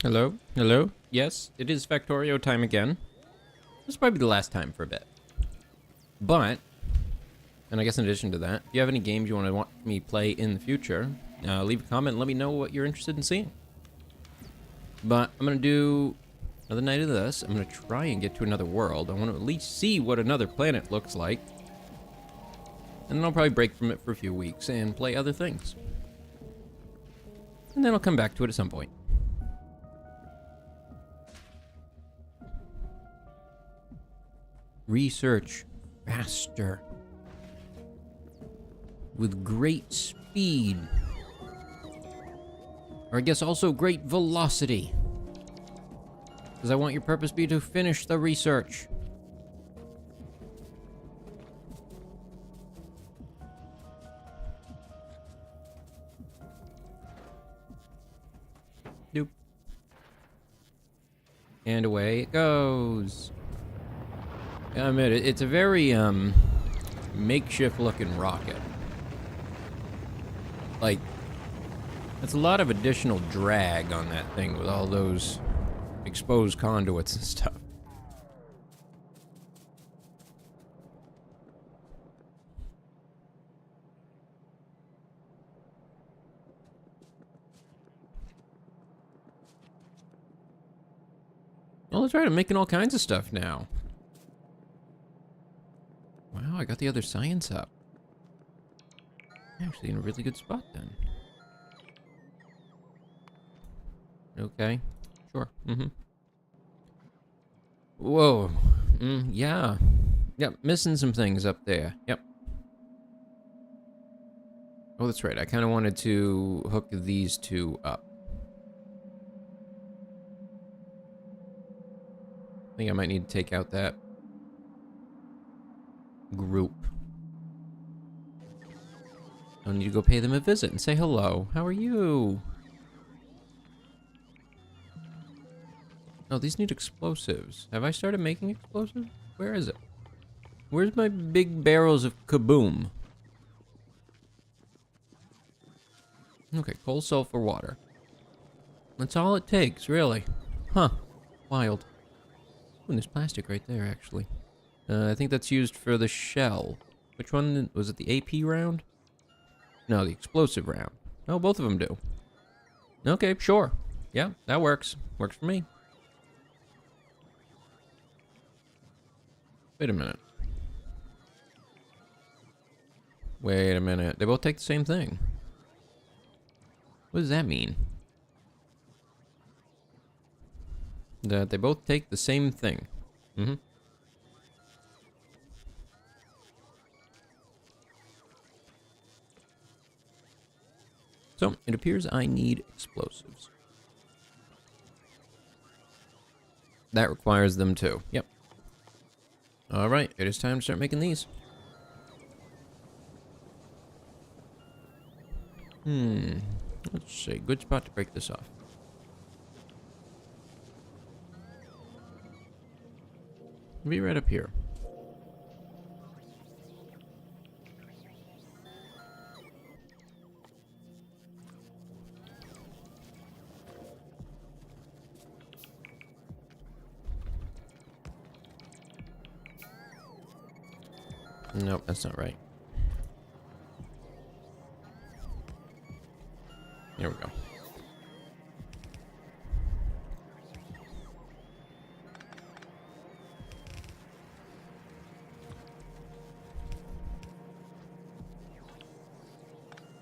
Hello? Hello? Yes, it is Factorio time again. This will probably be the last time for a bit. But, and I guess in addition to that, if you have any games you want me to play in the future, leave a comment and let me know what you're interested in seeing. But I'm going to do another night of this. I'm going to try and get to another world. I want to at least see what another planet looks like. And then I'll probably break from it for a few weeks and play other things. And then I'll come back to it at some point. Research faster with great speed, or I guess also great velocity, because I want your purpose be to finish the research. Doop. And away it goes. I admit it, it's a very makeshift looking rocket. Like, that's a lot of additional drag on that thing with all those exposed conduits and stuff. Well, that's right, I'm making all kinds of stuff now. Wow, I got the other science up. Actually in a really good spot then. Okay, sure, Whoa, yeah. Yep, missing some things up there, yep. Oh, that's right, I kind of wanted to hook these two up. I think I might need to take out that group. I need to go pay them a visit and say hello. How are you? Oh, these need explosives. Have I started making explosives? Where is it? Where's my big barrels of kaboom? Okay, coal, sulfur, water. That's all it takes, really. Huh. Wild. Oh, and there's plastic right there, actually. I think that's used for the shell. Which one? Was it the AP round? No, the explosive round. Oh, both of them do. Okay, sure. Yeah, that works. Works for me. Wait a minute. Wait a minute. They both take the same thing. What does that mean? That they both take the same thing. So, it appears I need explosives. That requires them too. Yep. Alright, it is time to start making these. Let's see. Good spot to break this off. Be right up here. Nope, that's not right. There we go.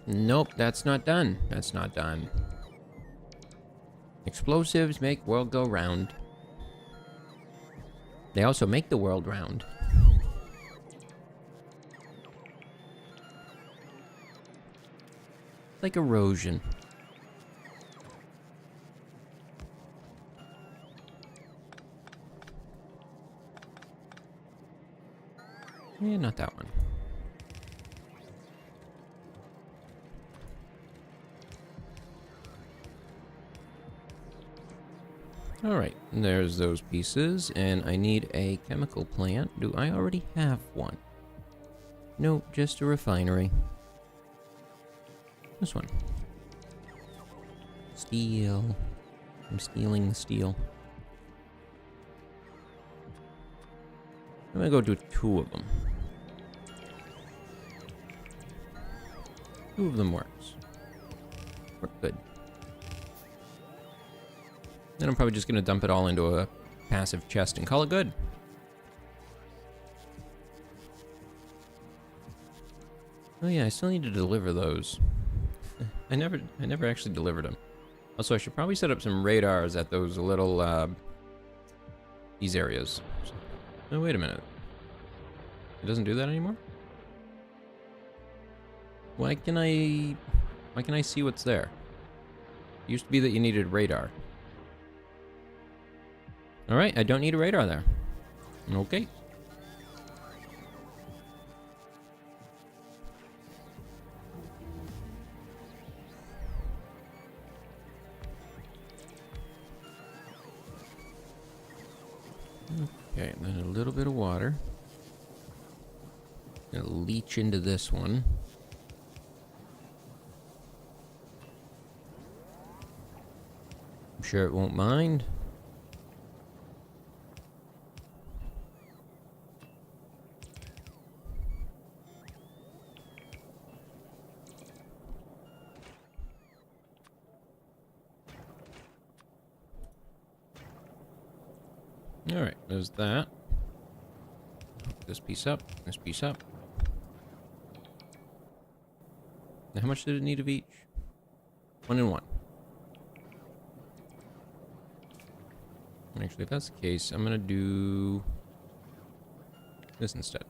Nope, that's not done. That's not done. Explosives make world go round. They also make the world round. Like erosion. Yeah, not that one. Alright, there's those pieces, and I need a chemical plant. Do I already have one? Nope, just a refinery. This one. Steel. I'm stealing steel. I'm gonna go do 2 of them. 2 of them works. Work good. Then I'm probably just gonna dump it all into a passive chest and call it good. Oh yeah, I still need to deliver those. I never actually delivered them. Also, I should probably set up some radars at those little, these areas. Oh, wait a minute. It doesn't do that anymore? Why can I see what's there? It used to be that you needed radar. Alright, I don't need a radar there. Okay. Okay, and then a little bit of water. Gonna leach into this one. I'm sure it won't mind. Alright, there's that. This piece up, this piece up. Now, how much did it need of each? 1 and 1. Actually, if that's the case, I'm gonna do this instead.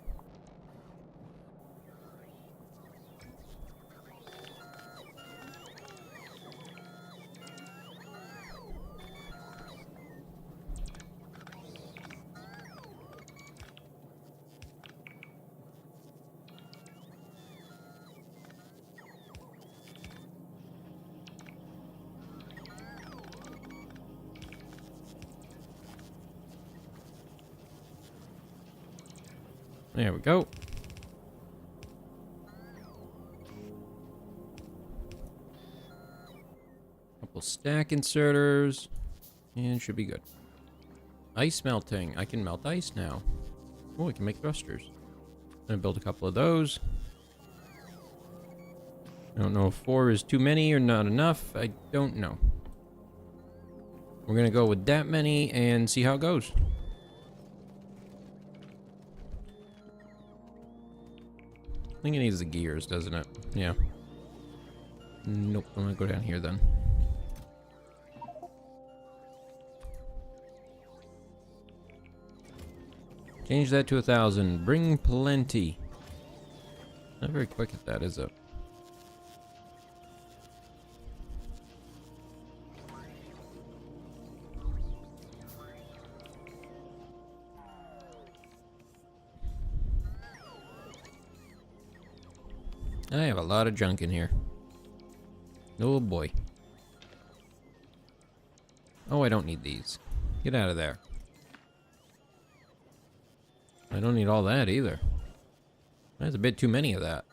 There we go. Couple stack inserters. And should be good. Ice melting. I can melt ice now. Oh, I can make thrusters. I'm gonna build a couple of those. I don't know if 4 is too many or not enough. I don't know. We're gonna go with that many and see how it goes. I think it needs the gears, doesn't it? Yeah. Nope, I'm gonna go down here then. Change that to 1,000. Bring plenty. Not very quick at that, is it? I have a lot of junk in here. Oh boy. Oh, I don't need these. Get out of there. I don't need all that either. That's a bit too many of that.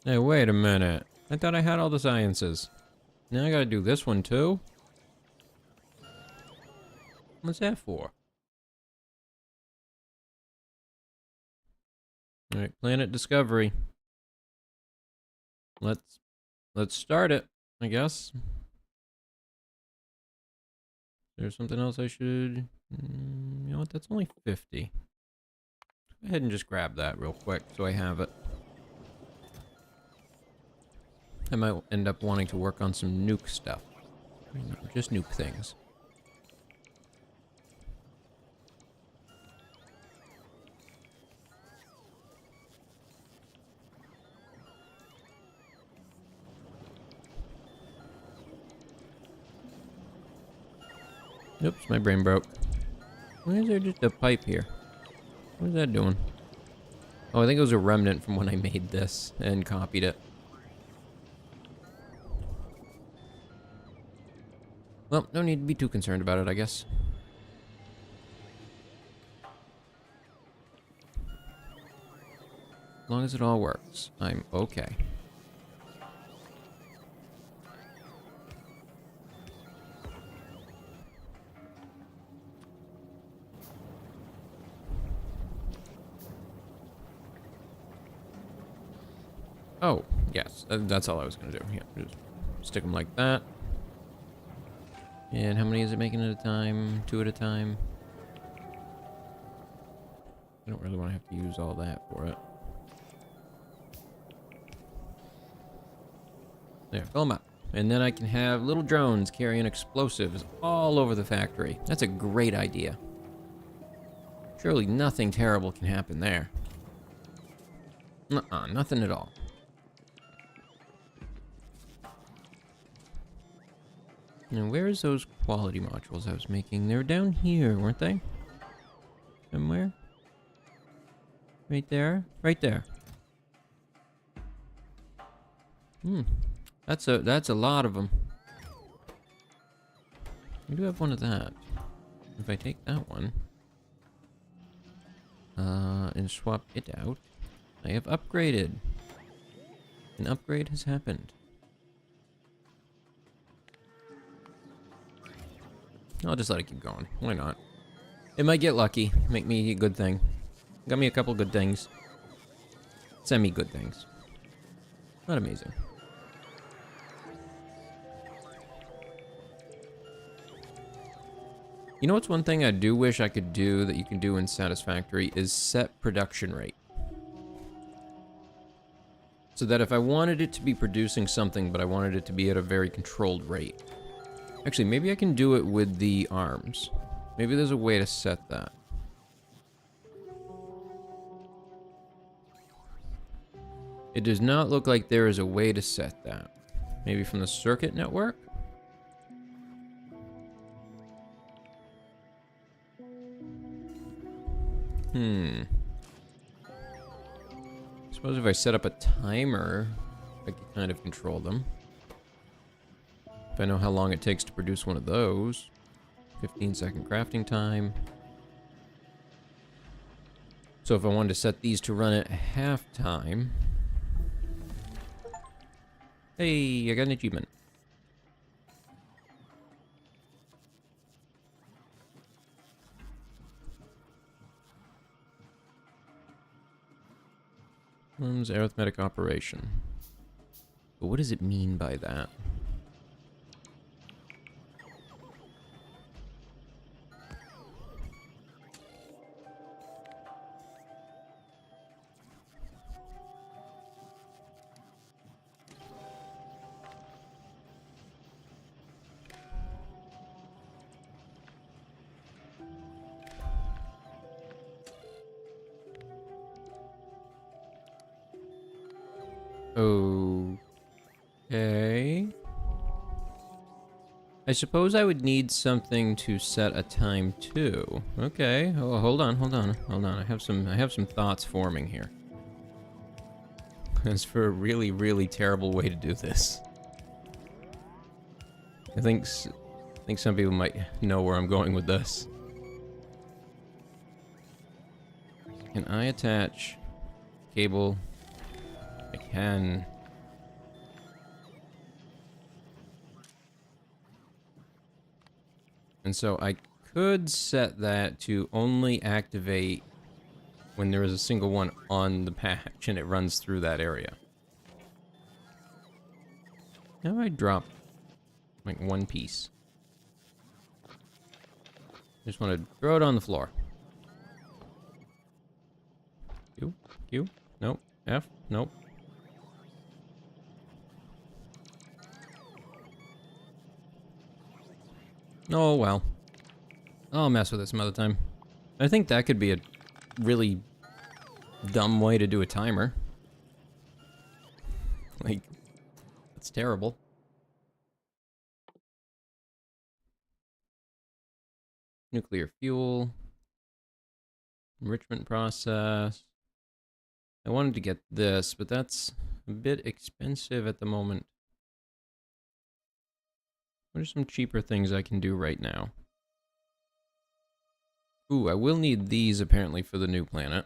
Hey, wait a minute. I thought I had all the sciences. Now I gotta do this one too? What's that for? Alright, planet discovery. Let's start it, I guess. There's something else I should... you know what, that's only 50. Go ahead and just grab that real quick so I have it. I might end up wanting to work on some nuke stuff. No, just nuke things. Oops, my brain broke. Why is there just a pipe here? What is that doing? Oh, I think it was a remnant from when I made this and copied it. Well, no need to be too concerned about it, I guess. As long as it all works, I'm okay. Oh, yes, that's all I was gonna do. Yeah, just stick them like that. And how many is it making at a time? 2 at a time? I don't really want to have to use all that for it. There, fill them up. And then I can have little drones carrying explosives all over the factory. That's a great idea. Surely nothing terrible can happen there. Nuh-uh, nothing at all. Now, where's those quality modules I was making? They were down here, weren't they? Somewhere? Right there? Right there. That's a lot of them. We do have one of that. If I take that one, and swap it out, I have upgraded. An upgrade has happened. I'll just let it keep going. Why not? It might get lucky. Make me a good thing. Got me a couple good things. Send me good things. Not amazing. You know what's one thing I do wish I could do that you can do in Satisfactory is set production rate. So that if I wanted it to be producing something, but I wanted it to be at a very controlled rate. Actually, maybe I can do it with the arms. Maybe there's a way to set that. It does not look like there is a way to set that. Maybe from the circuit network? Suppose if I set up a timer, I could kind of control them. If I know how long it takes to produce one of those. 15-second crafting time. So if I wanted to set these to run at half time. Hey, I got an achievement. Runs arithmetic operation. But what does it mean by that? Okay. I suppose I would need something to set a time too. Okay. Oh, hold on. I have some thoughts forming here. As for a really, really terrible way to do this. I think some people might know where I'm going with this. Can I attach cable? I can. And so I could set that to only activate when there is a single one on the patch and it runs through that area. Now I drop like one piece. Just want to throw it on the floor. Q, nope, F, nope. Oh, well. I'll mess with it some other time. I think that could be a really dumb way to do a timer. Like, that's terrible. Nuclear fuel. Enrichment process. I wanted to get this, but that's a bit expensive at the moment. What are some cheaper things I can do right now? Ooh, I will need these apparently for the new planet.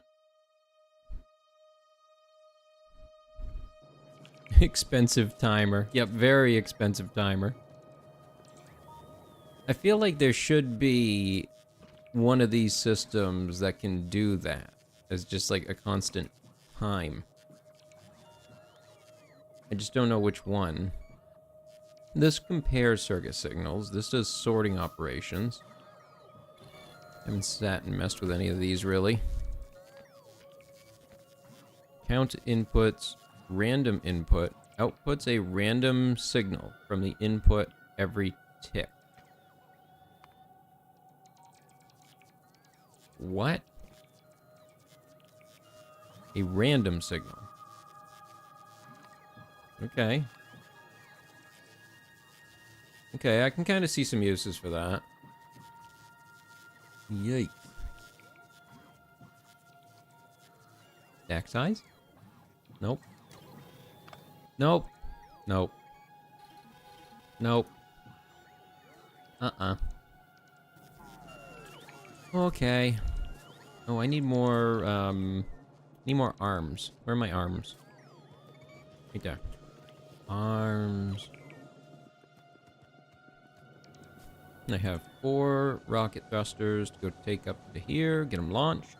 expensive timer. Yep, very expensive timer. I feel like there should be one of these systems that can do that as just like a constant time. I just don't know which one. This compares circuit signals. This does sorting operations. Haven't sat and messed with any of these really. Count inputs, random input, outputs a random signal from the input every tick. What? A random signal. Okay. Okay, I can kind of see some uses for that. Yikes. Stack size? Nope. Nope. Nope. Nope. Okay. Oh, I need more arms. Where are my arms? Right there. Arms. I have 4 rocket thrusters to go take up to here, get them launched.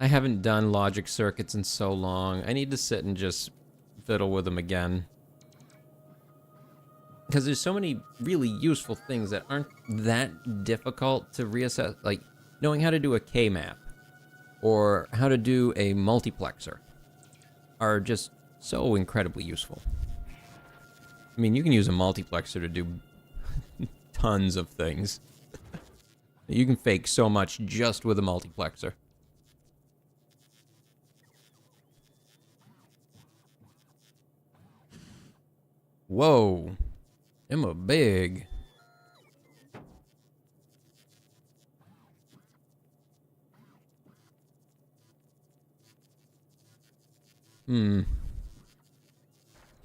I haven't done logic circuits in so long. I need to sit and just fiddle with them again. Because there's so many really useful things that aren't that difficult to reassess. Like, knowing how to do a K-map or how to do a multiplexer are just so incredibly useful. I mean, you can use a multiplexer to do tons of things. You can fake so much just with a multiplexer. Whoa. Them are big. Can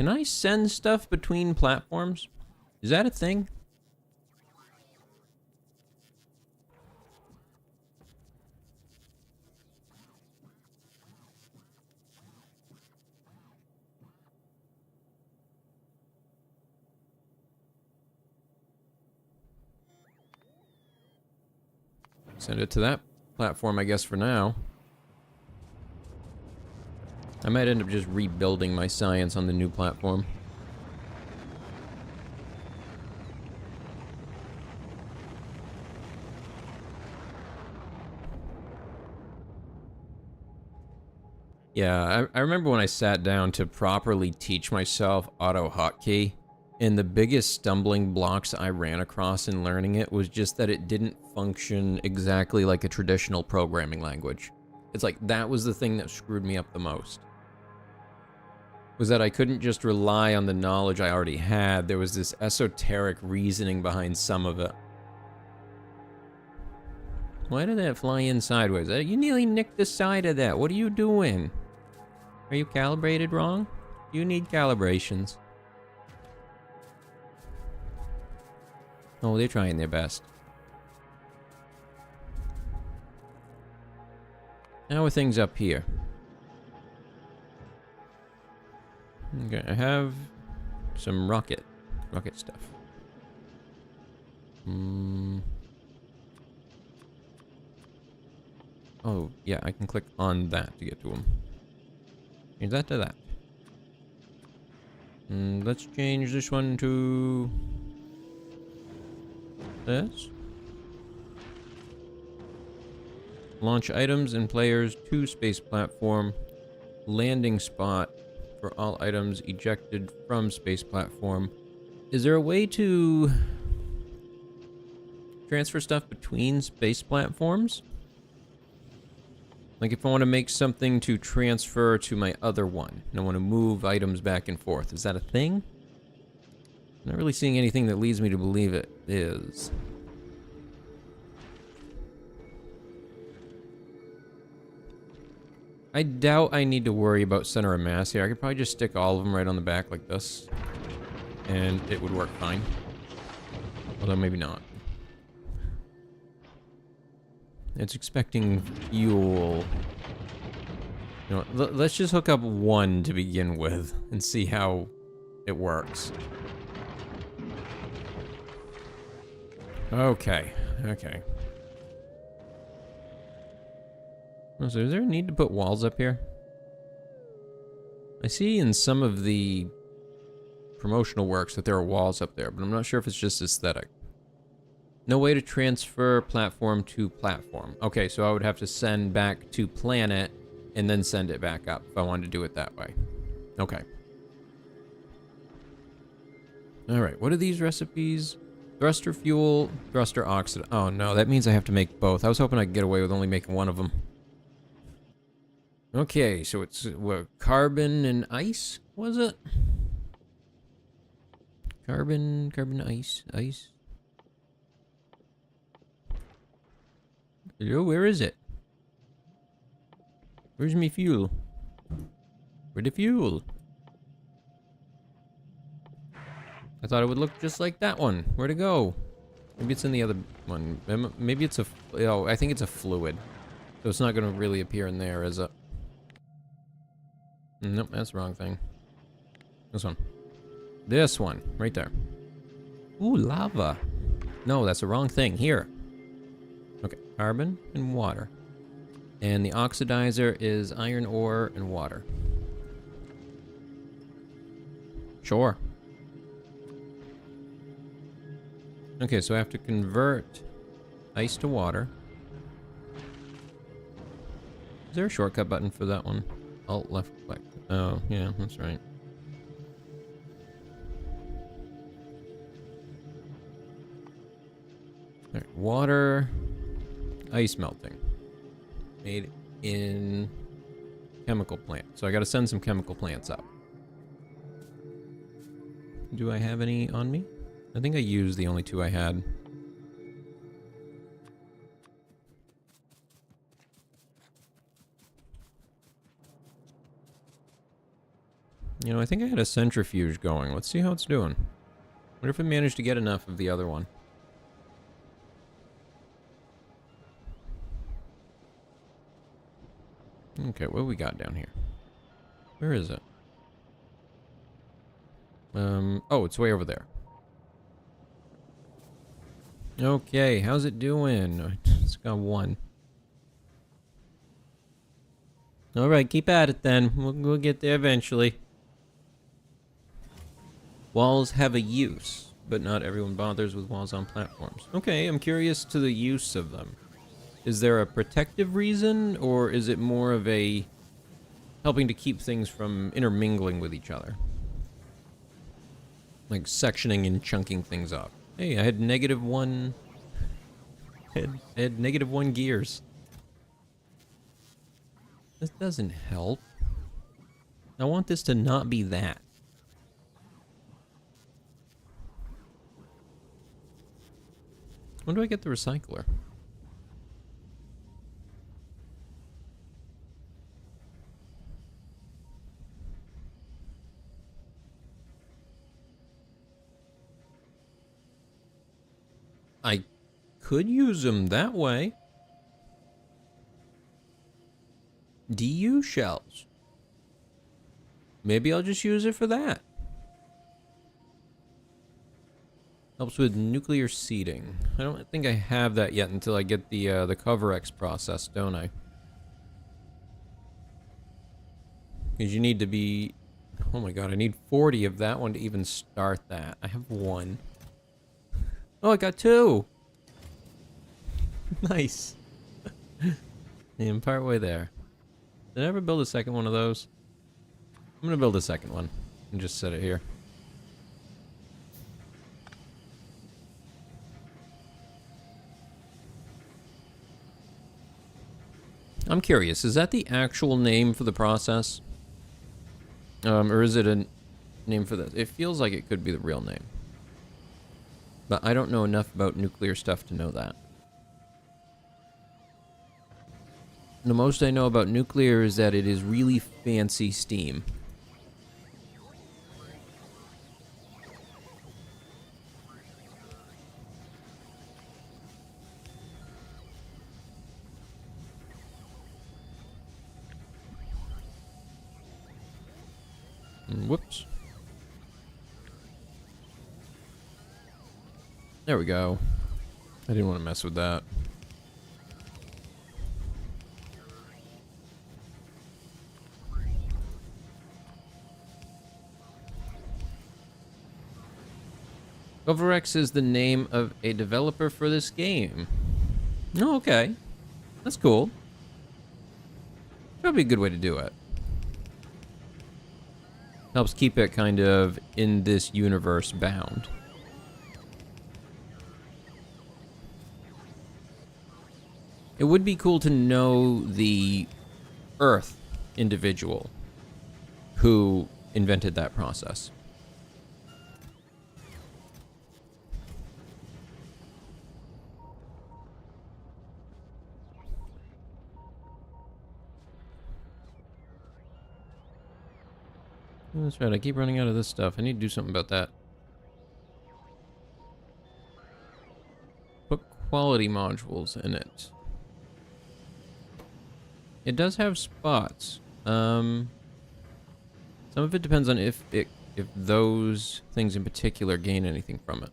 I send stuff between platforms? Is that a thing? Send it to that platform, I guess, for now. I might end up just rebuilding my science on the new platform. Yeah, I remember when I sat down to properly teach myself auto hotkey, and the biggest stumbling blocks I ran across in learning it was just that it didn't function exactly like a traditional programming language. It's like, that was the thing that screwed me up the most. Was that I couldn't just rely on the knowledge I already had. There was this esoteric reasoning behind some of it. Why did that fly in sideways? You nearly nicked the side of that. What are you doing? Are you calibrated wrong? You need calibrations. Oh, they're trying their best. How are things up here? Okay, I have some rocket stuff. Oh, yeah, I can click on that to get to them. Change that to that. Let's change this one to this. Launch items and players to space platform. Landing spot for all items ejected from space platform. Is there a way to transfer stuff between space platforms? Like if I want to make something to transfer to my other one, and I want to move items back and forth, is that a thing? I'm not really seeing anything that leads me to believe it is. I doubt I need to worry about center of mass here. I could probably just stick all of them right on the back like this, and it would work fine. Although maybe not. It's expecting fuel. You know, let's just hook up one to begin with and see how it works. Okay, okay. So is there a need to put walls up here? I see in some of the promotional works that there are walls up there, but I'm not sure if it's just aesthetic. No way to transfer platform to platform. Okay, so I would have to send back to planet and then send it back up if I wanted to do it that way. Okay. All right, what are these recipes? Thruster fuel, thruster oxide. Oh no, that means I have to make both. I was hoping I could get away with only making one of them. Okay, so it's what, carbon and ice, was it? Carbon, ice. Hello, where is it? Where's me fuel? Where's the fuel? I thought it would look just like that one. Where'd it go? Maybe it's in the other one. Maybe it's a... Oh, I think it's a fluid. So it's not going to really appear in there as a... Nope, that's the wrong thing. This one. This one. Right there. Ooh, lava. No, that's the wrong thing. Here. Okay, carbon and water. And the oxidizer is iron ore and water. Sure. Okay, so I have to convert ice to water. Is there a shortcut button for that one? Alt left click. Oh, yeah, that's right. All right, water, ice melting. Made in chemical plant. So I gotta send some chemical plants up. Do I have any on me? I think I used the only two I had. You know, I think I had a centrifuge going. Let's see how it's doing. Wonder if it managed to get enough of the other one. Okay, what do we got down here? Where is it? Oh, it's way over there. Okay, how's it doing? It's got one. Alright, keep at it then. We'll get there eventually. Walls have a use, but not everyone bothers with walls on platforms. Okay, I'm curious to the use of them. Is there a protective reason, or is it more of a helping to keep things from intermingling with each other? Like sectioning and chunking things up. Hey, I had -1... I had -1 gears. This doesn't help. I want this to not be that. When do I get the recycler? I could use them that way. DU shells. Maybe I'll just use it for that. Helps with nuclear seeding. I don't think I have that yet until I get the CoverX process, don't I? Because you need to be... Oh my god, I need 40 of that one to even start that. I have one. Oh, I got 2! Nice. I'm partway there. Did I ever build a second one of those? I'm gonna build a second one and just set it here. I'm curious, is that the actual name for the process? Or is it a name for this? It feels like it could be the real name. But I don't know enough about nuclear stuff to know that. The most I know about nuclear is that it is really fancy steam. Whoops. There we go. I didn't want to mess with that. Overx is the name of a developer for this game. Oh, okay. That's cool. Probably a good way to do it. Helps keep it kind of in this universe bound. It would be cool to know the Earth individual who invented that process. That's right, I keep running out of this stuff. I need to do something about that. Put quality modules in it. It does have spots. Some of it depends on if those things in particular gain anything from it.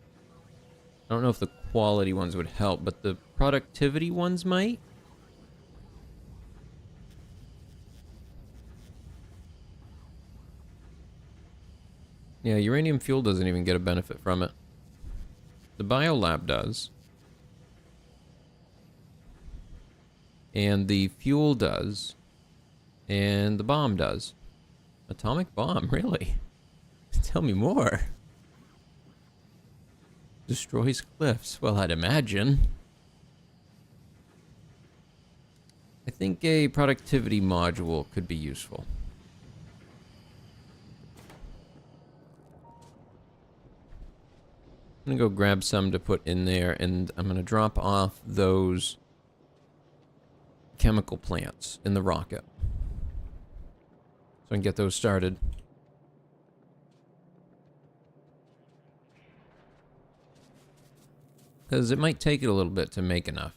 I don't know if the quality ones would help, but the productivity ones might. Yeah, uranium fuel doesn't even get a benefit from it. The biolab does. And the fuel does. And the bomb does. Atomic bomb, really? Tell me more. Destroys cliffs. Well, I'd imagine. I think a productivity module could be useful. I'm gonna go grab some to put in there, and I'm gonna drop off those chemical plants in the rocket. So I can get those started. Because it might take it a little bit to make enough.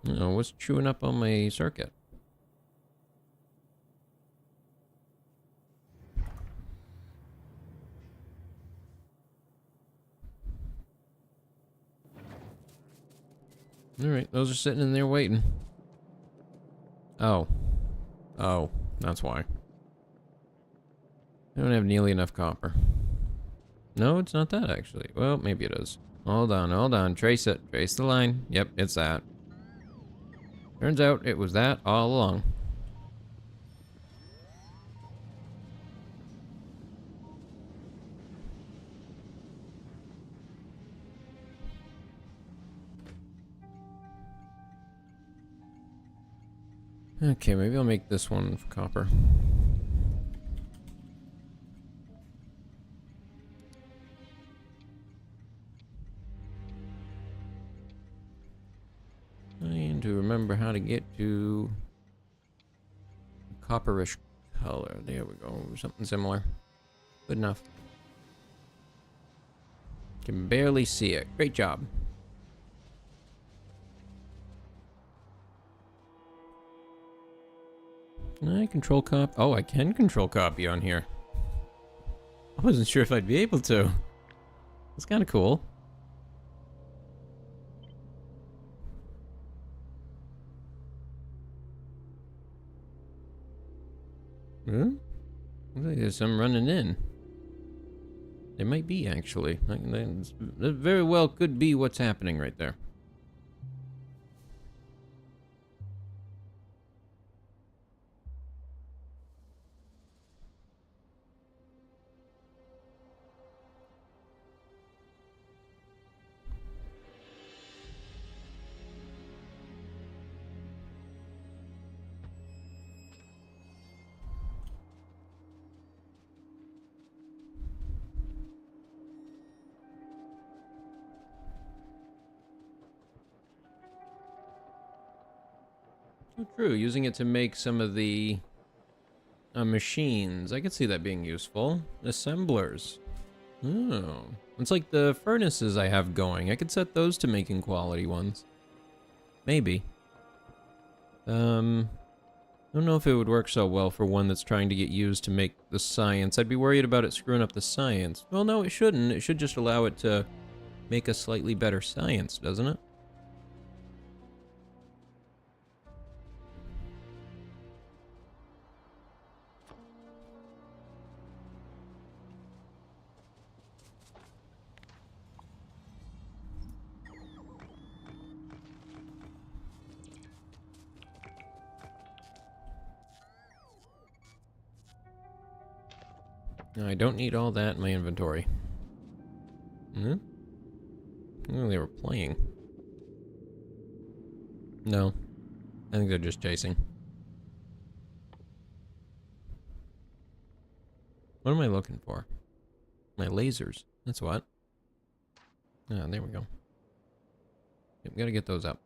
Oh, what's chewing up on my circuit? Alright, those are sitting in there waiting. Oh. Oh, that's why. I don't have nearly enough copper. No, it's not that, actually. Well, maybe it is. Hold on. Trace it. Trace the line. Yep, it's that. Turns out it was that all along. Okay, maybe I'll make this one for copper. I need to remember how to get to copperish color. There we go. Something similar. Good enough. Can barely see it. Great job. Can I control copy? Oh, I can control copy on here. I wasn't sure if I'd be able to. It's kind of cool. Huh? Looks like there's some running in. There might be, actually. That very well could be what's happening right there. Oh, true, using it to make some of the machines. I could see that being useful. Assemblers. Oh. It's like the furnaces I have going. I could set those to making quality ones. Maybe. I don't know if it would work so well for one that's trying to get used to make the science. I'd be worried about it screwing up the science. Well, no, it shouldn't. It should just allow it to make a slightly better science, doesn't it? No, I don't need all that in my inventory. Hmm? Oh, they were playing. No. I think they're just chasing. What am I looking for? My lasers. That's what. Ah, there we go. Yep, gotta get those up.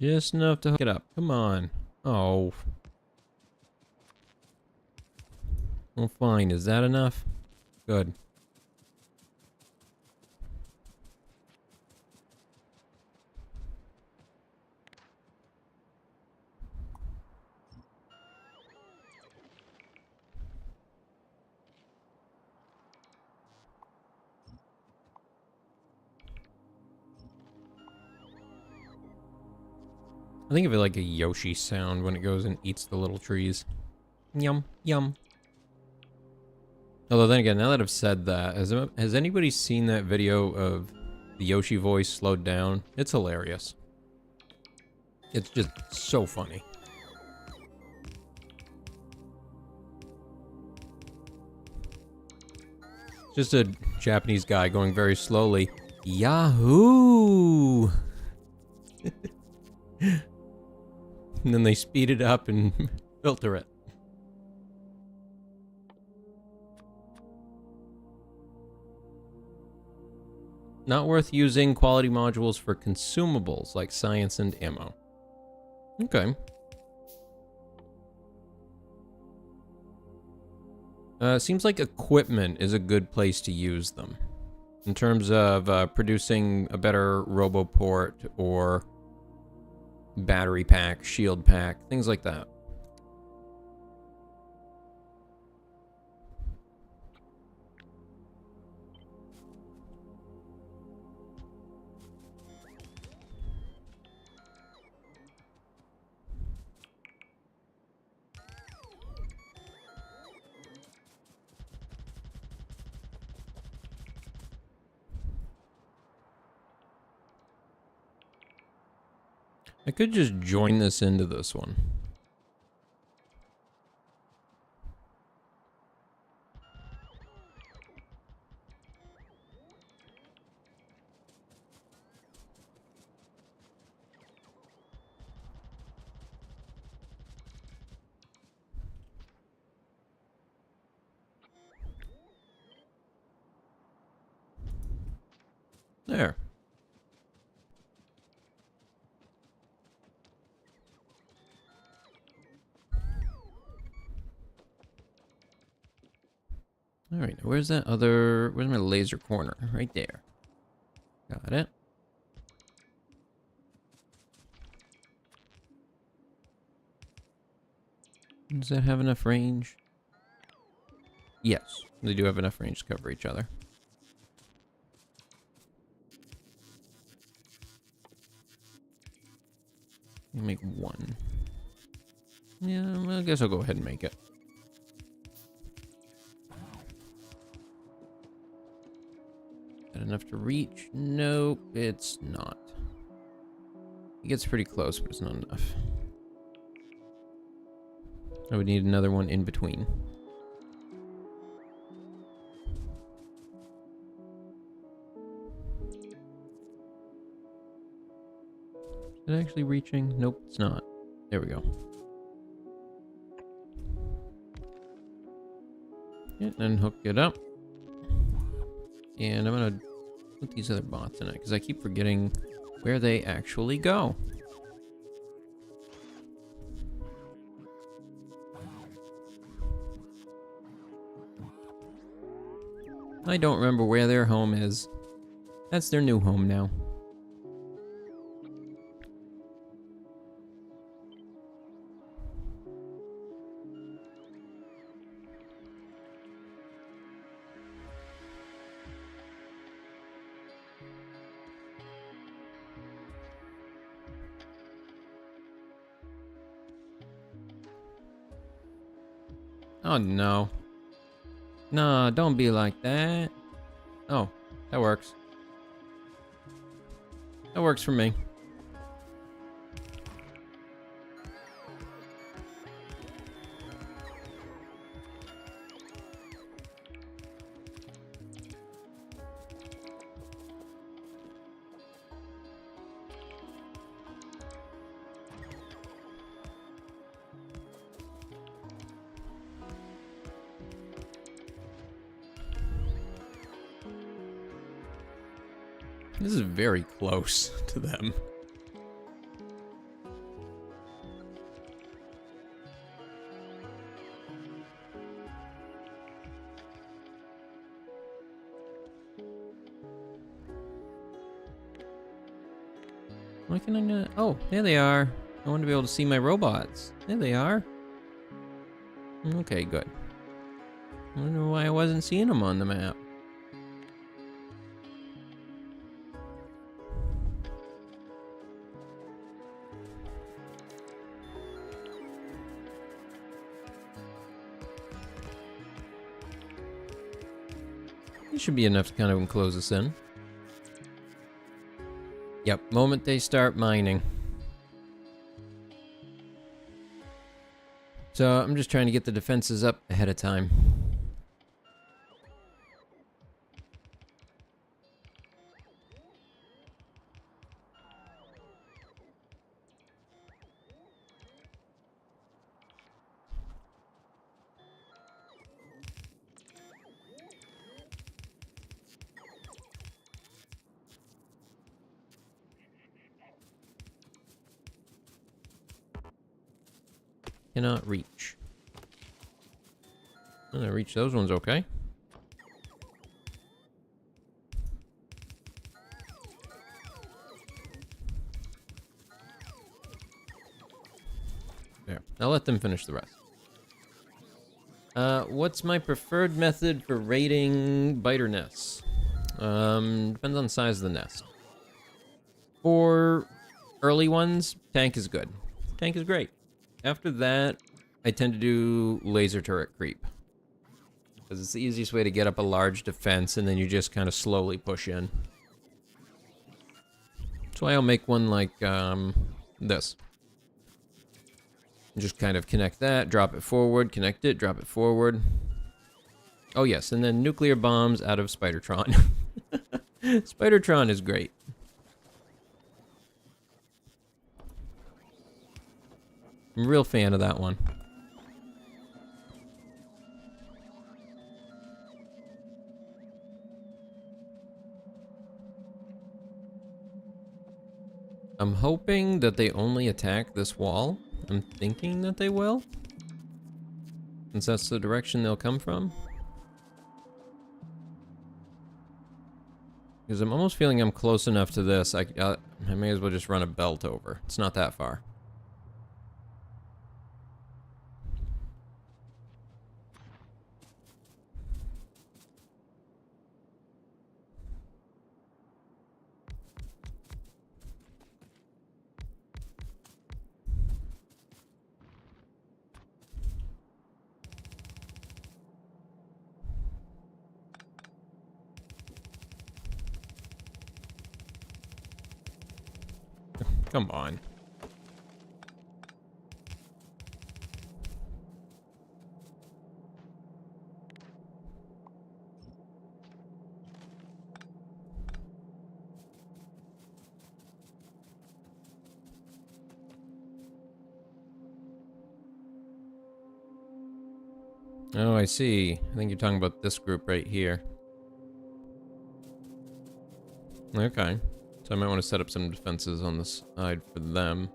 Just enough to hook it up. Come on. Oh. Well, fine. Is that enough? Good. I think of it like a Yoshi sound when it goes and eats the little trees. Yum, yum. Although then again, now that I've said that, has anybody seen that video of the Yoshi voice slowed down? It's hilarious. It's just so funny. Just a Japanese guy going very slowly. Yahoo! And then they speed it up and filter it. Not worth using quality modules for consumables like science and ammo. Okay. Seems like equipment is a good place to use them. In terms of producing a better roboport or battery pack, shield pack, things like that. I could just join this into this one. There. All right, where's that other, where's my laser corner? Right there. Got it. Does that have enough range? Yes, they do have enough range to cover each other. Make one. Yeah, well, I guess I'll go ahead and make it. Got enough to reach? Nope, it's not. It gets pretty close, but it's not enough. I would need another one in between. Is it actually reaching? Nope, it's not. There we go. Yeah, and hook it up. And I'm gonna put these other bots in it, because I keep forgetting where they actually go. I don't remember where their home is. That's their new home now. Oh no. No, don't be like that. Oh, that works. That works for me. This is very close to them. Why can I not? Oh, there they are. I want to be able to see my robots. There they are. Okay, good. I don't know why I wasn't seeing them on the map. This should be enough to kind of enclose us in. Yep, moment they start mining. So I'm just trying to get the defenses up ahead of time. Cannot reach. I'm gonna reach those ones, okay? There. I'll let them finish the rest. What's my preferred method for raiding biter nests? Depends on the size of the nest. For early ones, tank is good. Tank is great. After that, I tend to do laser turret creep. Because it's the easiest way to get up a large defense, and then you just kind of slowly push in. That's why I'll make one like, this. Just kind of connect that, drop it forward, connect it, drop it forward. Oh yes, and then nuclear bombs out of Spidertron. Spidertron is great. I'm a real fan of that one. I'm hoping that they only attack this wall. I'm thinking that they will, since that's the direction they'll come from. Because I'm almost feeling I'm close enough to this, I may as well just run a belt over. It's not that far. Come on. Oh, I see. I think you're talking about this group right here. Okay. So I might want to set up some defenses on the side for them.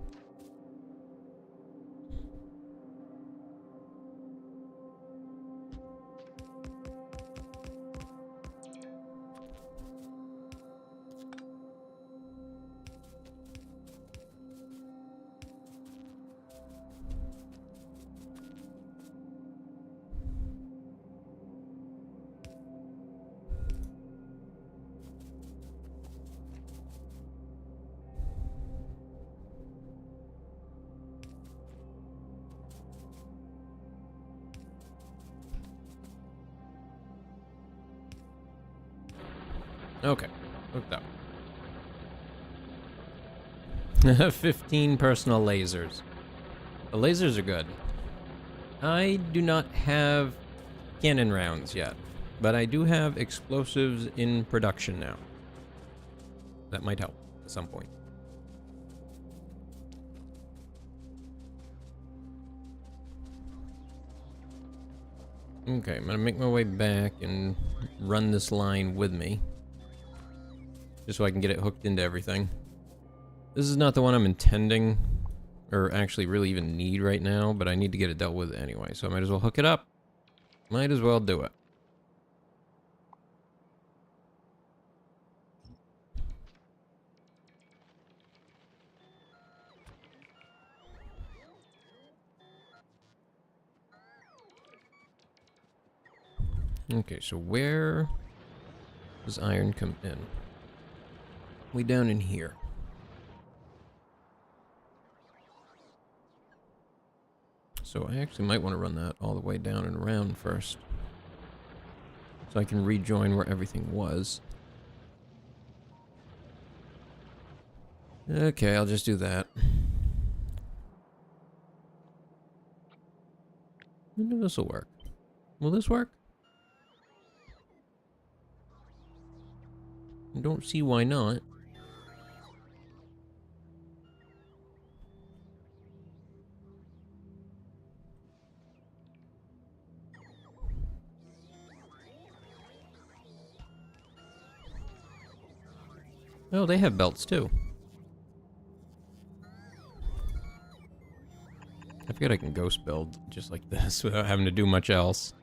Okay, hooked up. 15 personal lasers. The lasers are good. I do not have cannon rounds yet, but I do have explosives in production now. That might help at some point. Okay, I'm gonna make my way back and run this line with me, just so I can get it hooked into everything. This is not the one I'm intending, or actually really even need right now, but I need to get it dealt with anyway, so I might as well hook it up. Might as well do it. Okay, so where does iron come in? Way down in here. So I actually might want to run that all the way down and around first, so I can rejoin where everything was. Okay, I'll just do that. Maybe this will work. Will this work? I don't see why not. Oh, they have belts too. I forget I can ghost build just like this without having to do much else.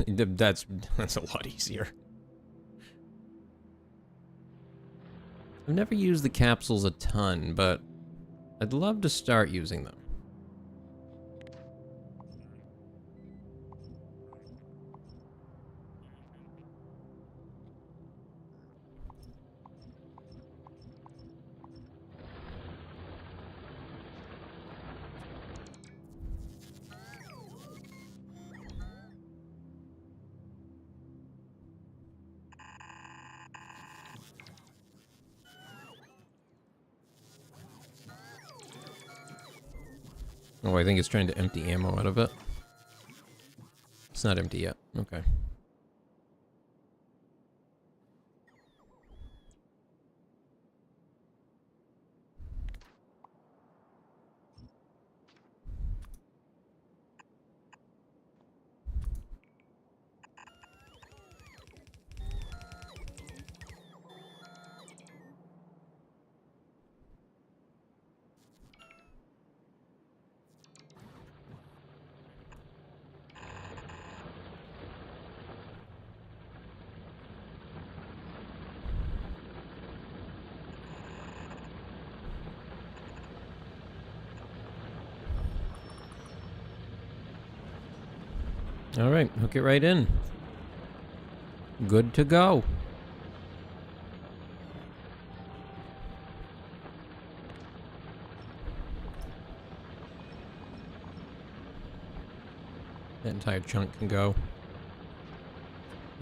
That's a lot easier. I've never used the capsules a ton, but I'd love to start using them. Oh, I think it's trying to empty ammo out of it. It's not empty yet. Okay. All right, hook it right in. Good to go. That entire chunk can go.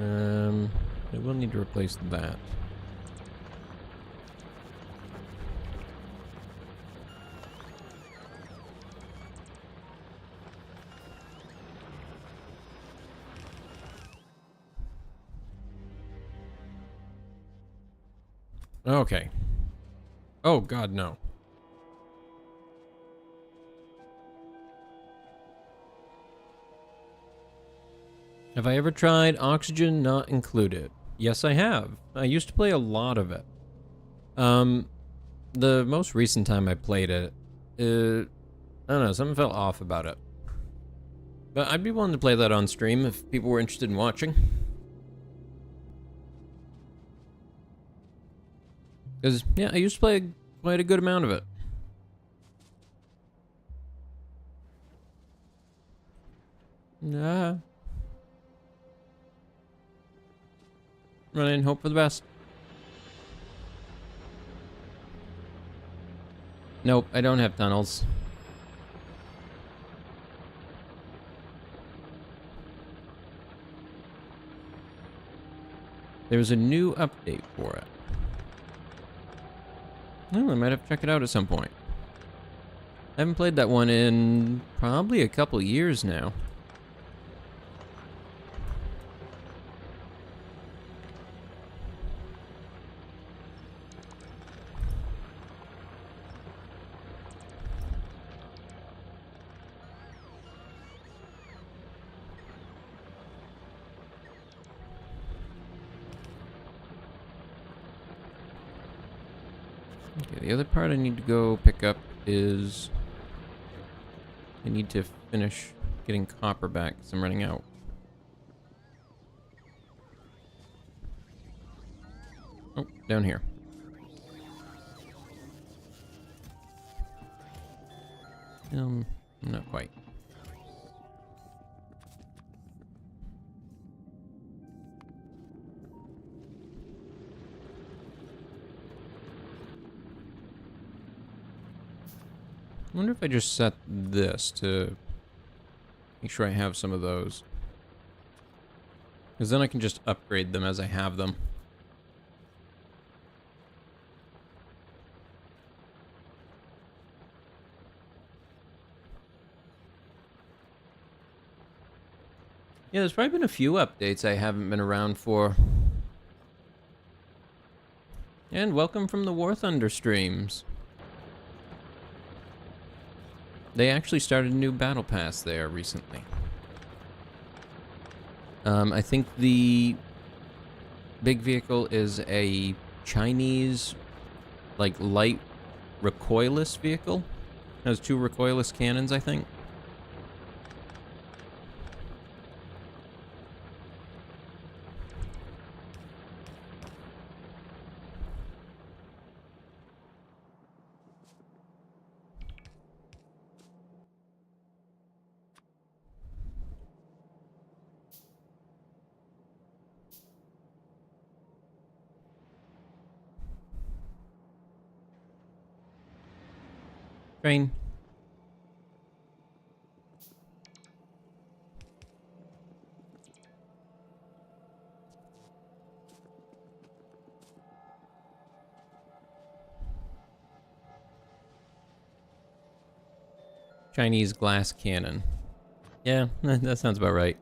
I will need to replace that. Okay. Oh, God, no. Have I ever tried oxygen not included? Yes, I have. I used to play a lot of it. The most recent time I played it, I don't know, something felt off about it. But I'd be willing to play that on stream if people were interested in watching. Because, yeah, I used to play quite a good amount of it. Run in, hope for the best. Nope, I don't have tunnels. There's a new update for it. Well, I might have to check it out at some point. I haven't played that one in probably a couple years now. Okay, the other part I need to go pick up is I need to finish getting copper back because I'm running out. Oh, down here. Not quite. I wonder if I just set this to make sure I have some of those. Because then I can just upgrade them as I have them. Yeah, there's probably been a few updates I haven't been around for. And welcome from the War Thunder streams. They actually started a new battle pass there recently. I think the big vehicle is a Chinese, like, light recoilless vehicle. It has 2 recoilless cannons, I think. Train. Chinese glass cannon. Yeah, that sounds about right.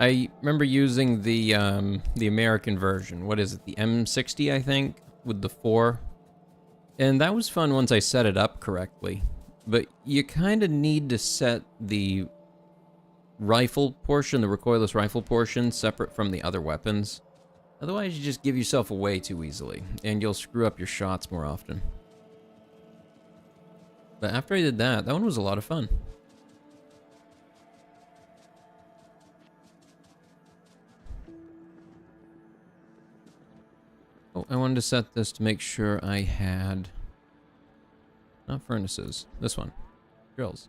I remember using the American version. What is it? The M60, I think, with the 4. And that was fun once I set it up correctly. But you kind of need to set the rifle portion, the recoilless rifle portion, separate from the other weapons. Otherwise, you just give yourself away too easily, and you'll screw up your shots more often. But after I did that, that one was a lot of fun. Oh, I wanted to set this to make sure I had... Not furnaces. This one. Drills.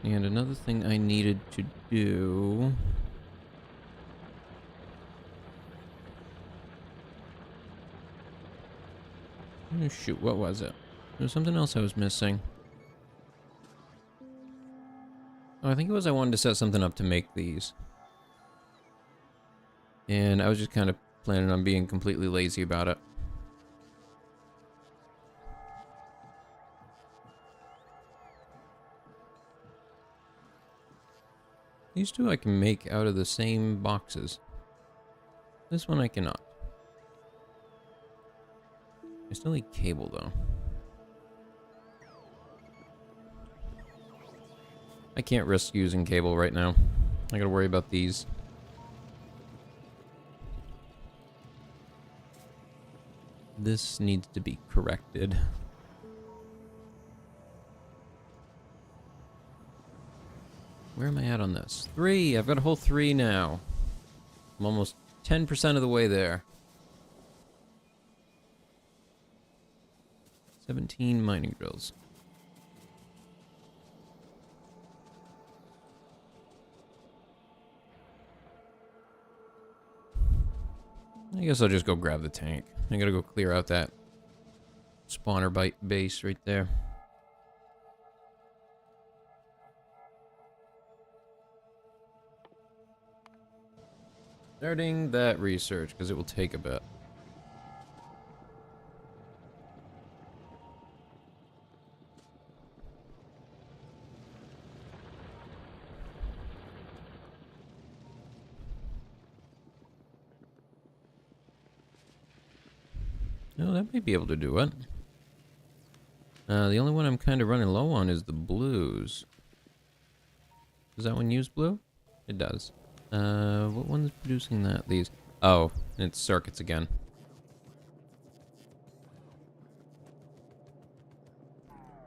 And another thing I needed to do... Oh, shoot, what was it? There was something else I was missing. Oh, I think it was I wanted to set something up to make these. And I was just kind of planning on being completely lazy about it. These two I can make out of the same boxes. This one I cannot. I still need cable though. I can't risk using cable right now. I gotta worry about these. This needs to be corrected. Where am I at on this? 3! I've got a whole 3 now. I'm almost 10% of the way there. 17 mining drills. I guess I'll just go grab the tank. I gotta go clear out that spawner base right there. Starting that research, because it will take a bit. Oh, that may be able to do it. The only one I'm kind of running low on is the blues. Does that one use blue? It does. What one's producing that? These. Oh, it's circuits again.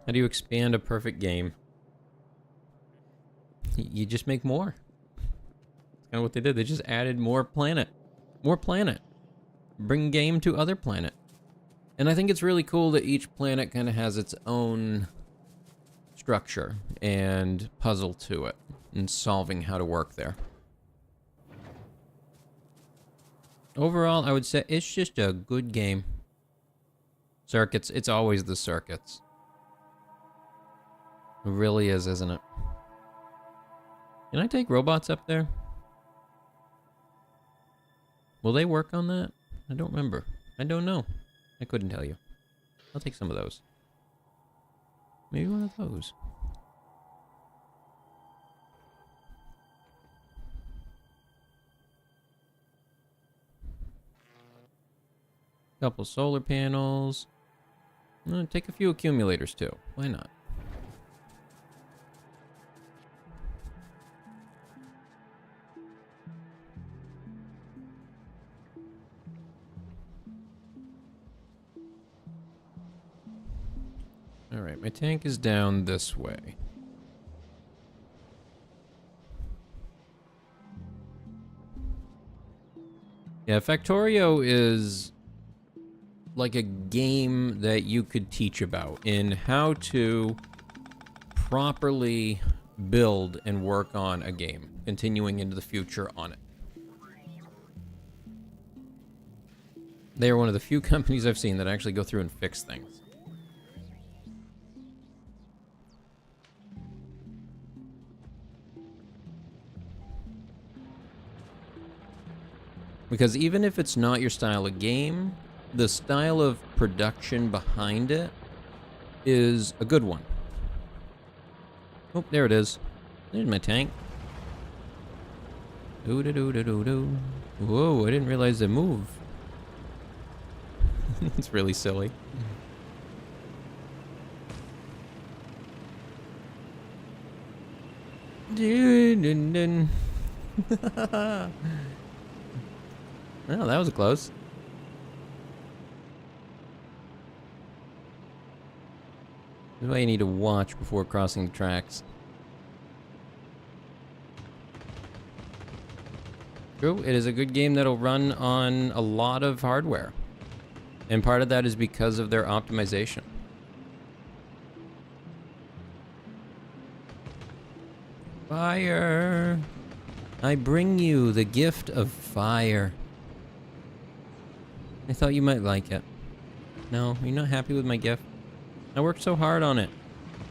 How do you expand a perfect game? You just make more. That's kind of what they did. They just added more planet. More planet. Bring game to other planet. And I think it's really cool that each planet kind of has its own structure and puzzle to it, and solving how to work there. Overall, I would say it's just a good game. Circuits, it's always the circuits. It really is, isn't it? Can I take robots up there? Will they work on that? I don't remember. I don't know. I couldn't tell you. I'll take some of those. Maybe one of those. Couple solar panels. Take a few accumulators too. Why not? Alright, my tank is down this way. Yeah, Factorio is like a game that you could teach about in how to properly build and work on a game, continuing into the future on it. They are one of the few companies I've seen that actually go through and fix things. Because even if it's not your style of game, the style of production behind it is a good one. Oh, there it is. There's my tank. Ooh-da-doo-da-doo-doo. Whoa, I didn't realize it moved. It's really silly. Well, that was close. This is why you need to watch before crossing the tracks. True, it is a good game that'll run on a lot of hardware. And part of that is because of their optimization. Fire! I bring you the gift of fire. I thought you might like it. No, you're not happy with my gift? I worked so hard on it.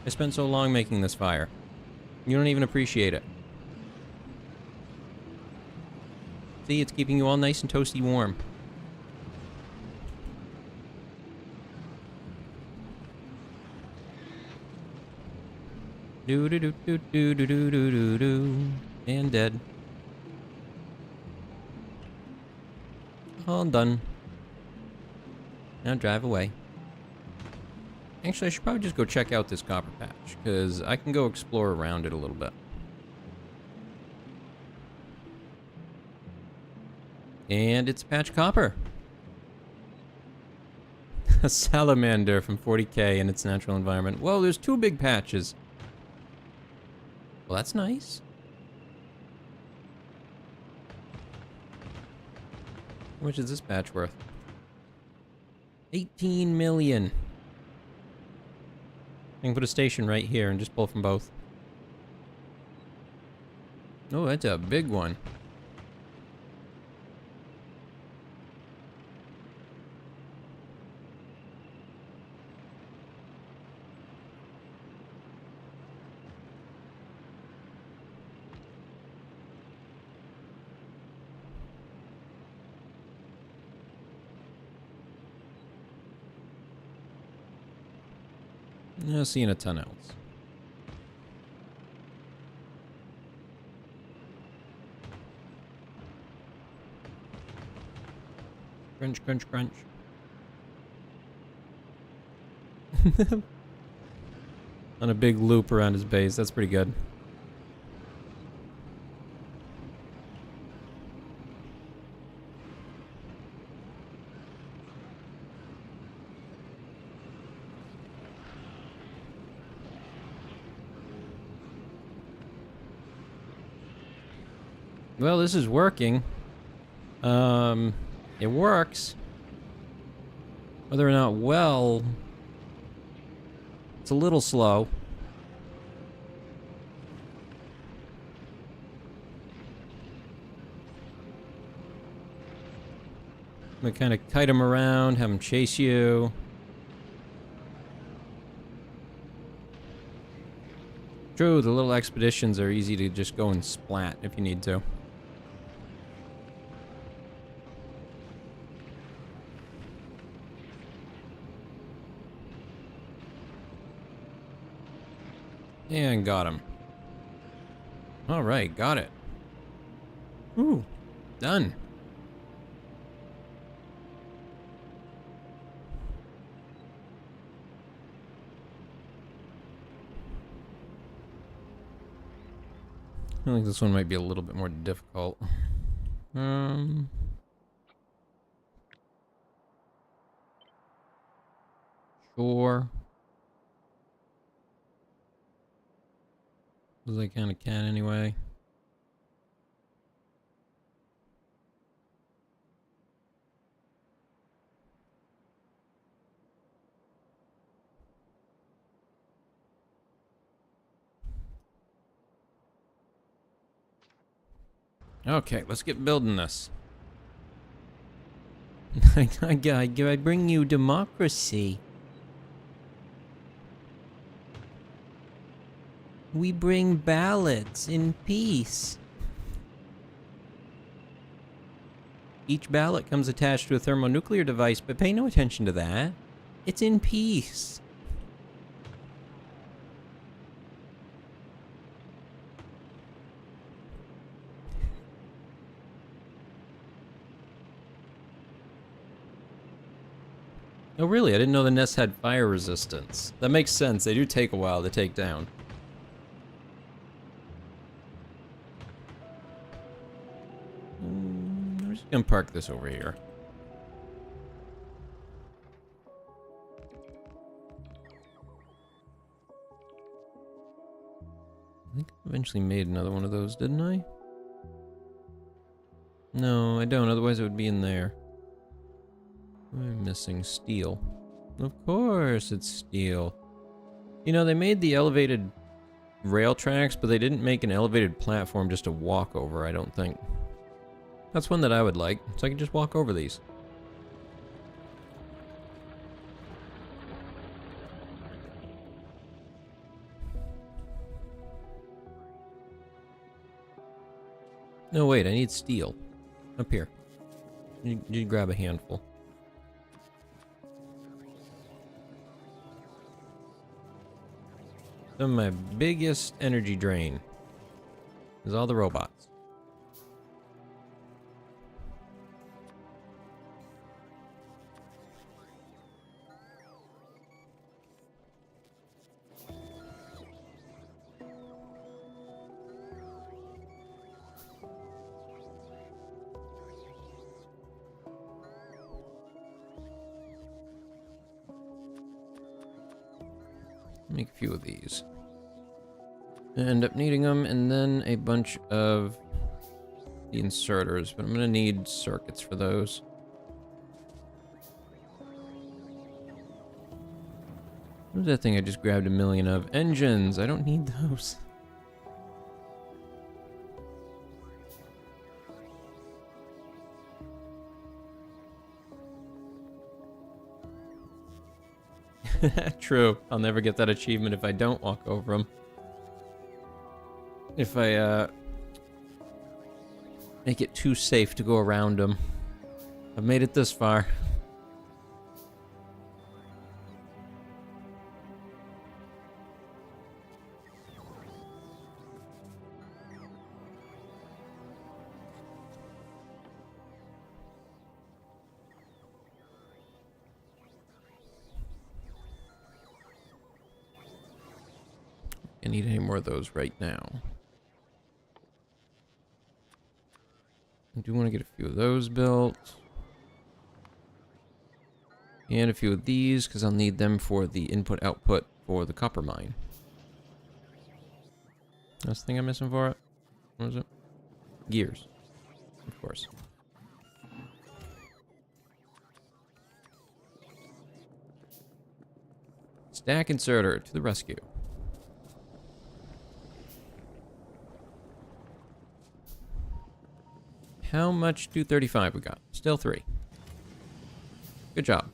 I spent so long making this fire. You don't even appreciate it. See, it's keeping you all nice and toasty warm. Do do do do do do do do do do. And dead. All done. Now drive away. Actually, I should probably just go check out this copper patch, because I can go explore around it a little bit. And it's patch copper. A salamander from 40K in its natural environment. Whoa, there's 2 big patches. Well, that's nice. How much is this patch worth? 18 million. I can put a station right here and just pull from both. Oh, that's a big one. Seeing a ton else. Crunch, crunch, crunch. On a big loop around his base. That's pretty good. Well, this is working. It works. Whether or not well, it's a little slow. I'm gonna kind of kite him around, have him chase you. True, the little expeditions are easy to just go and splat if you need to. And got him. Alright, got it. Ooh, done. I think this one might be a little bit more difficult. Sure. Because I kind of can anyway. Okay, let's get building this. I bring you democracy. We bring ballots in peace. Each ballot comes attached to a thermonuclear device, but pay no attention to that. It's in peace. Oh really? I didn't know the nests had fire resistance. That makes sense. They do take a while to take down. I'm just gonna park this over here. I think I eventually made another one of those, didn't I? No, I don't. Otherwise it would be in there. I'm missing steel. Of course it's steel. You know, they made the elevated rail tracks, but they didn't make an elevated platform just to walk over, I don't think. That's one that I would like, so I can just walk over these. No, wait, I need steel. Up here. You grab a handful. Some of my biggest energy drain is all the robots. Make a few of these. I end up needing them, and then a bunch of the inserters, but I'm gonna need circuits for those. What was that thing I just grabbed a million of? Engines! I don't need those. True. I'll never get that achievement if I don't walk over them. If I, make it too safe to go around them. I've made it this far. I need any more of those right now. I do want to get a few of those built. And a few of these, because I'll need them for the input-output for the copper mine. Last thing I'm missing for it? What was it? Gears. Of course. Stack inserter to the rescue. How much 235 we got? Still 3. Good job.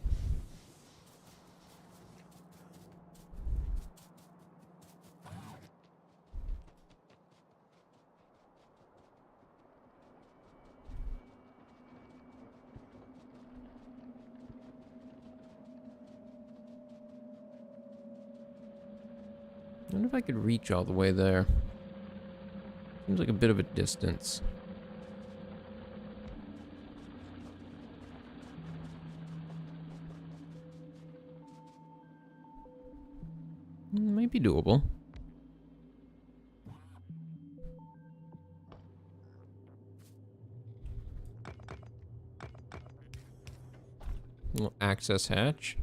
I wonder if I could reach all the way there. Seems like a bit of a distance. Might be doable. Little access hatch.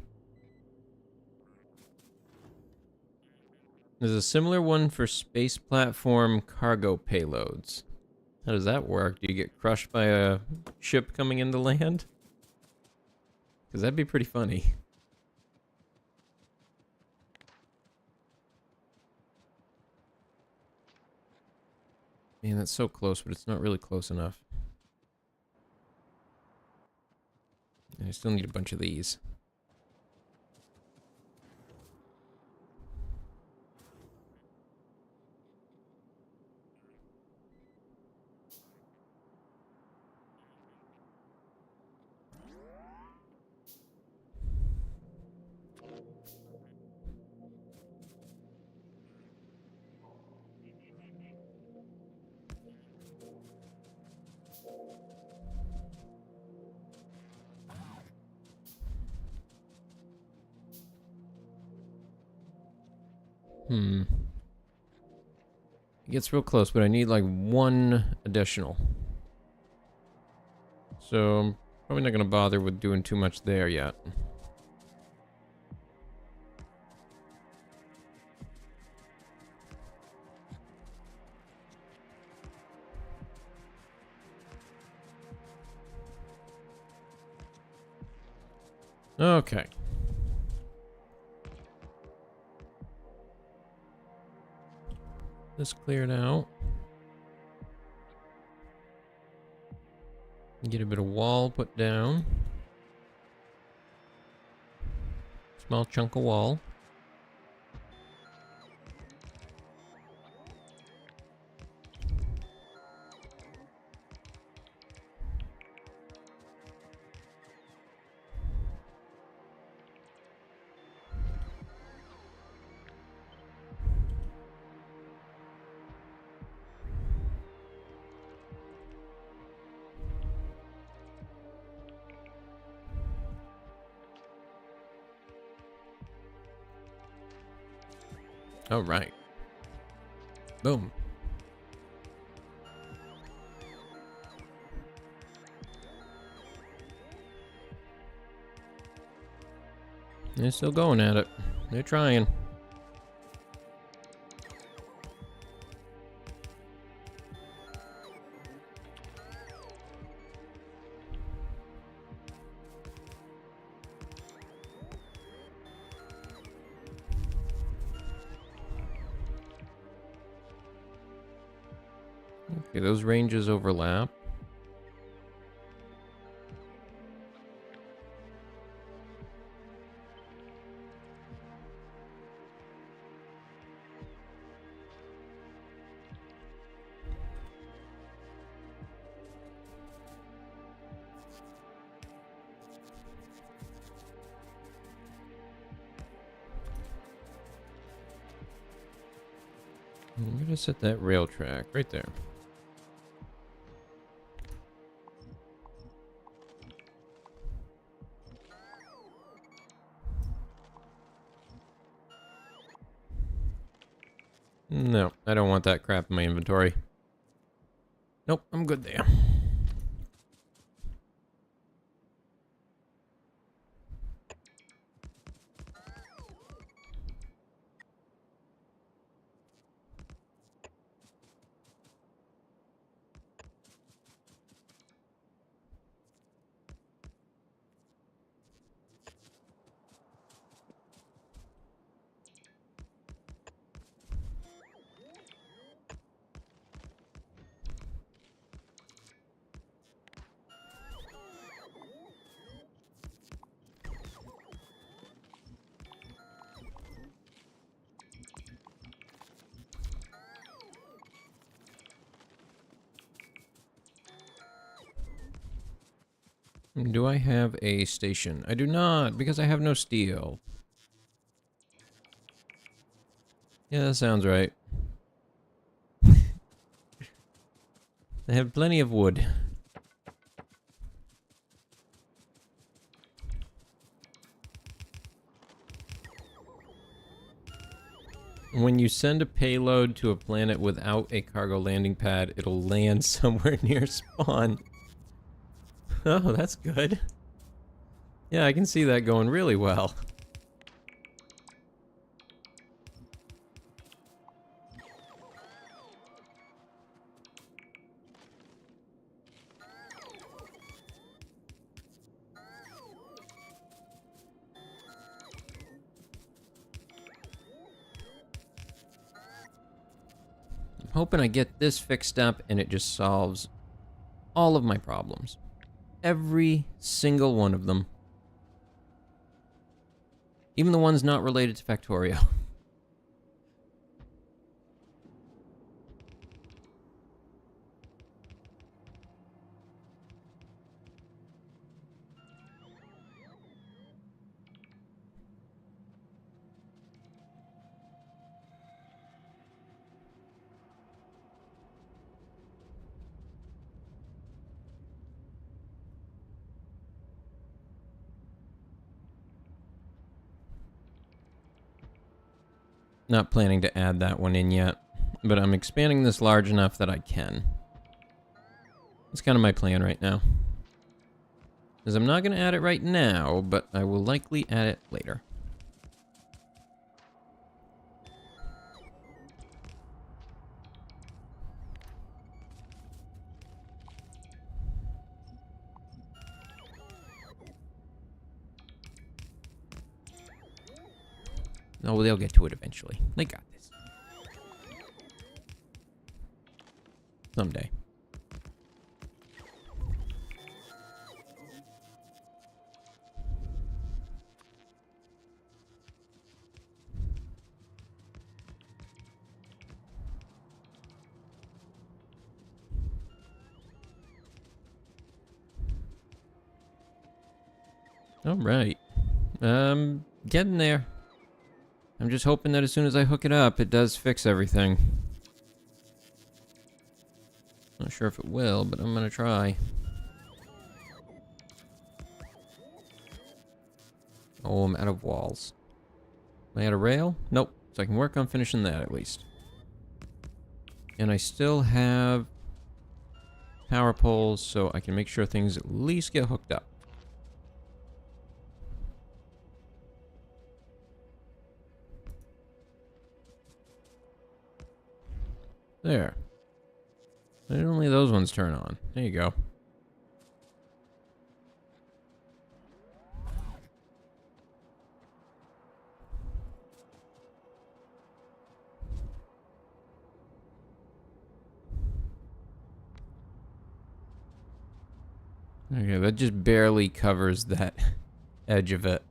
There's a similar one for space platform cargo payloads. How does that work? Do you get crushed by a ship coming into land? Because that'd be pretty funny. Man, that's so close, but it's not really close enough. And I still need a bunch of these. It gets real close, but I need like 1 additional. So I'm probably not going to bother with doing too much there yet. Okay. This cleared out. Get a bit of wall put down. Small chunk of wall. All right. Boom. They're still going at it. They're trying. Okay, those ranges overlap. I'm gonna set that rail track right there. No, I don't want that crap in my inventory. Nope, I'm good there. Do I have a station? I do not, because I have no steel. Yeah, that sounds right. I have plenty of wood. When you send a payload to a planet without a cargo landing pad, it'll land somewhere near spawn. Oh, that's good. Yeah, I can see that going really well. I'm hoping I get this fixed up and it just solves all of my problems. Every single one of them. Even the ones not related to Factorio. Not planning to add that one in yet, but I'm expanding this large enough that I can. That's kind of my plan right now. Because I'm not going to add it right now, but I will likely add it later. Oh, they'll get to it eventually. They got this. Someday. Alright. Getting there. I'm just hoping that as soon as I hook it up, it does fix everything. Not sure if it will, but I'm gonna try. Oh, I'm out of walls. Am I out of rail? Nope. So I can work on finishing that at least. And I still have power poles, so I can make sure things at least get hooked up. There. And only those ones turn on. There you go. Okay, that just barely covers that edge of it.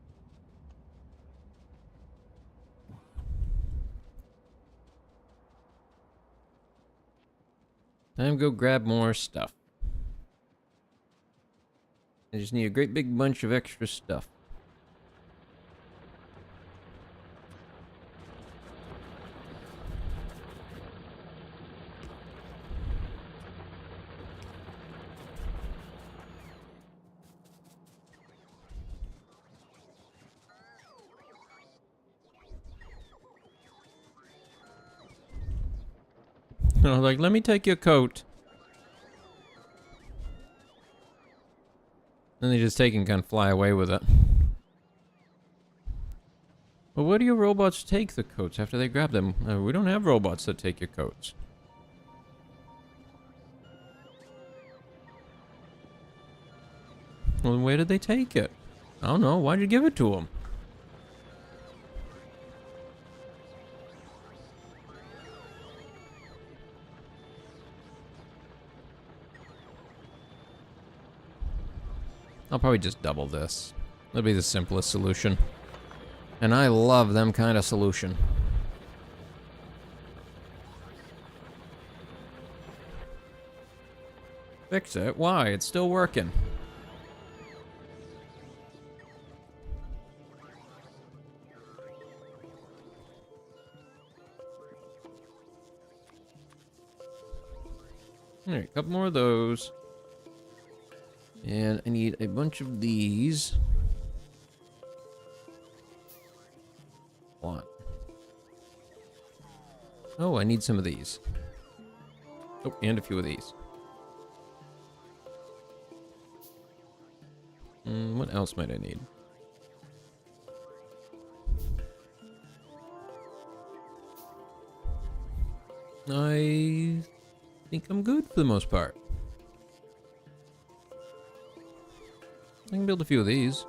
Time to go grab more stuff. I just need a great big bunch of extra stuff. I was like, let me take your coat. Then they just take and kind of fly away with it. Well, where do your robots take the coats after they grab them? We don't have robots that take your coats. Well, where did they take it? I don't know. Why'd you give it to them? I'll probably just double this. That'll be the simplest solution. And I love them kind of solution. Fix it? Why? It's still working. Alright, a couple more of those. And I need a bunch of these. What? Oh, I need some of these. Oh, and a few of these. What else might I need? I think I'm good for the most part. I can build a few of these.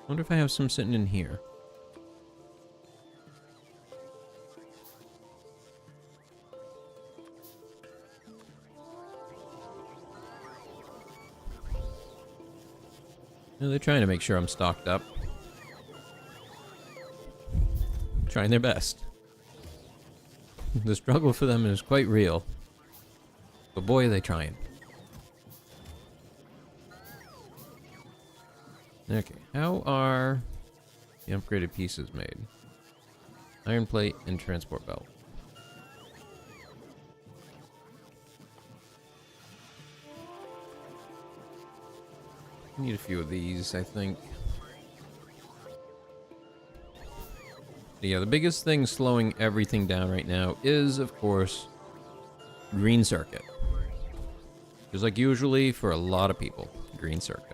Wonder if I have some sitting in here. No, they're trying to make sure I'm stocked up. Trying their best. The struggle for them is quite real. But boy, are they trying. Okay, how are the upgraded pieces made? Iron plate and transport belt. Need a few of these, I think. Yeah, the biggest thing slowing everything down right now is, of course, green circuit. Just like usually for a lot of people, green circuit.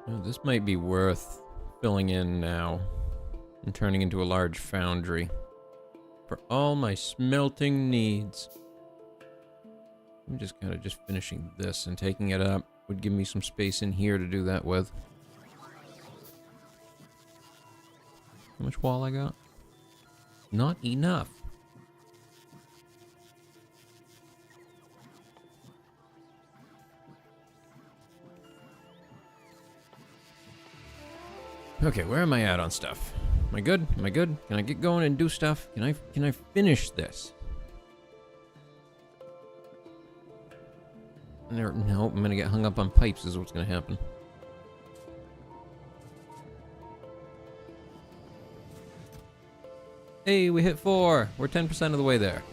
Oh, this might be worth filling in now and turning into a large foundry for all my smelting needs. I'm just kind of finishing this and taking it up would give me some space in here to do that with. How much wall I got? Not enough. Okay, where am I at on stuff? Am I good? Am I good? Can I get going and do stuff? Can I finish this? No, I'm gonna get hung up on pipes is what's gonna happen. Hey, we hit 4. We're 10% of the way there.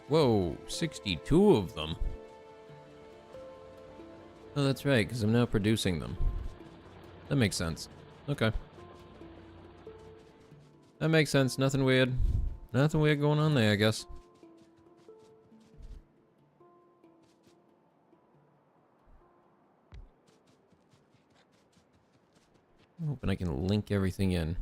Whoa, 62 of them. Oh, that's right, because I'm now producing them. That makes sense. Okay. That makes sense. Nothing weird. Nothing weird going on there, I guess. I'm hoping I can link everything in.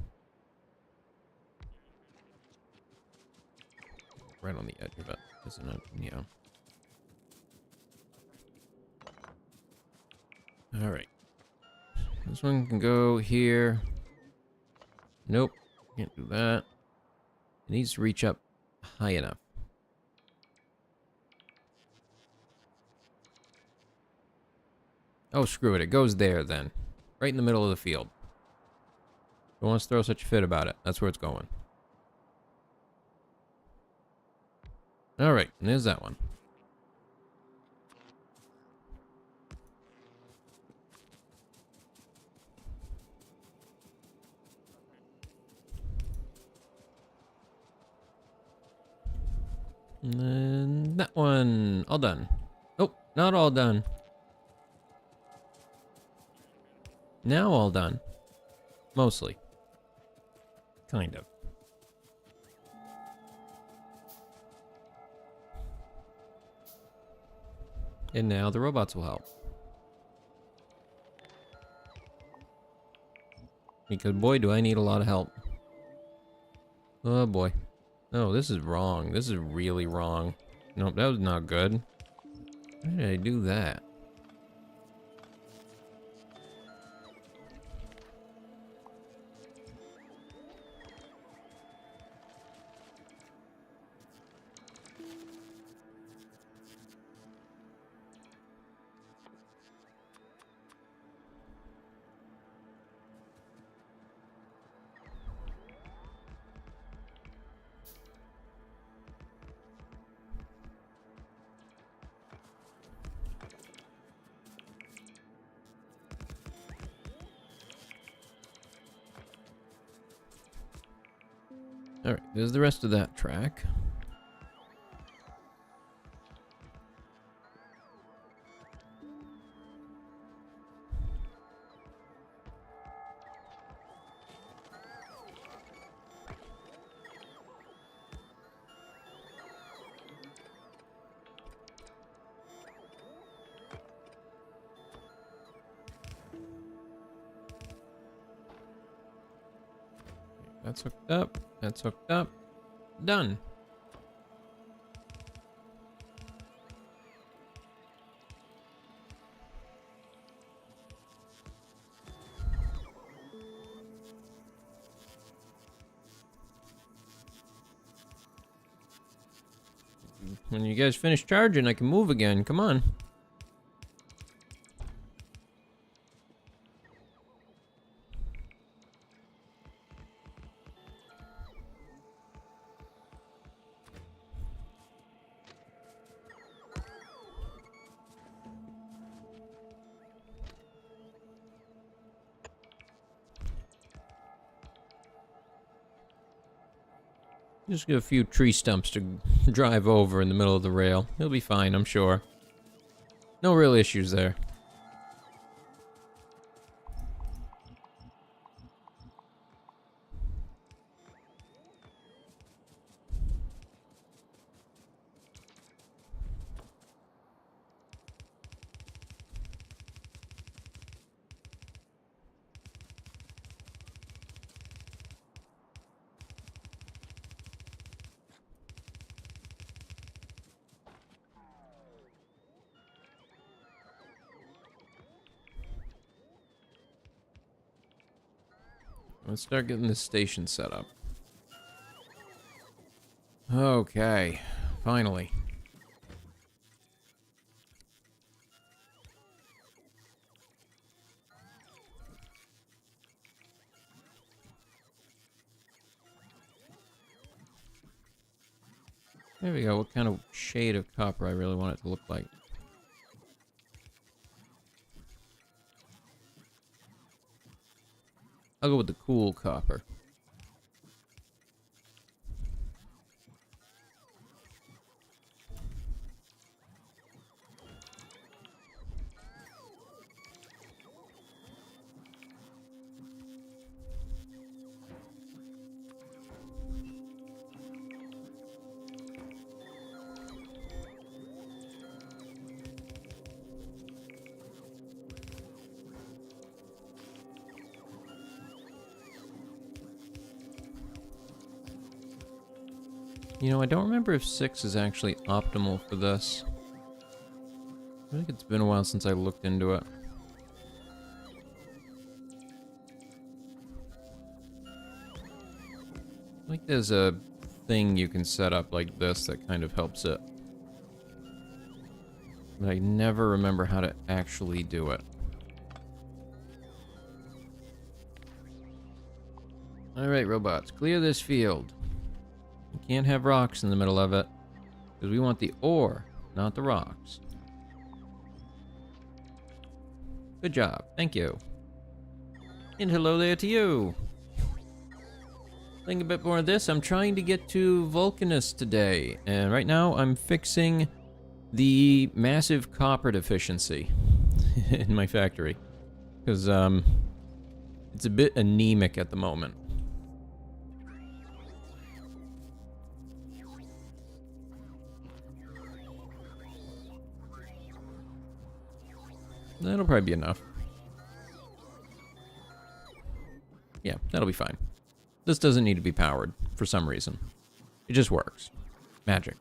Right on the edge of it, isn't it? Yeah. Alright. This one can go here. Nope. Can't do that. It needs to reach up high enough. Oh, screw it. It goes there then. Right in the middle of the field. Don't want to throw such a fit about it. That's where it's going. Alright, and there's that one. And then that one. All done. Nope, not all done. Now all done. Mostly. Kind of. And now the robots will help. Because boy, do I need a lot of help. Oh boy. No, this is wrong. This is really wrong. Nope, that was not good. Why did I do that? Alright, there's the rest of that track. That's hooked up. That's hooked up. Done. When you guys finish charging, I can move again. Come on. Just get a few tree stumps to drive over in the middle of the rail. He'll be fine, I'm sure. No real issues there. Let's start getting this station set up. Okay, finally. There we go. What kind of shade of copper I really want it to look like. I'll go with the cool copper. You know, I don't remember if 6 is actually optimal for this. I think it's been a while since I looked into it. I think there's a thing you can set up like this that kind of helps it. But I never remember how to actually do it. Alright, robots, clear this field. You can't have rocks in the middle of it, because we want the ore, not the rocks. Good job, thank you. And hello there to you. Playing a bit more of this. I'm trying to get to Vulcanus today, and right now I'm fixing the massive copper deficiency in my factory, because it's a bit anemic at the moment. That'll probably be enough. Yeah, that'll be fine. This doesn't need to be powered for some reason. It just works. Magic.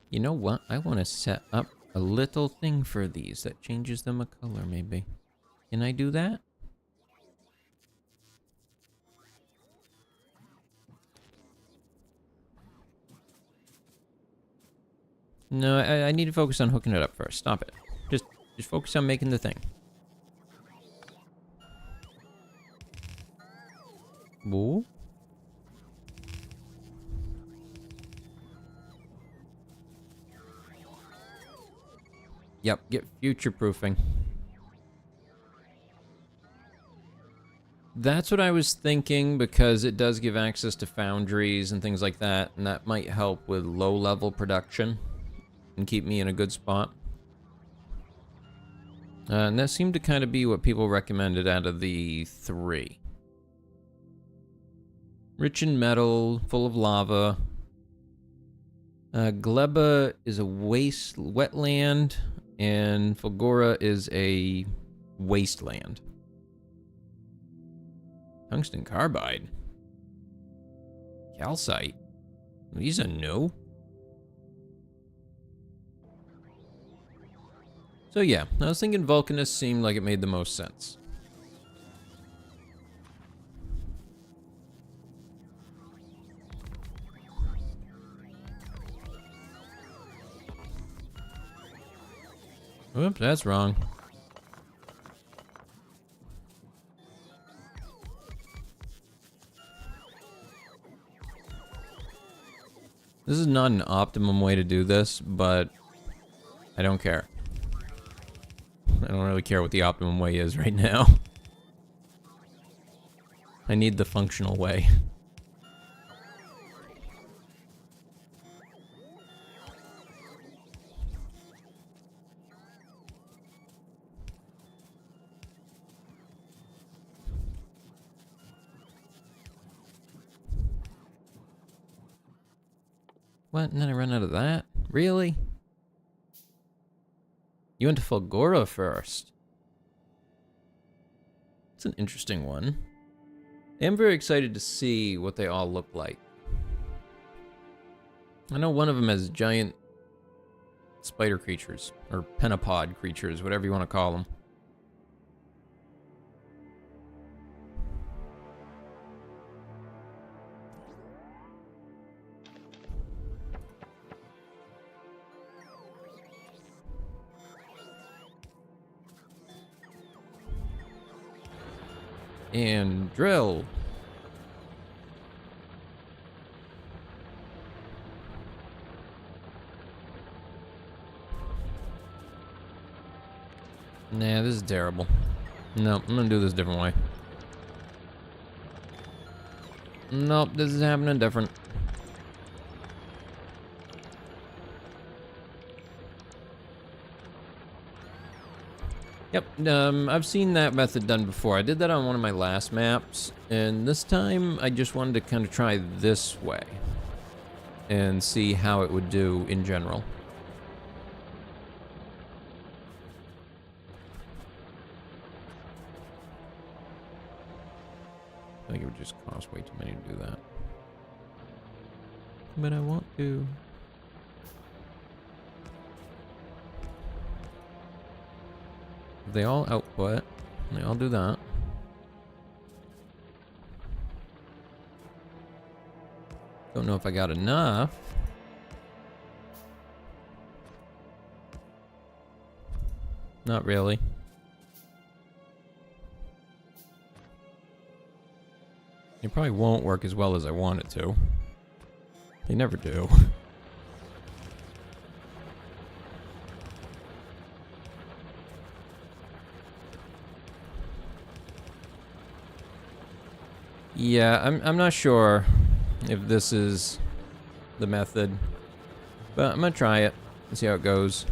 You know what? I want to set up a little thing for these that changes them a color, maybe. Can I do that? No, I need to focus on hooking it up first. Stop it. Just focus on making the thing. Whoa. Yep, get future-proofing. That's what I was thinking, because it does give access to foundries and things like that, and that might help with low-level production and keep me in a good spot. And that seemed to kind of be what people recommended out of the 3. Rich in metal, full of lava. Gleba is a wetland, and Fulgora is a wasteland. Tungsten carbide. Calcite. These are new. So yeah, I was thinking Vulcanus seemed like it made the most sense. Oops, that's wrong. This is not an optimum way to do this, but I don't care. I don't really care what the optimum way is right now. I need the functional way. What? And then I run out of that? Really? You went to Fulgora first. It's an interesting one. I'm very excited to see what they all look like. I know one of them has giant spider creatures, or pentapod creatures, whatever you want to call them. And drill. Nah, this is terrible. No, I'm gonna do this a different way. Nope, this is happening different. Yep, I've seen that method done before. I did that on one of my last maps, and this time I just wanted to kind of try this way and see how it would do in general. I think it would just cost way too many to do that. But I want to. They all output. They all do that. Don't know if I got enough. Not really. It probably won't work as well as I want it to. They never do. Yeah, I'm not sure if this is the method, but I'm gonna try it and see how it goes.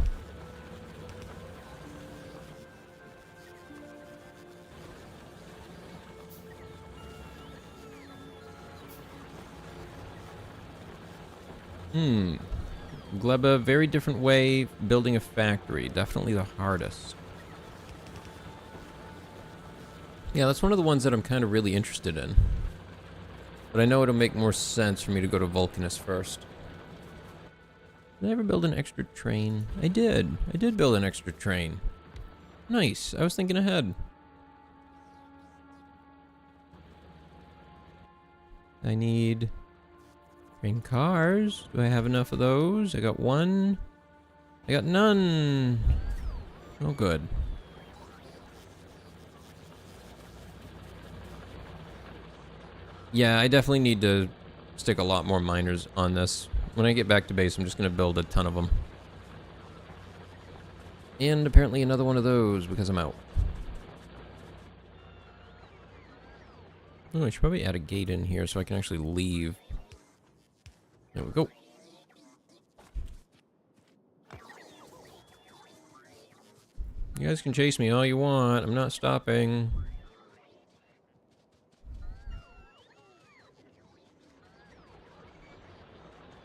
Gleba, very different way building a factory. Definitely the hardest. Yeah, that's one of the ones that I'm kind of really interested in. But I know it'll make more sense for me to go to Vulcanus first. Did I ever build an extra train? I did. I did build an extra train. Nice. I was thinking ahead. I need train cars. Do I have enough of those? I got one. I got none. Oh, good. Yeah, I definitely need to stick a lot more miners on this. When I get back to base, I'm just going to build a ton of them. And apparently another one of those because I'm out. Oh, I should probably add a gate in here so I can actually leave. There we go. You guys can chase me all you want. I'm not stopping.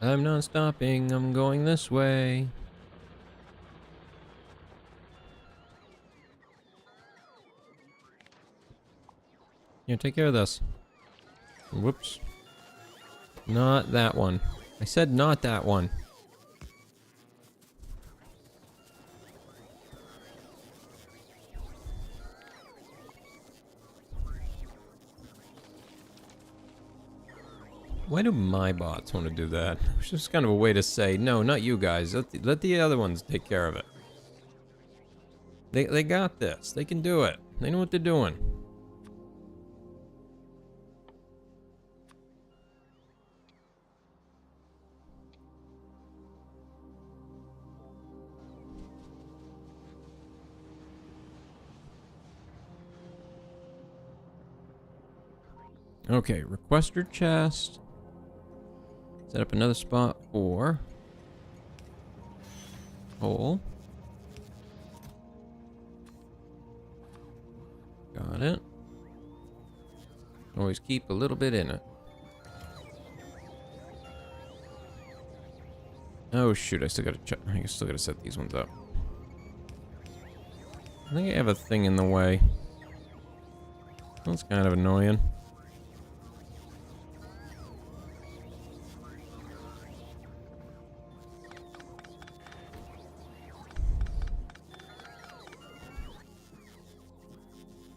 I'm not stopping. I'm going this way. Yeah, take care of this. Whoops. Not that one. I said not that one. Why do my bots want to do that? It's just kind of a way to say, no, not you guys. Let the other ones take care of it. They got this. They can do it. They know what they're doing. Okay, requester chest. Set up another spot for coal. Got it. Always keep a little bit in it. Oh shoot, I still gotta check. I still gotta set these ones up. I think I have a thing in the way. That's kind of annoying.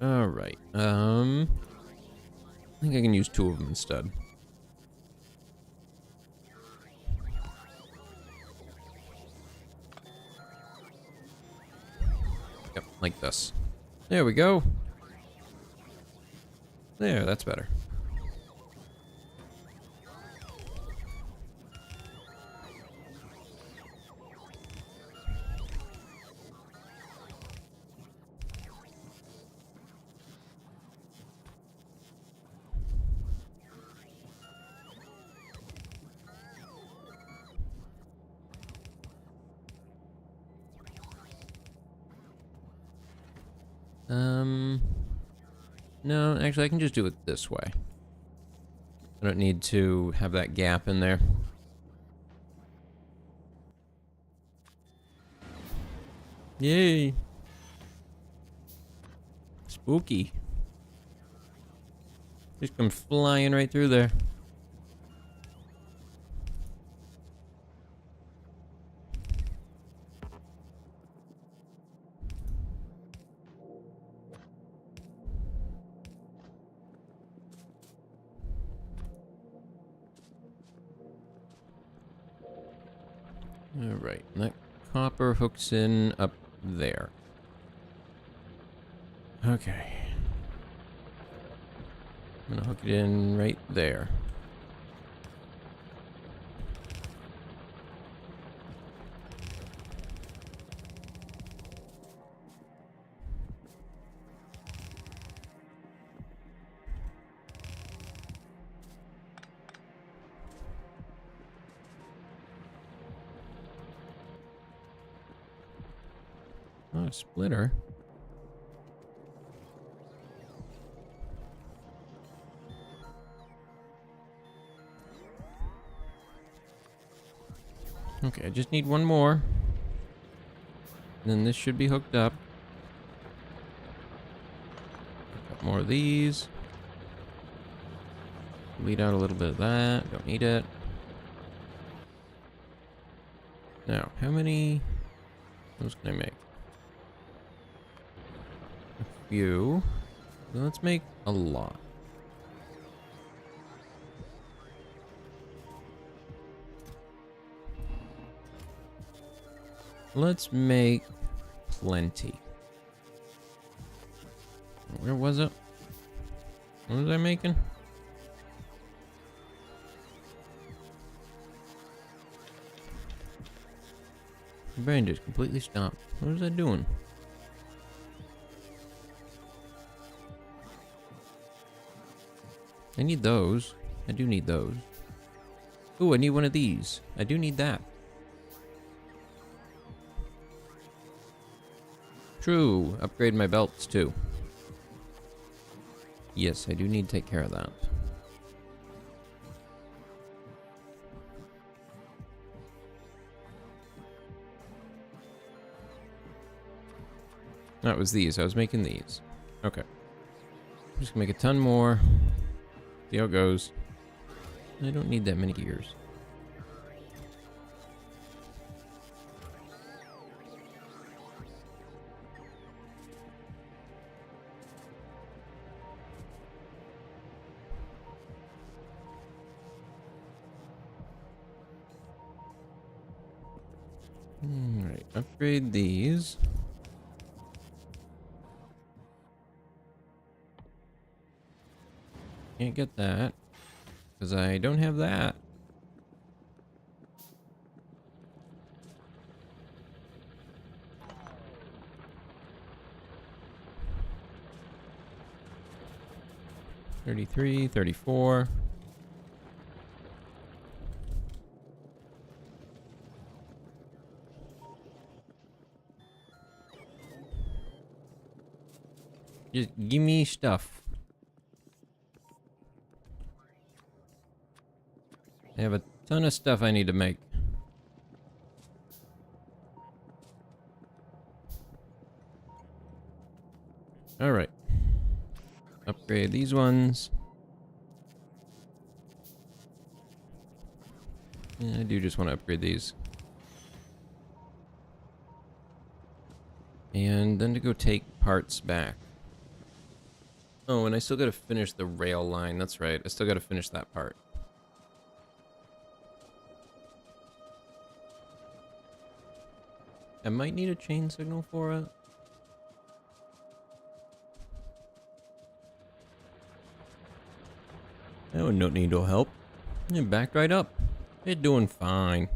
Alright, I think I can use 2 of them instead. Yep, like this. There we go. There, that's better. No, actually, I can just do it this way. I don't need to have that gap in there. Yay! Spooky. Just come flying right through there. Alright, that copper hooks in up there. Okay. I'm gonna hook it in right there. A splitter? Okay, I just need one more. And then this should be hooked up. Got more of these. Lead out a little bit of that. Don't need it. Now, how many... Those can I make? A few. Let's make a lot. Let's make plenty. Where was it? What was I making? My brain just completely stopped. What was I doing? I need those. I do need those. Ooh, I need one of these. I do need that. True. Upgrade my belts too. Yes, I do need to take care of that. That was these. I was making these. Okay. I'm just gonna make a ton more. See how it goes. I don't need that many gears. Alright, upgrade these. Can't get that, because I don't have that. $33, $34. Just give me stuff. I have a ton of stuff I need to make. Alright. Upgrade these ones. Yeah, I do just want to upgrade these. And then to go take parts back. Oh, and I still gotta finish the rail line. That's right. I still gotta finish that part. I might need a chain signal for it. That would not need no help. It backed right up. It's doing fine.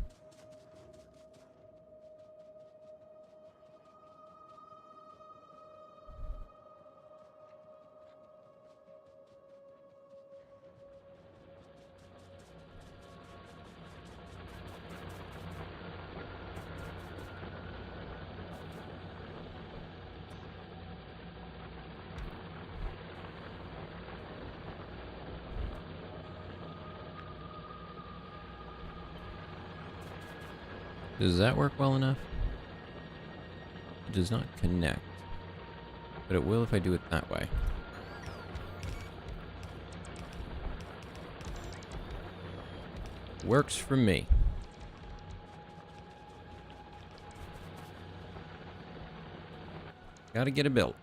Does that work well enough? It does not connect, but it will if I do it that way. Works for me. Gotta get it built.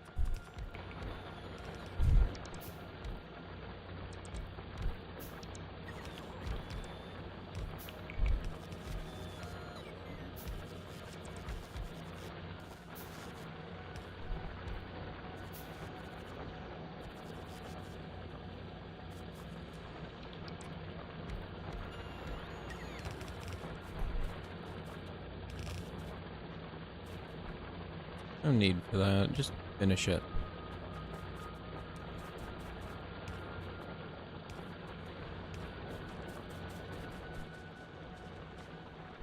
No need for that, just finish it.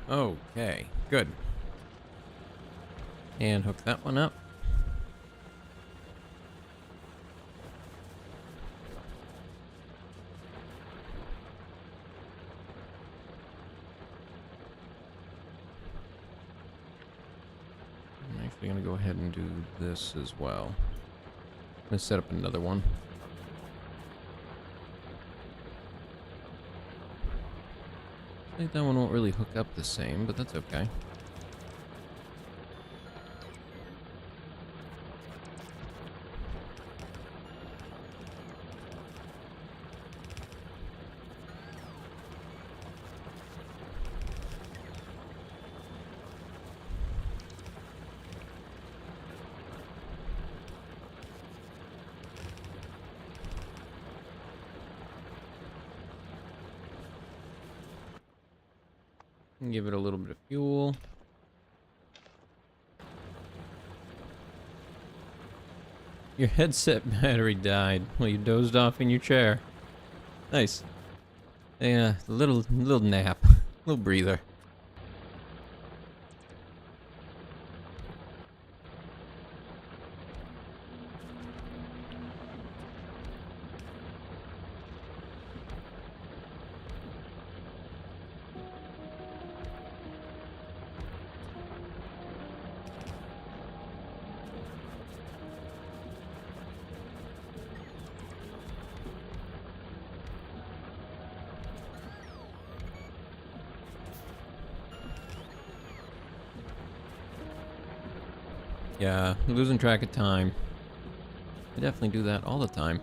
Okay, good. And hook that one up. I'm actually going to go ahead and do this as well. I'm going to set up another one. I think that one won't really hook up the same, but that's okay. And give it a little bit of fuel. Your headset battery died while you dozed off in your chair. Nice. Yeah, little nap. Little breather. Yeah, losing track of time. I definitely do that all the time.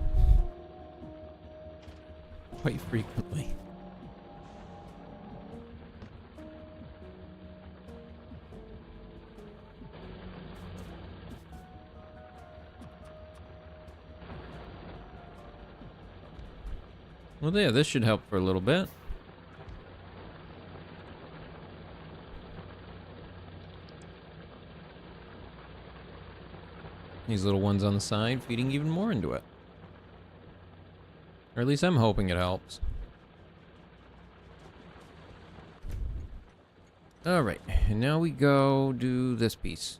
Quite frequently. Well, yeah, this should help for a little bit. These little ones on the side feeding even more into it. Or at least I'm hoping it helps. Alright, and now we go do this piece.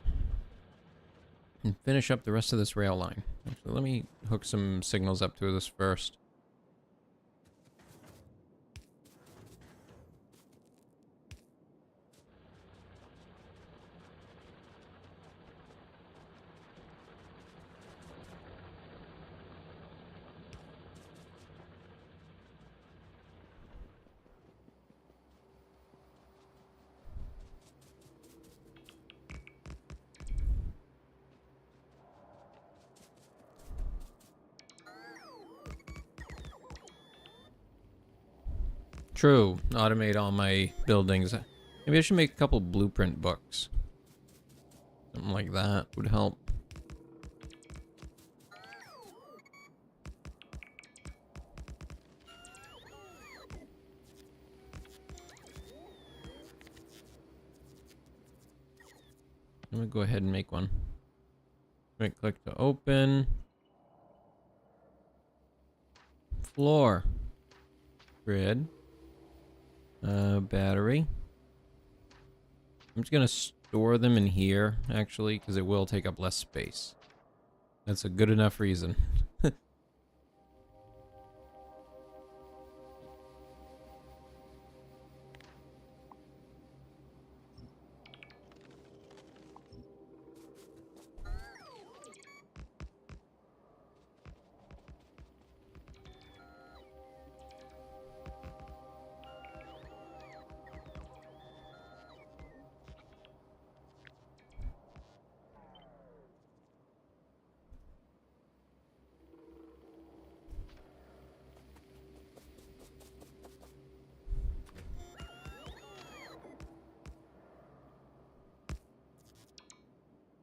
And finish up the rest of this rail line. Actually, let me hook some signals up to this first. True. Automate all my buildings. Maybe I should make a couple blueprint books. Something like that would help. I'm gonna go ahead and make one. Right click to open. Floor. Grid. Battery. I'm just gonna store them in here, actually, because it will take up less space. That's a good enough reason.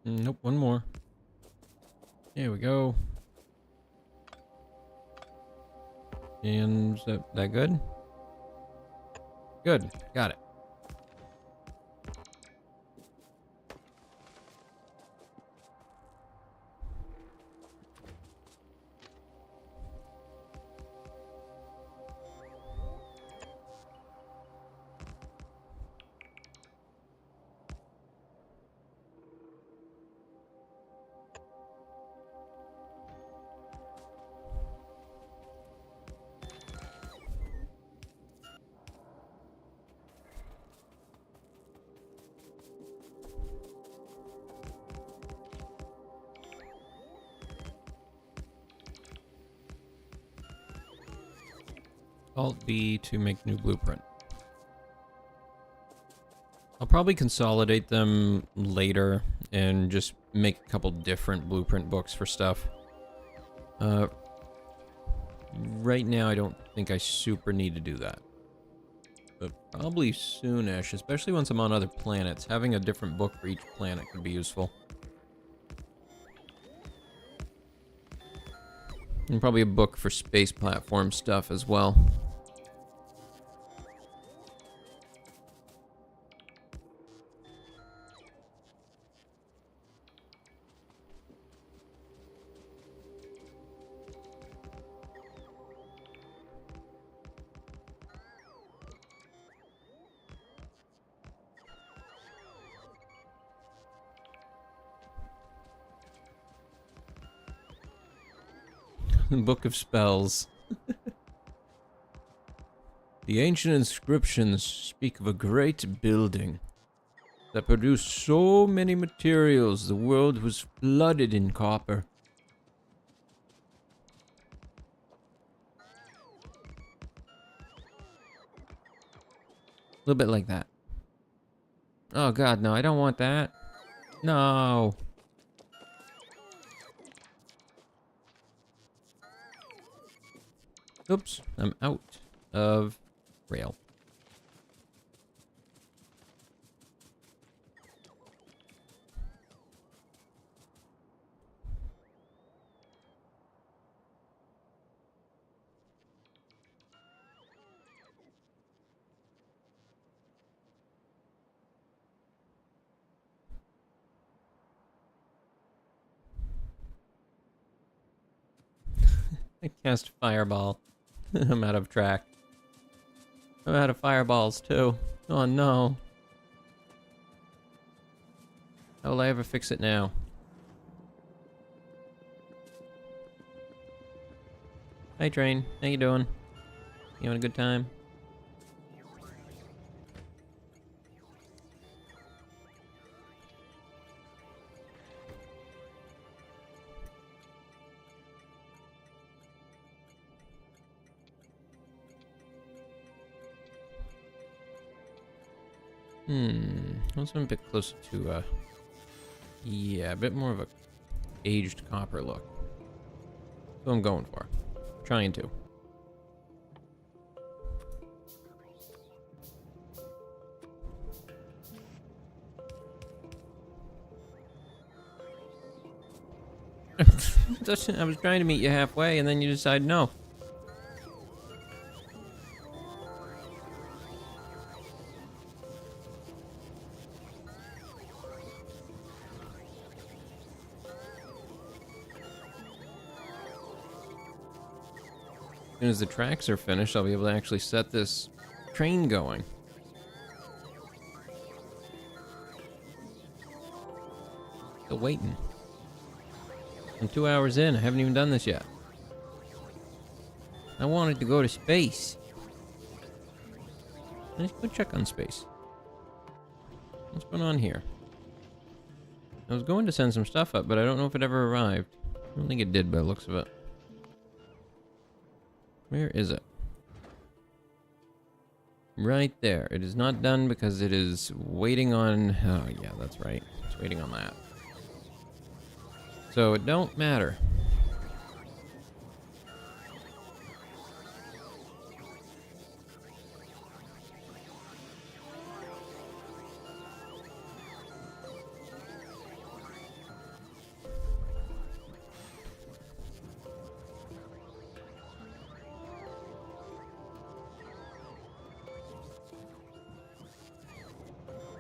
Nope, one more. There we go. And is that good? Good, got it. Alt B to make new blueprint. I'll probably consolidate them later and just make a couple different blueprint books for stuff. Right now, I don't think I super need to do that. But probably soonish, especially once I'm on other planets. Having a different book for each planet could be useful. And probably a book for space platform stuff as well. Book of Spells. The ancient inscriptions speak of a great building that produced so many materials the world was flooded in copper. A little bit like that. Oh god, no, I don't want that. No. Oops, I'm out of rail. I cast Fireball. I'm out of track. I'm out of fireballs too. Oh no. How will I ever fix it now? Hi train, how you doing? You having a good time? Also a bit closer to, yeah, a bit more of a aged copper look. That's what I'm going for. Trying to. I was trying to meet you halfway, and then you decide no. As soon as the tracks are finished, I'll be able to actually set this train going. Still waiting. I'm 2 hours in. I haven't even done this yet. I wanted to go to space. Let's go check on space. What's going on here? I was going to send some stuff up, but I don't know if it ever arrived. I don't think it did by the looks of it. Where is it? Right there. It is not done because it is waiting on... Oh, yeah, that's right. It's waiting on that. So it don't matter.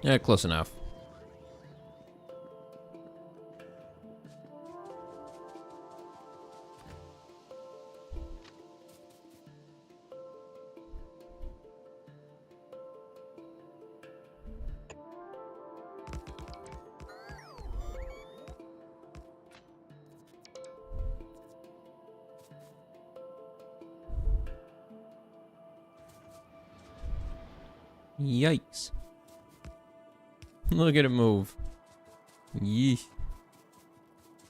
Yeah, close enough. Yikes. Look at it move. Yeesh.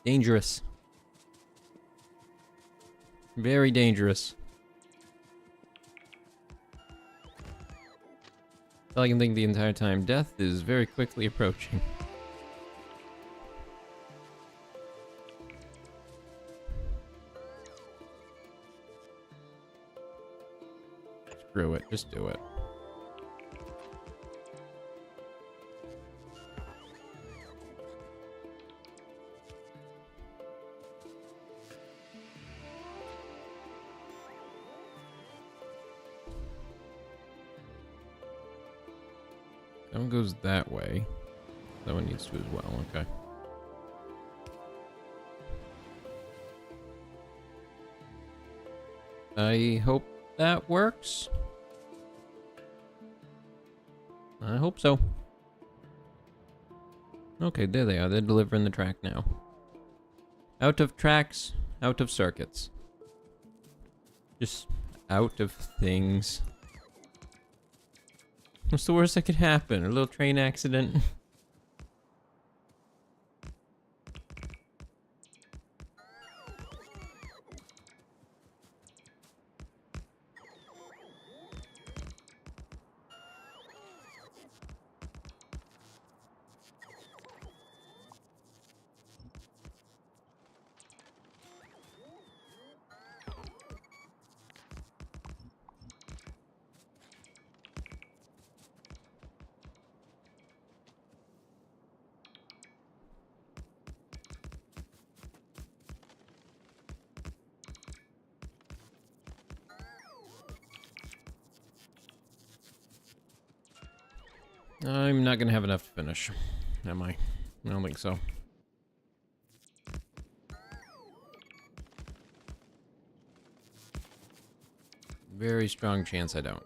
Dangerous. Very dangerous. All I can think the entire time, death is very quickly approaching. Screw it, just do it. That one goes that way. That one needs to as well, okay. I hope that works. I hope so. Okay, there they are. They're delivering the track now. Out of tracks, out of circuits. Just out of things. What's the worst that could happen? A little train accident? I'm not gonna have enough to finish, am I? I don't think so. Very strong chance I don't.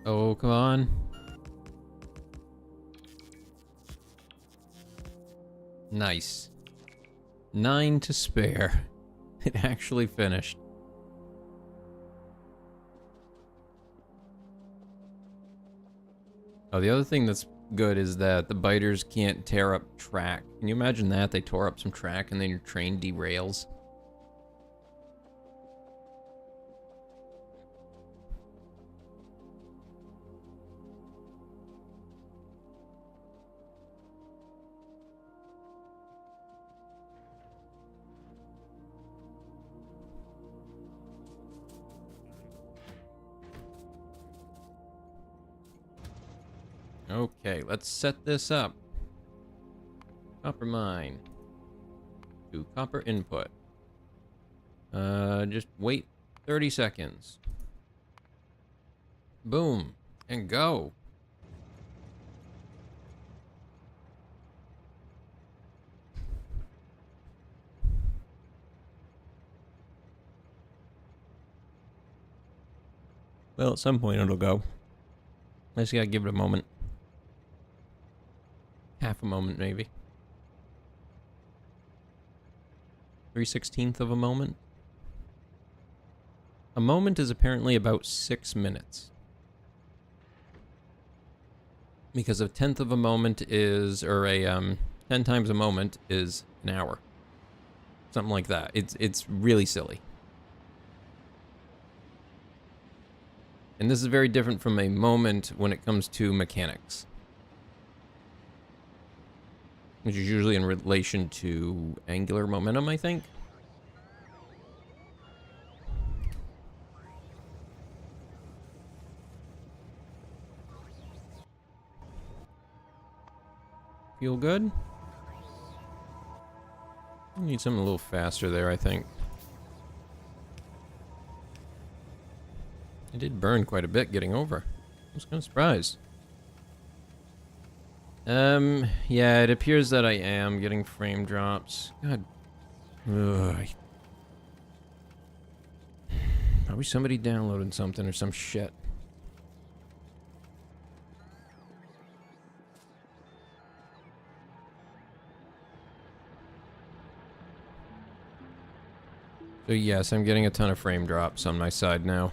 Oh, come on. Nice. 9 to spare. It actually finished. Oh, the other thing that's good is that the biters can't tear up track. Can you imagine that? They tore up some track and then your train derails. Okay, let's set this up. Copper mine. To copper input. Just wait 30 seconds. Boom. And go. Well, at some point it'll go. I just gotta give it a moment. Half a moment, maybe. 3/16 of a moment. A moment is apparently about 6 minutes. Because a tenth of a moment is, or a 10 times a moment is an hour. Something like that. It's really silly. And this is very different from a moment when it comes to mechanics. Which is usually in relation to angular momentum, I think. Feel good? Need something a little faster there, I think. I did burn quite a bit getting over. I was kind of surprised. Yeah, it appears that I am getting frame drops. God. Ugh. Probably somebody downloaded something or some shit. So yes, I'm getting a ton of frame drops on my side now.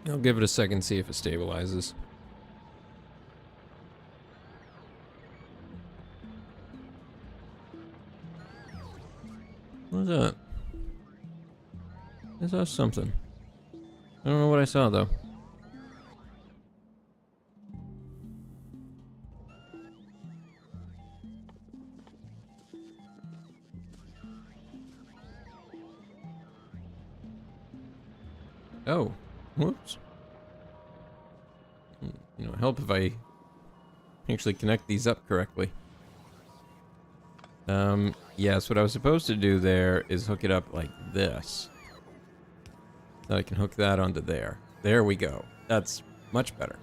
I'll give it a second, see if it stabilizes. What was that? I saw something. I don't know what I saw, though. Oh. Whoops. You know, help if I actually connect these up correctly. Yes, what I was supposed to do there is hook it up like this. So I can hook that onto there. There we go. That's much better.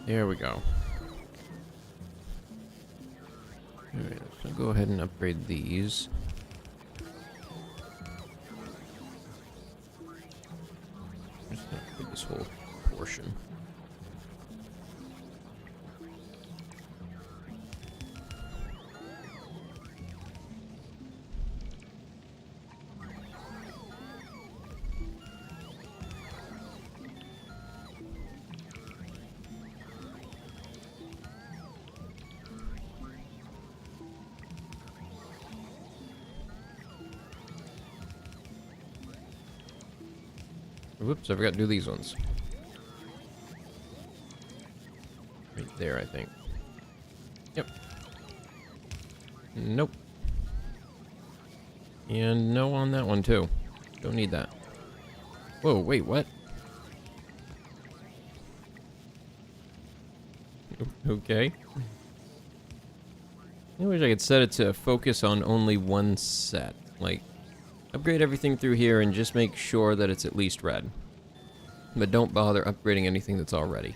There we go. Alright, so go ahead and upgrade these. I'm just gonna upgrade this whole portion. Whoops, I forgot to do these ones. Right there, I think. Yep. Nope. And no on that one, too. Don't need that. Whoa, wait, what? Okay. I wish I could set it to focus on only one set. Like, upgrade everything through here and just make sure that it's at least red. But don't bother upgrading anything that's already.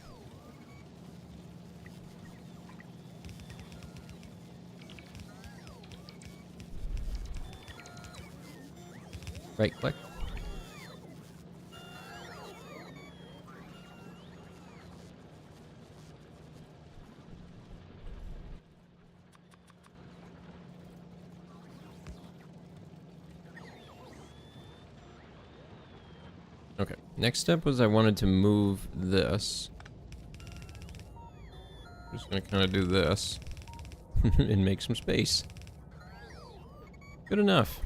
Right click. Okay, next step was I wanted to move this. I'm just gonna kind of do this and make some space. Good enough.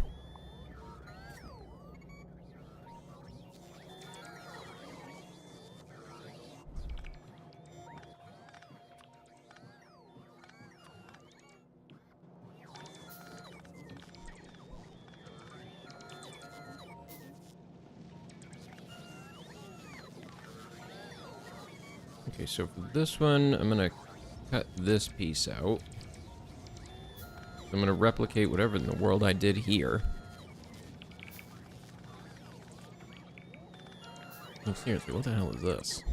Okay, so for this one, I'm gonna cut this piece out. I'm gonna replicate whatever in the world I did here. Oh, seriously, what the hell is this?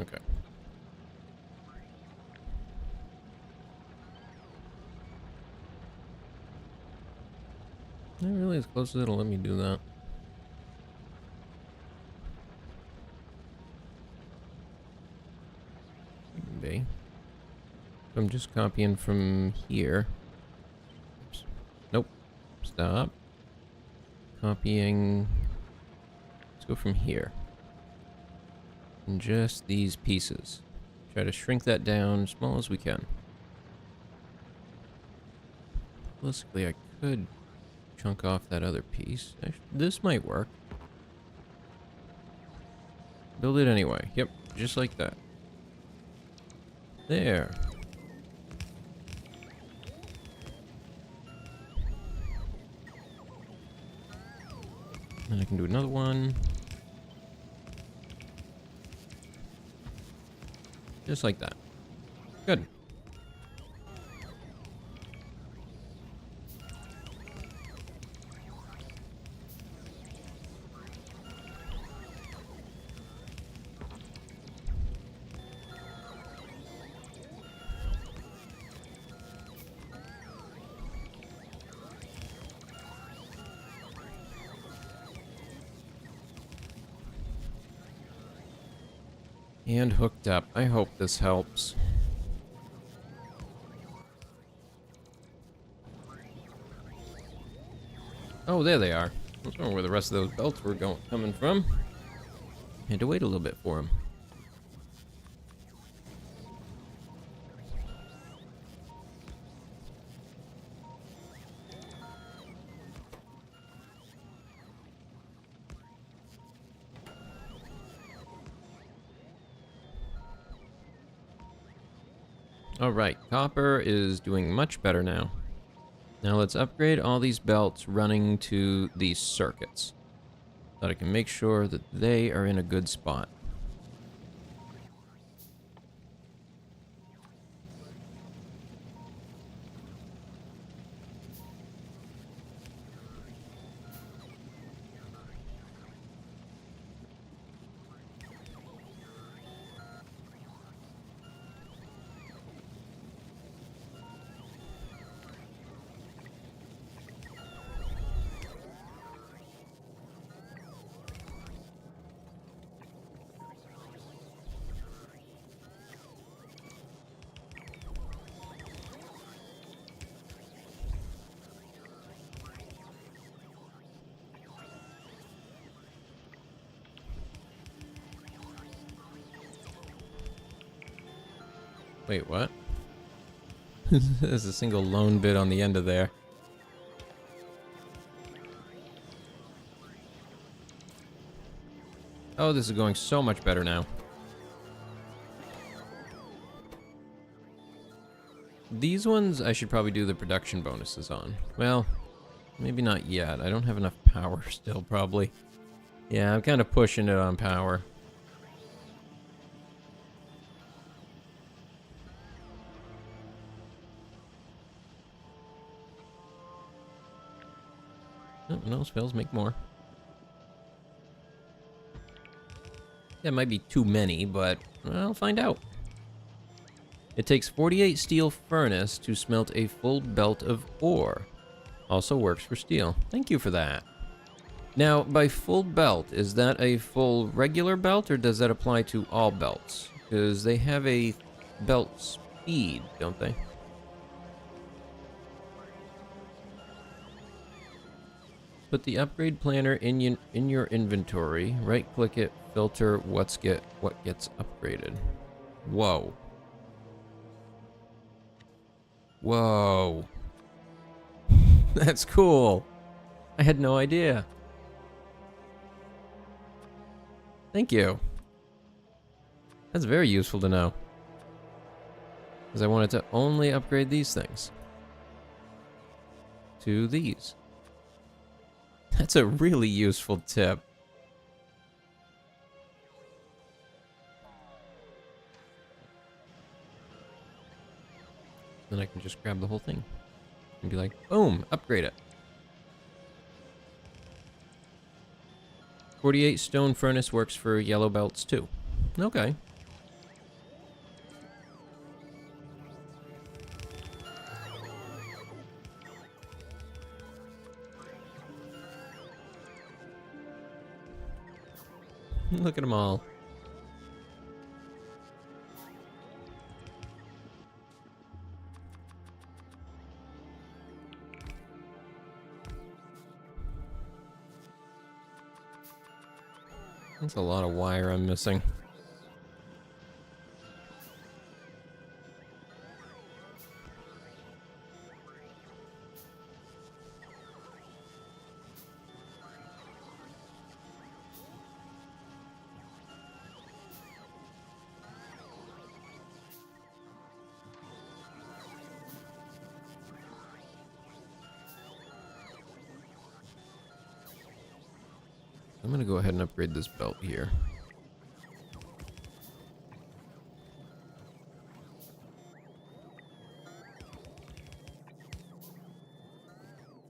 Okay. Not really as close as it'll let me do that. Maybe. I'm just copying from here. Oops. Nope. Stop. Copying. Let's go from here. And just these pieces. Try to shrink that down as small as we can. Realistically, I could chunk off that other piece. Actually, this might work. Build it anyway. Yep, just like that. There. And I can do another one. Just like that. Good. And hooked up. I hope this helps. Oh, there they are. I was wondering where the rest of those belts were coming from. Had to wait a little bit for them. Alright, copper is doing much better now. Now let's upgrade all these belts running to these circuits, so that I can make sure that they are in a good spot. Wait, what? There's a single lone bit on the end of there. Oh, this is going so much better now. These ones I should probably do the production bonuses on. Well, maybe not yet. I don't have enough power still, probably. Yeah, I'm kind of pushing it on power. Oh, no, spells make more. That might be too many, but I'll find out. It takes 48 steel furnace to smelt a full belt of ore. Also works for steel. Thank you for that. Now, by full belt, is that a full regular belt, or does that apply to all belts? Because they have a belt speed, don't they? Put the upgrade planner in your inventory. Right-click it, filter what gets upgraded. Whoa. Whoa. That's cool. I had no idea. Thank you. That's very useful to know. Because I wanted to only upgrade these things. To these. That's a really useful tip. Then I can just grab the whole thing. And be like, boom, upgrade it. 48 stone furnace works for yellow belts too. Okay. Look at them all. That's a lot of wire I'm missing. I'm gonna go ahead and upgrade this belt here.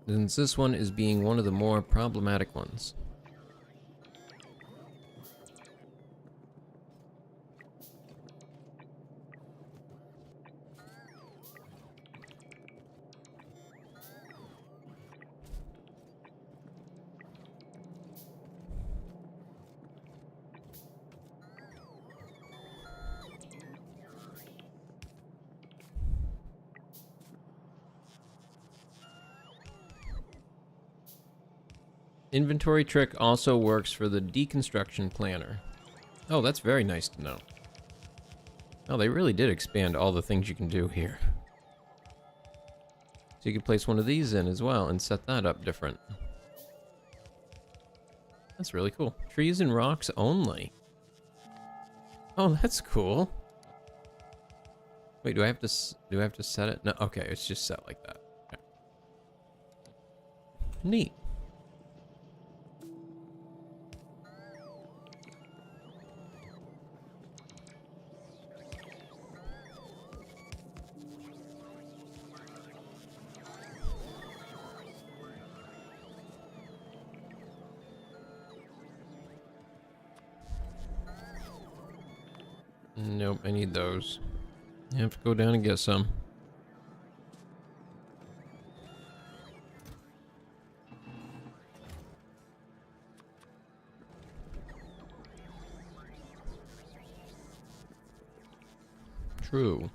Since this one is being one of the more problematic ones. Inventory trick also works for the deconstruction planner. Oh, that's very nice to know. Oh, they really did expand all the things you can do here. So you could place one of these in as well and set that up different. That's really cool. Trees and rocks only. Oh, that's cool. Wait, do I have to set it? No, okay, it's just set like that. Okay. Neat. Nope, I need those. I have to go down and get some. True.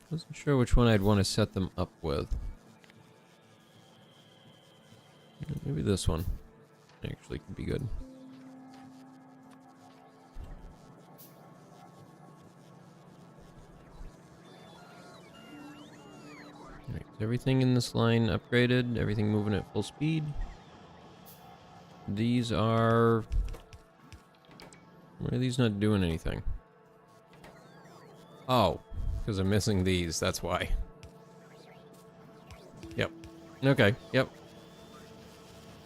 Wasn't sure which one I'd want to set them up with. Maybe this one actually could be good. Alright, is everything in this line upgraded? Everything moving at full speed? These are... Why are these not doing anything? Oh, because I'm missing these, that's why. Yep. Okay, yep.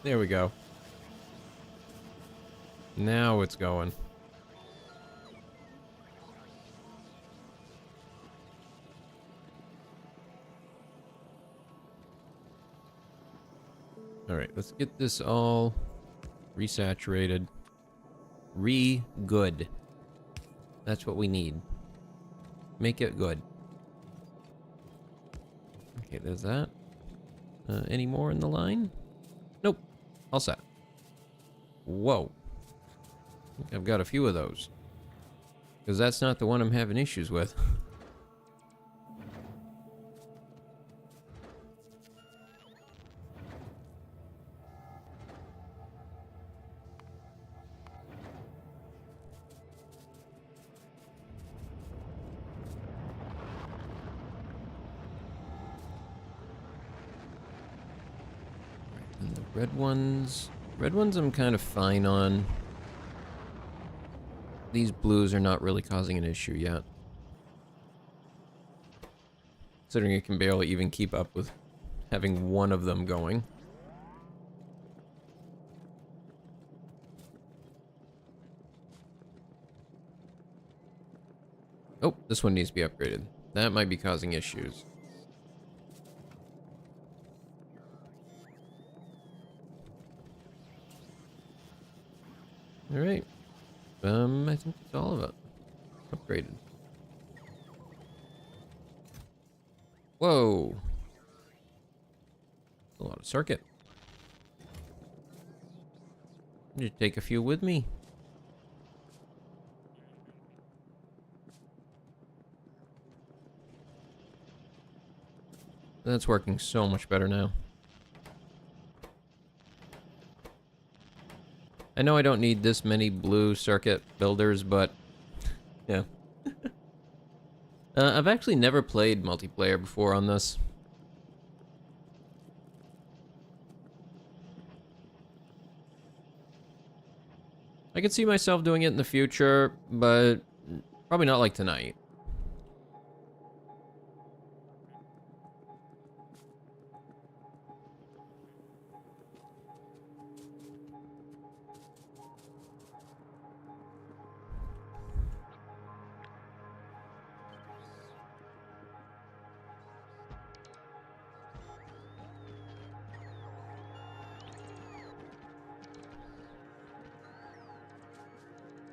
There we go. Now it's going. Alright, let's get this all resaturated. Good. That's what we need. Make it good. Okay, there's that. Any more in the line? Nope. All set. Whoa. I think I've got a few of those. Because that's not the one I'm having issues with. And the red ones I'm kind of fine on. These blues are not really causing an issue yet. Considering it can barely even keep up with having one of them going. Oh, this one needs to be upgraded. That might be causing issues. Alright. I think that's all of it. Upgraded. Whoa. A lot of circuit. Just take a few with me. That's working so much better now. I know I don't need this many blue circuit builders, but yeah. I've actually never played multiplayer before on this. I could see myself doing it in the future, but probably not like tonight.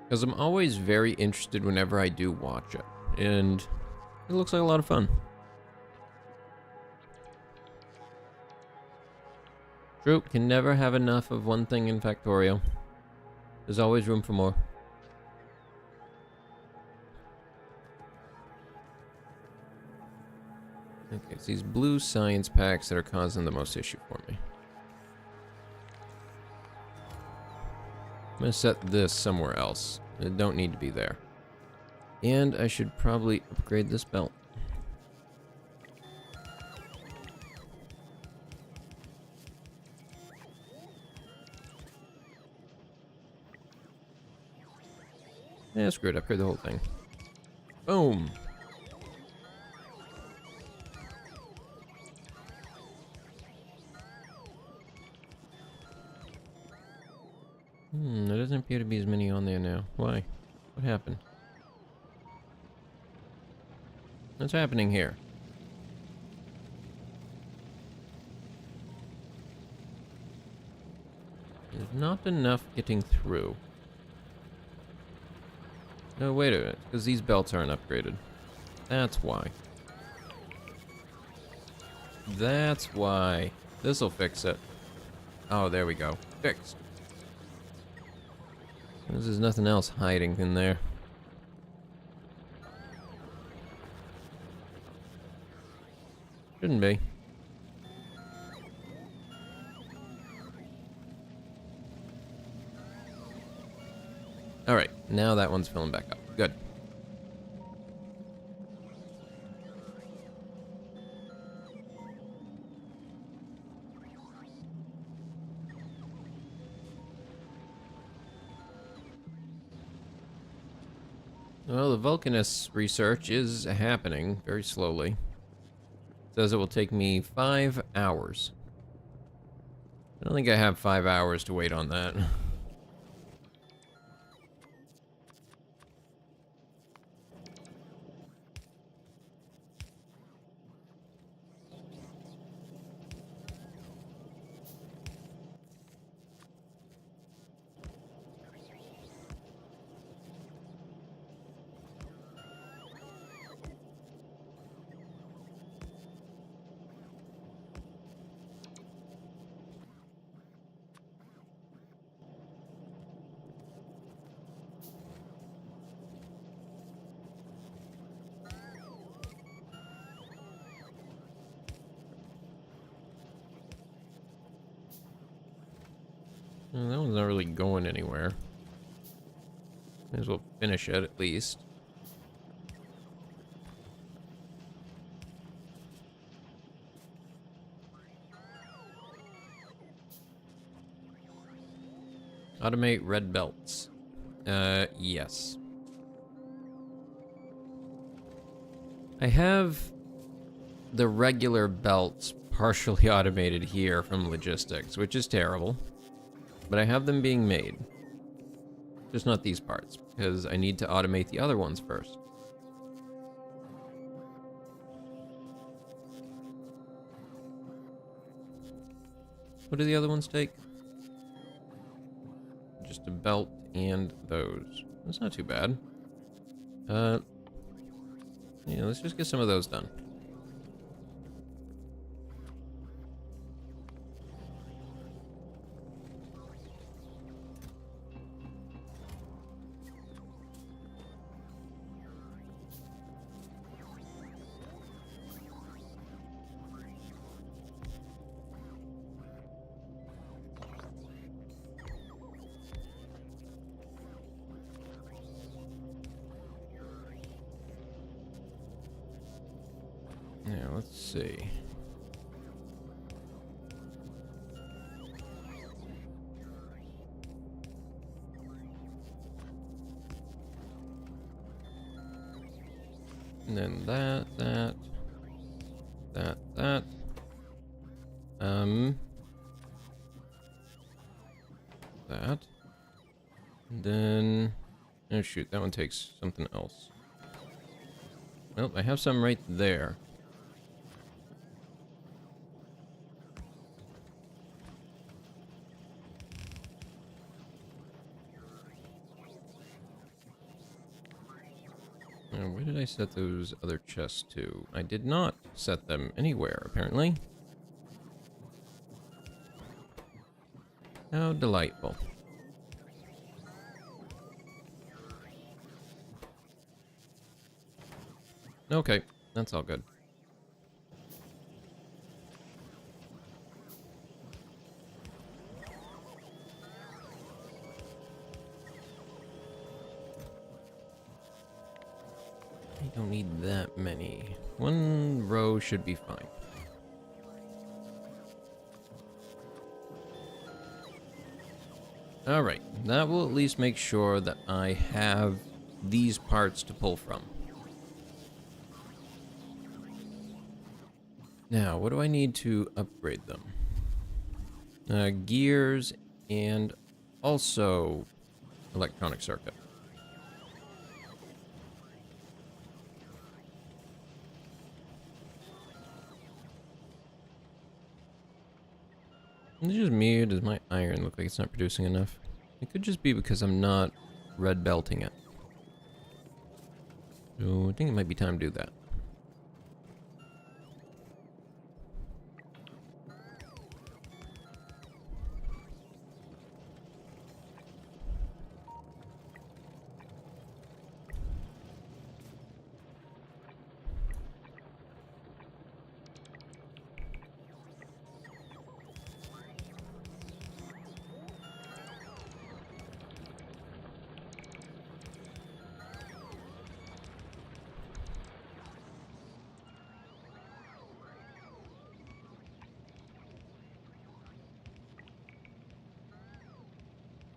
Because I'm always very interested whenever I do watch it. And it looks like a lot of fun. True, can never have enough of one thing in Factorio. There's always room for more. Okay, it's these blue science packs that are causing the most issue for me. I'm gonna set this somewhere else. It don't need to be there. And I should probably upgrade this belt. Yeah, screw it, upgrade the whole thing. Boom! There doesn't appear to be as many on there now. Why? What happened? What's happening here? There's not enough getting through. No, wait a minute, because these belts aren't upgraded. That's why. That's why. This'll fix it. Oh, there we go. Fixed. There's nothing else hiding in there. Shouldn't be. Alright, now that one's filling back up. Good. Well, the Vulcanus research is happening very slowly. It says it will take me 5 hours. I don't think I have 5 hours to wait on that. Well, that one's not really going anywhere. May as well finish it at least. Automate red belts. Yes. I have the regular belts partially automated here from logistics, which is terrible. But I have them being made. Just not these parts, because I need to automate the other ones first. What do the other ones take? Just a belt and those. That's not too bad. Yeah, let's just get some of those done. Let's see. And then that. That. And then, oh shoot, that one takes something else. Well, I have some right there. Now, where did I set those other chests to? I did not set them anywhere, apparently. How delightful. Okay, that's all good. I don't need that many. One row should be fine. Alright, that will at least make sure that I have these parts to pull from. Now, what do I need to upgrade them? Gears and also electronic circuit. Is it just me, or does my iron look like it's not producing enough? It could just be because I'm not red belting it. So I think it might be time to do that.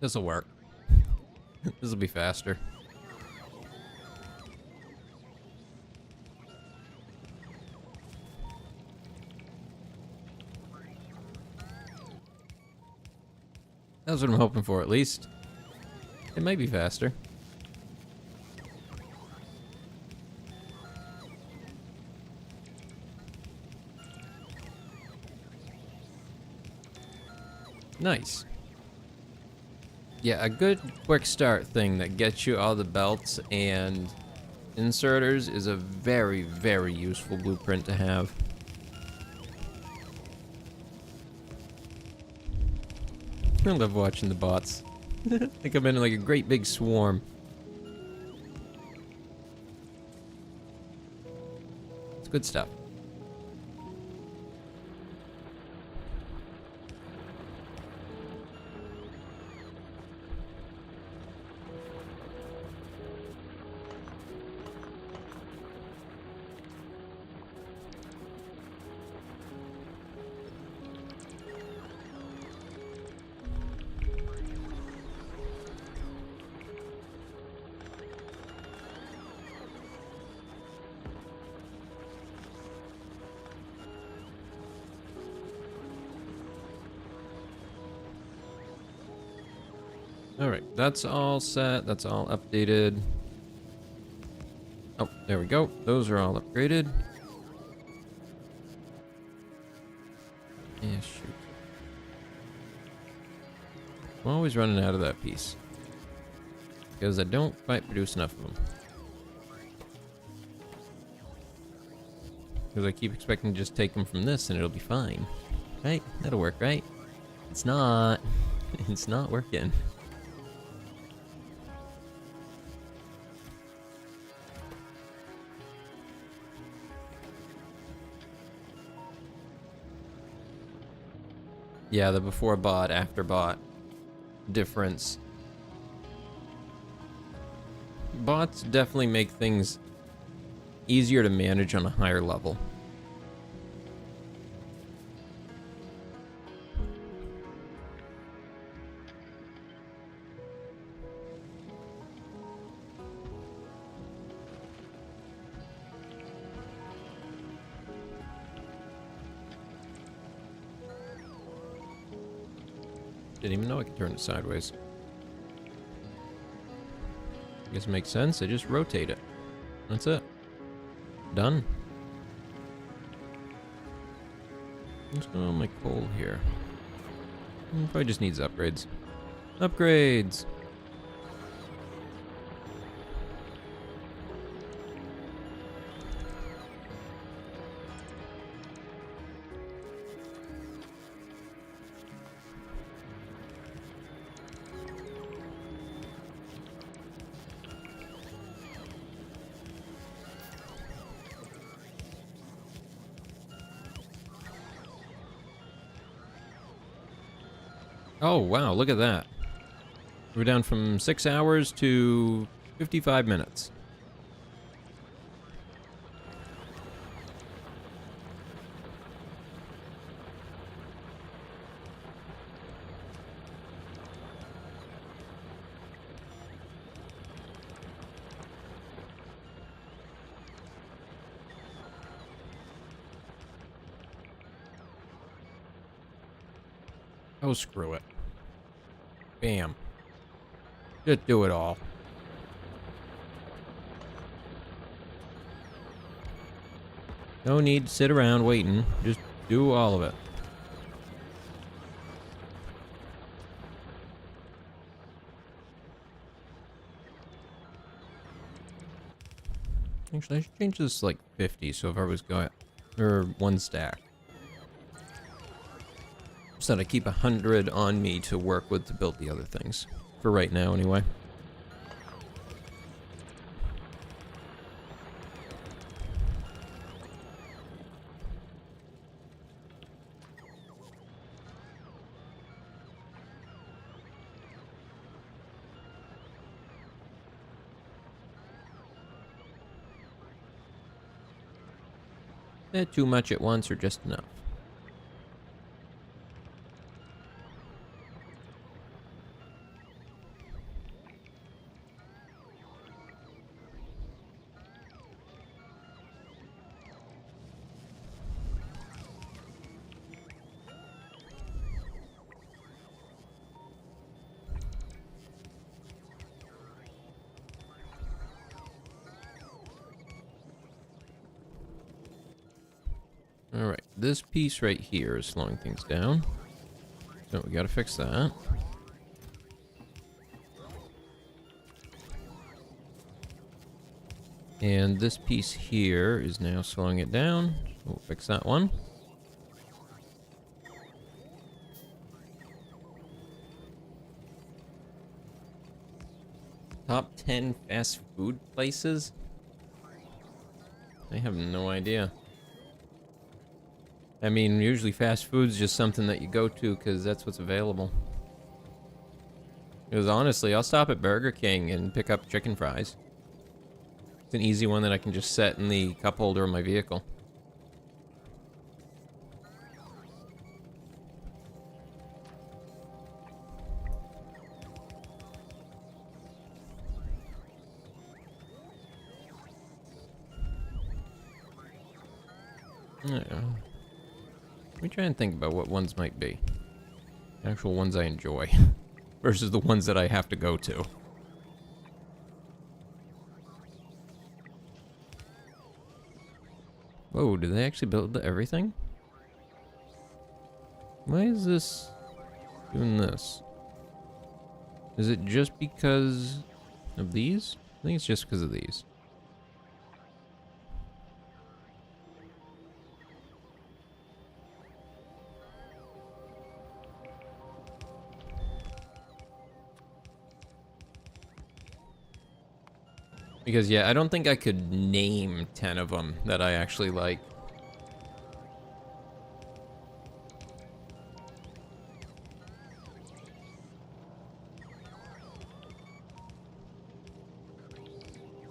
This'll work. This'll be faster. That's what I'm hoping for, at least. It might be faster. Nice. Yeah, a good quick start thing that gets you all the belts and inserters is a very, very useful blueprint to have. I love watching the bots. They come in like a great big swarm. It's good stuff. Alright, that's all set. That's all updated. Oh, there we go. Those are all upgraded. Yeah, shoot. I'm always running out of that piece. Because I don't quite produce enough of them. Because I keep expecting to just take them from this and it'll be fine. Right? That'll work, right? It's not. It's not working. Yeah, the before bot, after bot difference. Bots definitely make things easier to manage on a higher level. Didn't even know I could turn it sideways. I guess it makes sense. I just rotate it. That's it. Done. What's going on with my coal here? Probably just needs upgrades. Upgrades! Oh, wow, look at that. We're down from 6 hours to 55 minutes. Oh, screw it. Bam. Just do it all. No need to sit around waiting. Just do all of it. Actually, I should change this to like 50, so if I was going... or one stack. So that I keep 100 on me to work with to build the other things. For right now, anyway. Too much at once or just enough? Alright, this piece right here is slowing things down. So we gotta fix that. And this piece here is now slowing it down. We'll fix that one. Top 10 fast food places? I have no idea. I mean, usually fast food's just something that you go to because that's what's available. Because honestly, I'll stop at Burger King and pick up chicken fries. It's an easy one that I can just set in the cup holder of my vehicle. Yeah. Let me try and think about what ones might be. Actual ones I enjoy. Versus the ones that I have to go to. Whoa, did they actually build everything? Why is this doing this? Is it just because of these? I think it's just because of these. Because, yeah, I don't think I could name 10 of them that I actually like.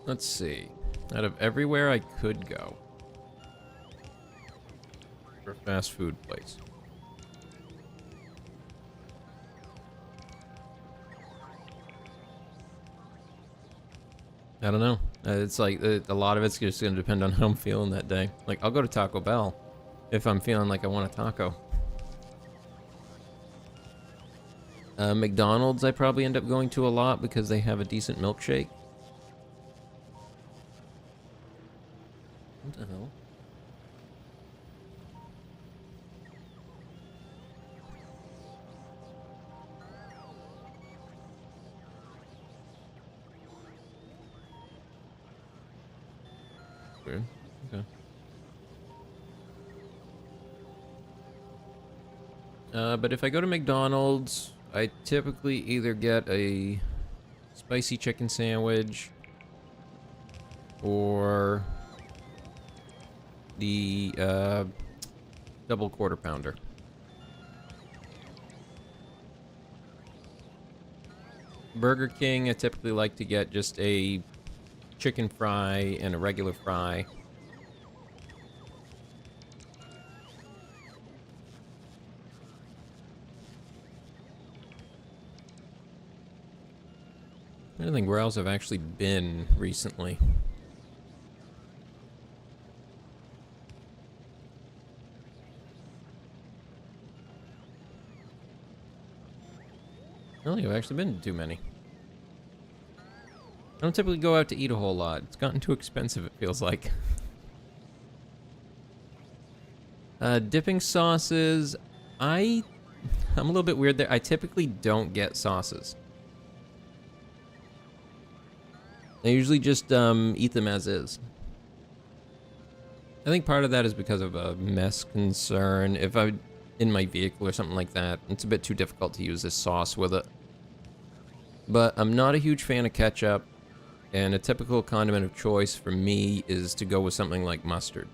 Let's see. Out of everywhere I could go for a fast food place. I don't know. It's like a lot of it's just going to depend on how I'm feeling that day. Like, I'll go to Taco Bell if I'm feeling like I want a taco. McDonald's I probably end up going to a lot because they have a decent milkshake. What the hell? Weird. Okay. But if I go to McDonald's, I typically either get a spicy chicken sandwich or the double quarter pounder. Burger King, I typically like to get just a chicken fry and a regular fry. I don't think where else I've actually been recently. I don't think I've actually been to too many. I don't typically go out to eat a whole lot. It's gotten too expensive, it feels like. Dipping sauces. I'm a little bit weird there. I typically don't get sauces. I usually just eat them as is. I think part of that is because of a mess concern. If I'm in my vehicle or something like that, it's a bit too difficult to use this sauce with it. But I'm not a huge fan of ketchup, and a typical condiment of choice for me is to go with something like mustard.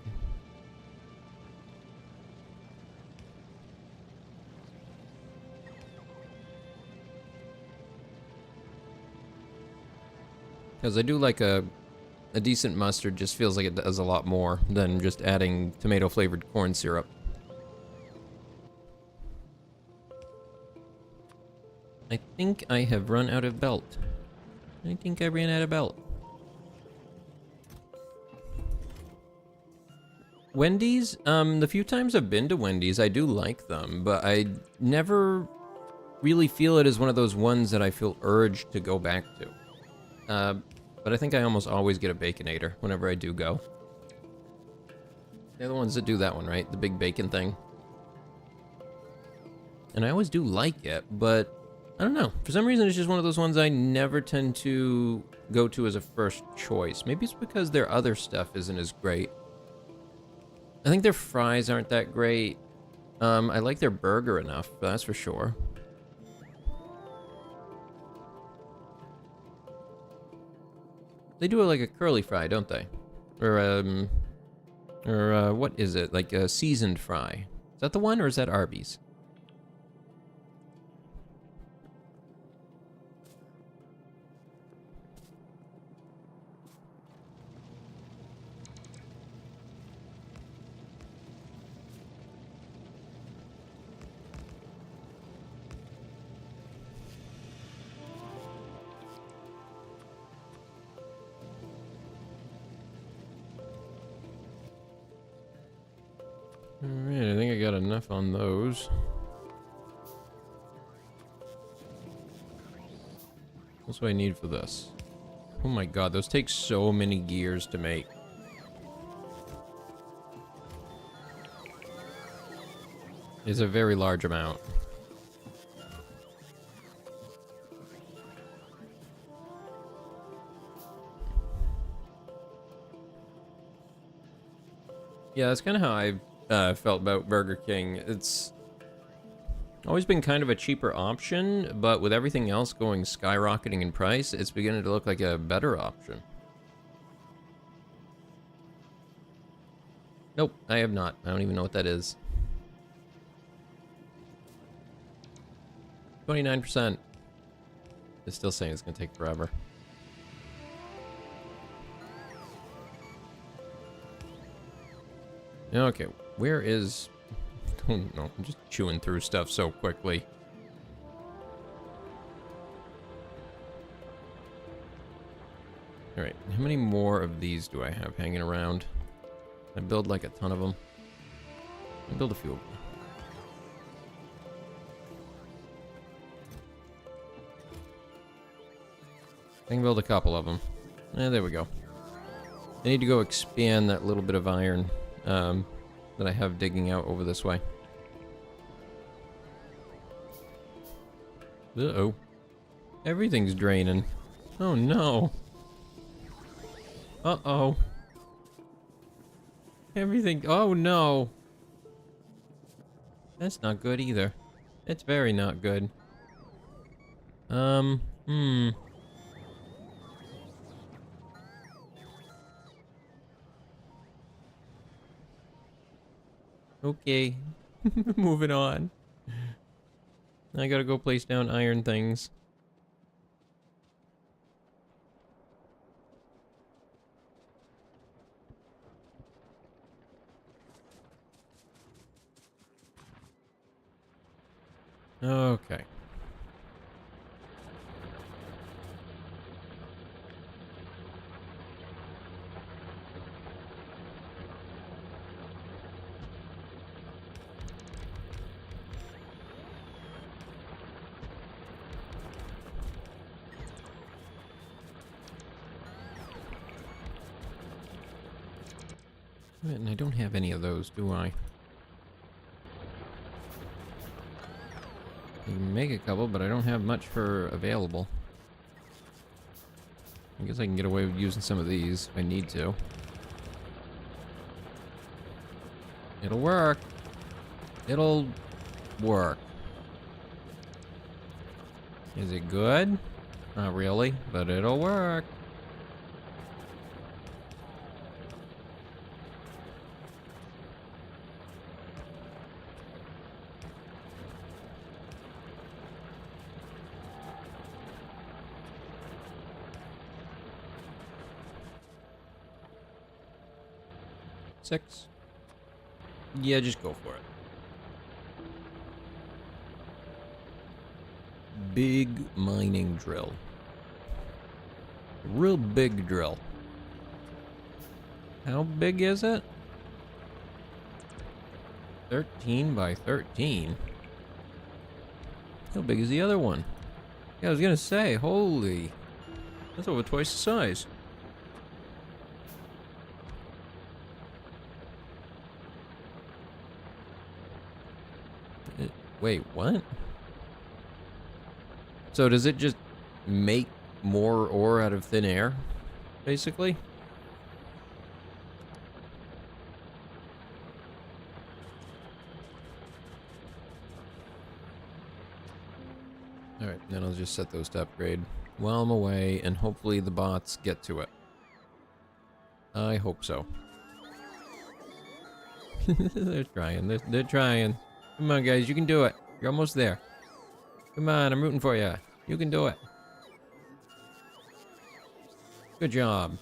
Because I do like a decent mustard, just feels like it does a lot more than just adding tomato-flavored corn syrup. I think I have run out of belt. I think I ran out of belt. Wendy's, the few times I've been to Wendy's, I do like them, but I never really feel it as one of those ones that I feel urged to go back to. But I think I almost always get a Baconator whenever I do go. They're the ones that do that one, right? The big bacon thing. And I always do like it, but I don't know. For some reason, it's just one of those ones I never tend to go to as a first choice. Maybe it's because their other stuff isn't as great. I think their fries aren't that great. I like their burger enough, that's for sure. They do it like a curly fry, don't they? Or what is it? Like a seasoned fry. Is that the one, or is that Arby's? Alright, I think I got enough on those. What's what I need for this? Oh my god, those take so many gears to make. It's a very large amount. Yeah, that's kind of how I've felt about Burger King. It's always been kind of a cheaper option, but with everything else going skyrocketing in price, it's beginning to look like a better option. Nope, I have not. I don't even know what that is. 29%. It's still saying it's going to take forever. Okay, where is... I don't know, I'm just chewing through stuff so quickly. Alright, how many more of these do I have hanging around? I build like a ton of them. I build a few of them. I can build a couple of them. There we go. I need to go expand that little bit of iron that I have digging out over this way. Uh-oh. Everything's draining. Oh no. Uh-oh. Everything. Oh no. That's not good either. It's very not good. Okay. Moving on. I gotta go place down iron things. Okay. And I don't have any of those, do I? I can make a couple, but I don't have much for available. I guess I can get away with using some of these if I need to. It'll work. It'll work. Is it good? Not really, but it'll work. Six. Yeah, just go for it. Big mining drill. Real big drill. How big is it? 13 by 13. How big is the other one? Yeah, I was gonna say, holy. That's over twice the size. Wait, what? So does it just make more ore out of thin air, basically? Alright, then I'll just set those to upgrade while I'm away, and hopefully the bots get to it. I hope so. They're trying, they're trying. Come on, guys, you can do it. You're almost there. Come on, I'm rooting for you. You can do it. Good job.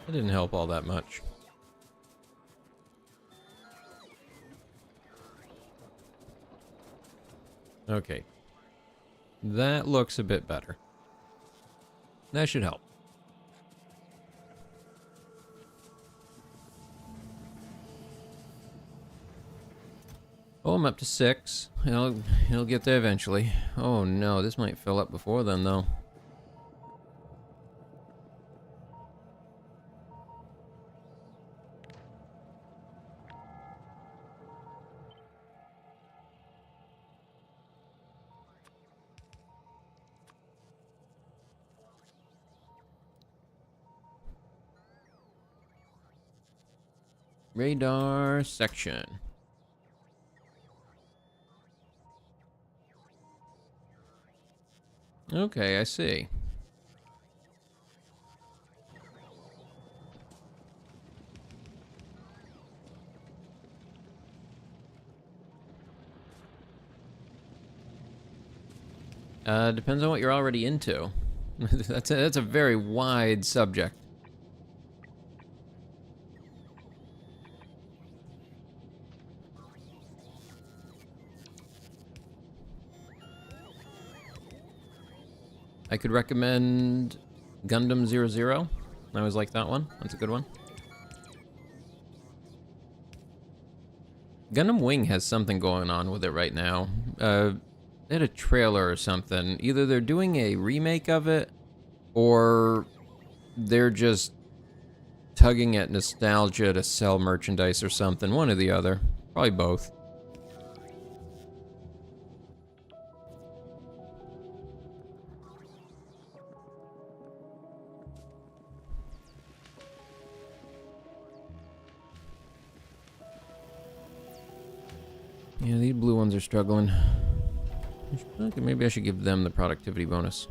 That didn't help all that much. Okay. That looks a bit better. That should help. Oh, I'm up to 6. He'll get there eventually. Oh no, this might fill up before then though. Radar section. Okay, I see. Depends on what you're already into. That's a very wide subject. I could recommend Gundam 00. I always like that one. That's a good one. Gundam Wing has something going on with it right now. They had a trailer or something. Either they're doing a remake of it, or they're just tugging at nostalgia to sell merchandise or something. One or the other. Probably both. Yeah, these blue ones are struggling. Okay, maybe I should give them the productivity bonus.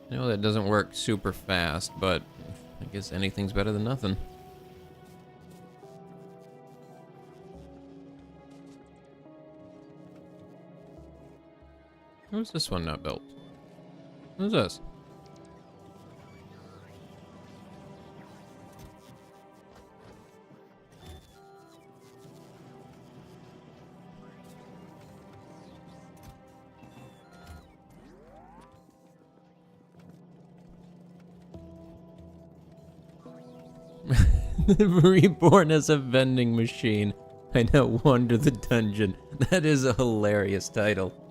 I know that doesn't work super fast, but I guess anything's better than nothing. Who's this one not built? Who's this? Reborn as a vending machine. I now wander the dungeon. That is a hilarious title.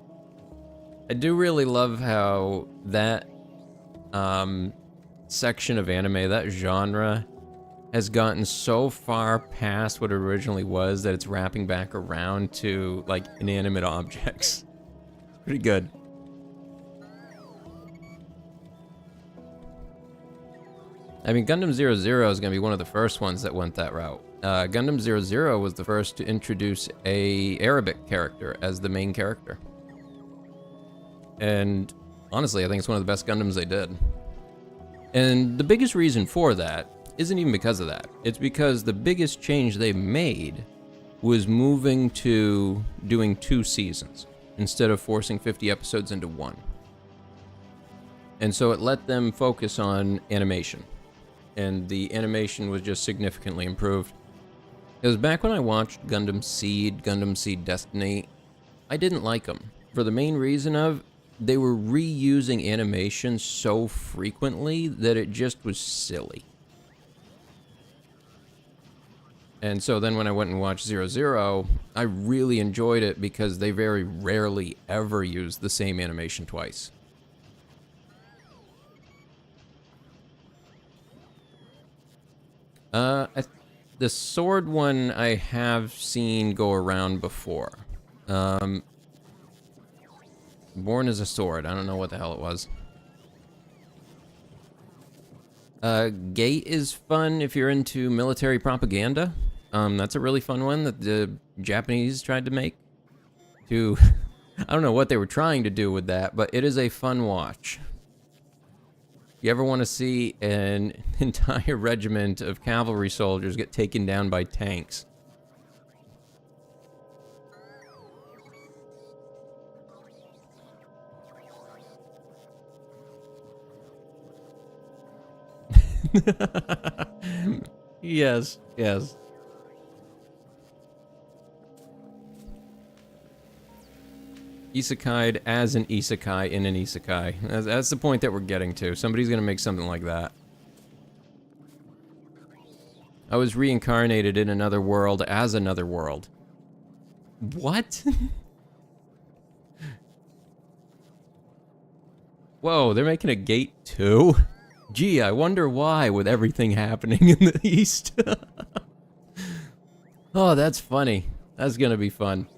I do really love how that section of anime, that genre, has gotten so far past what it originally was that it's wrapping back around to, like, inanimate objects. Pretty good. I mean, Gundam 00 is going to be one of the first ones that went that route. Gundam 00 was the first to introduce a Arabic character as the main character. And honestly, I think it's one of the best Gundams they did. And the biggest reason for that isn't even because of that. It's because the biggest change they made was moving to doing 2 seasons instead of forcing 50 episodes into one. And so it let them focus on animation. And the animation was just significantly improved. Because back when I watched Gundam Seed Destiny, I didn't like them. For the main reason of, they were reusing animation so frequently that it just was silly. And so then when I went and watched 00, I really enjoyed it because they very rarely ever use the same animation twice. The sword one I have seen go around before. Born as a sword. I don't know what the hell it was. Gate is fun if you're into military propaganda. That's a really fun one that the Japanese tried to make. I don't know what they were trying to do with that, but it is a fun watch. You ever want to see an entire regiment of cavalry soldiers get taken down by tanks? Yes, yes. Isekai'd as an isekai in an isekai. That's the point that we're getting to. Somebody's gonna make something like that. I was reincarnated in another world as another world. What? Whoa, they're making a gate too? Gee, I wonder why with everything happening in the East. Oh, that's funny. That's gonna be fun.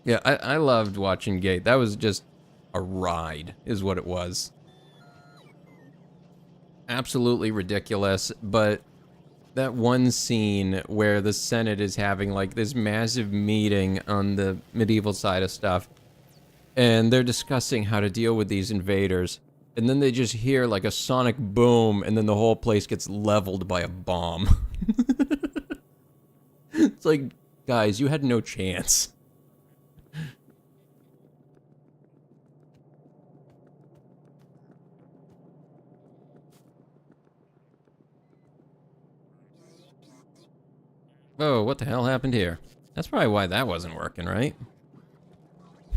Yeah, I loved watching Gate. That was just a ride, is what it was. Absolutely ridiculous, but that one scene where the Senate is having like this massive meeting on the medieval side of stuff, and they're discussing how to deal with these invaders. And then they just hear like a sonic boom, and then the whole place gets leveled by a bomb. It's like, guys, you had no chance. Oh, what the hell happened here? That's probably why that wasn't working, right?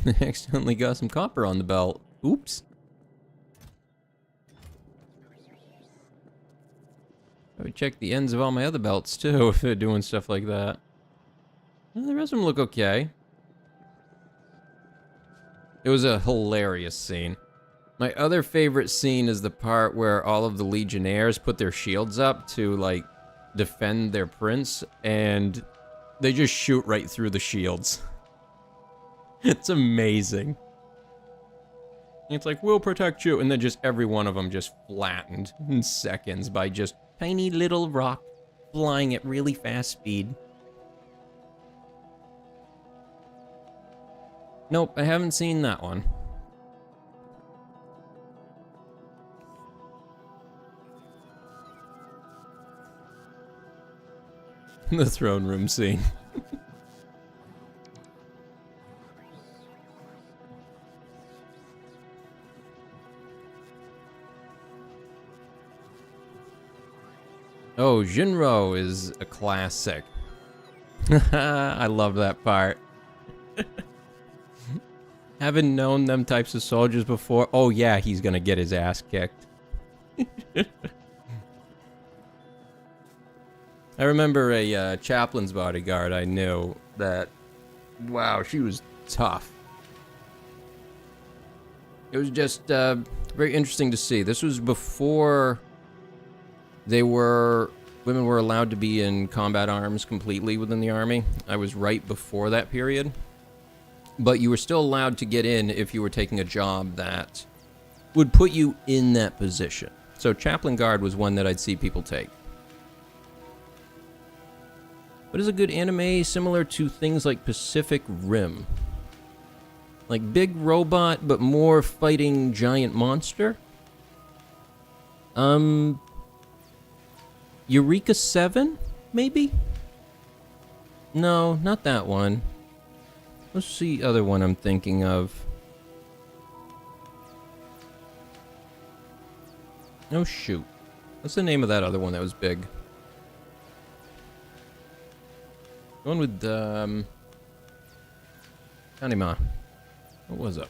I accidentally got some copper on the belt. Oops. I would check the ends of all my other belts too if they're doing stuff like that. Well, the rest of them look okay. It was a hilarious scene. My other favorite scene is the part where all of the Legionnaires put their shields up to, like, defend their prince, and they just shoot right through the shields. It's amazing. It's like, we'll protect you, and then just every one of them just flattened in seconds by just tiny little rock flying at really fast speed. Nope, I haven't seen that one. The throne room scene. Oh, Jinro is a classic. I love that part. Haven't known them types of soldiers before. Oh yeah, he's gonna get his ass kicked. I remember a chaplain's bodyguard I knew that, wow, she was tough. It was just very interesting to see. This was before women were allowed to be in combat arms completely within the army. I was right before that period. But you were still allowed to get in if you were taking a job that would put you in that position. So chaplain guard was one that I'd see people take. What is a good anime similar to things like Pacific Rim? Like big robot, but more fighting giant monster? Eureka 7, maybe? No, not that one. Let's see the other one I'm thinking of. Oh, shoot. What's the name of that other one that was big? The one with, Anima. What was it?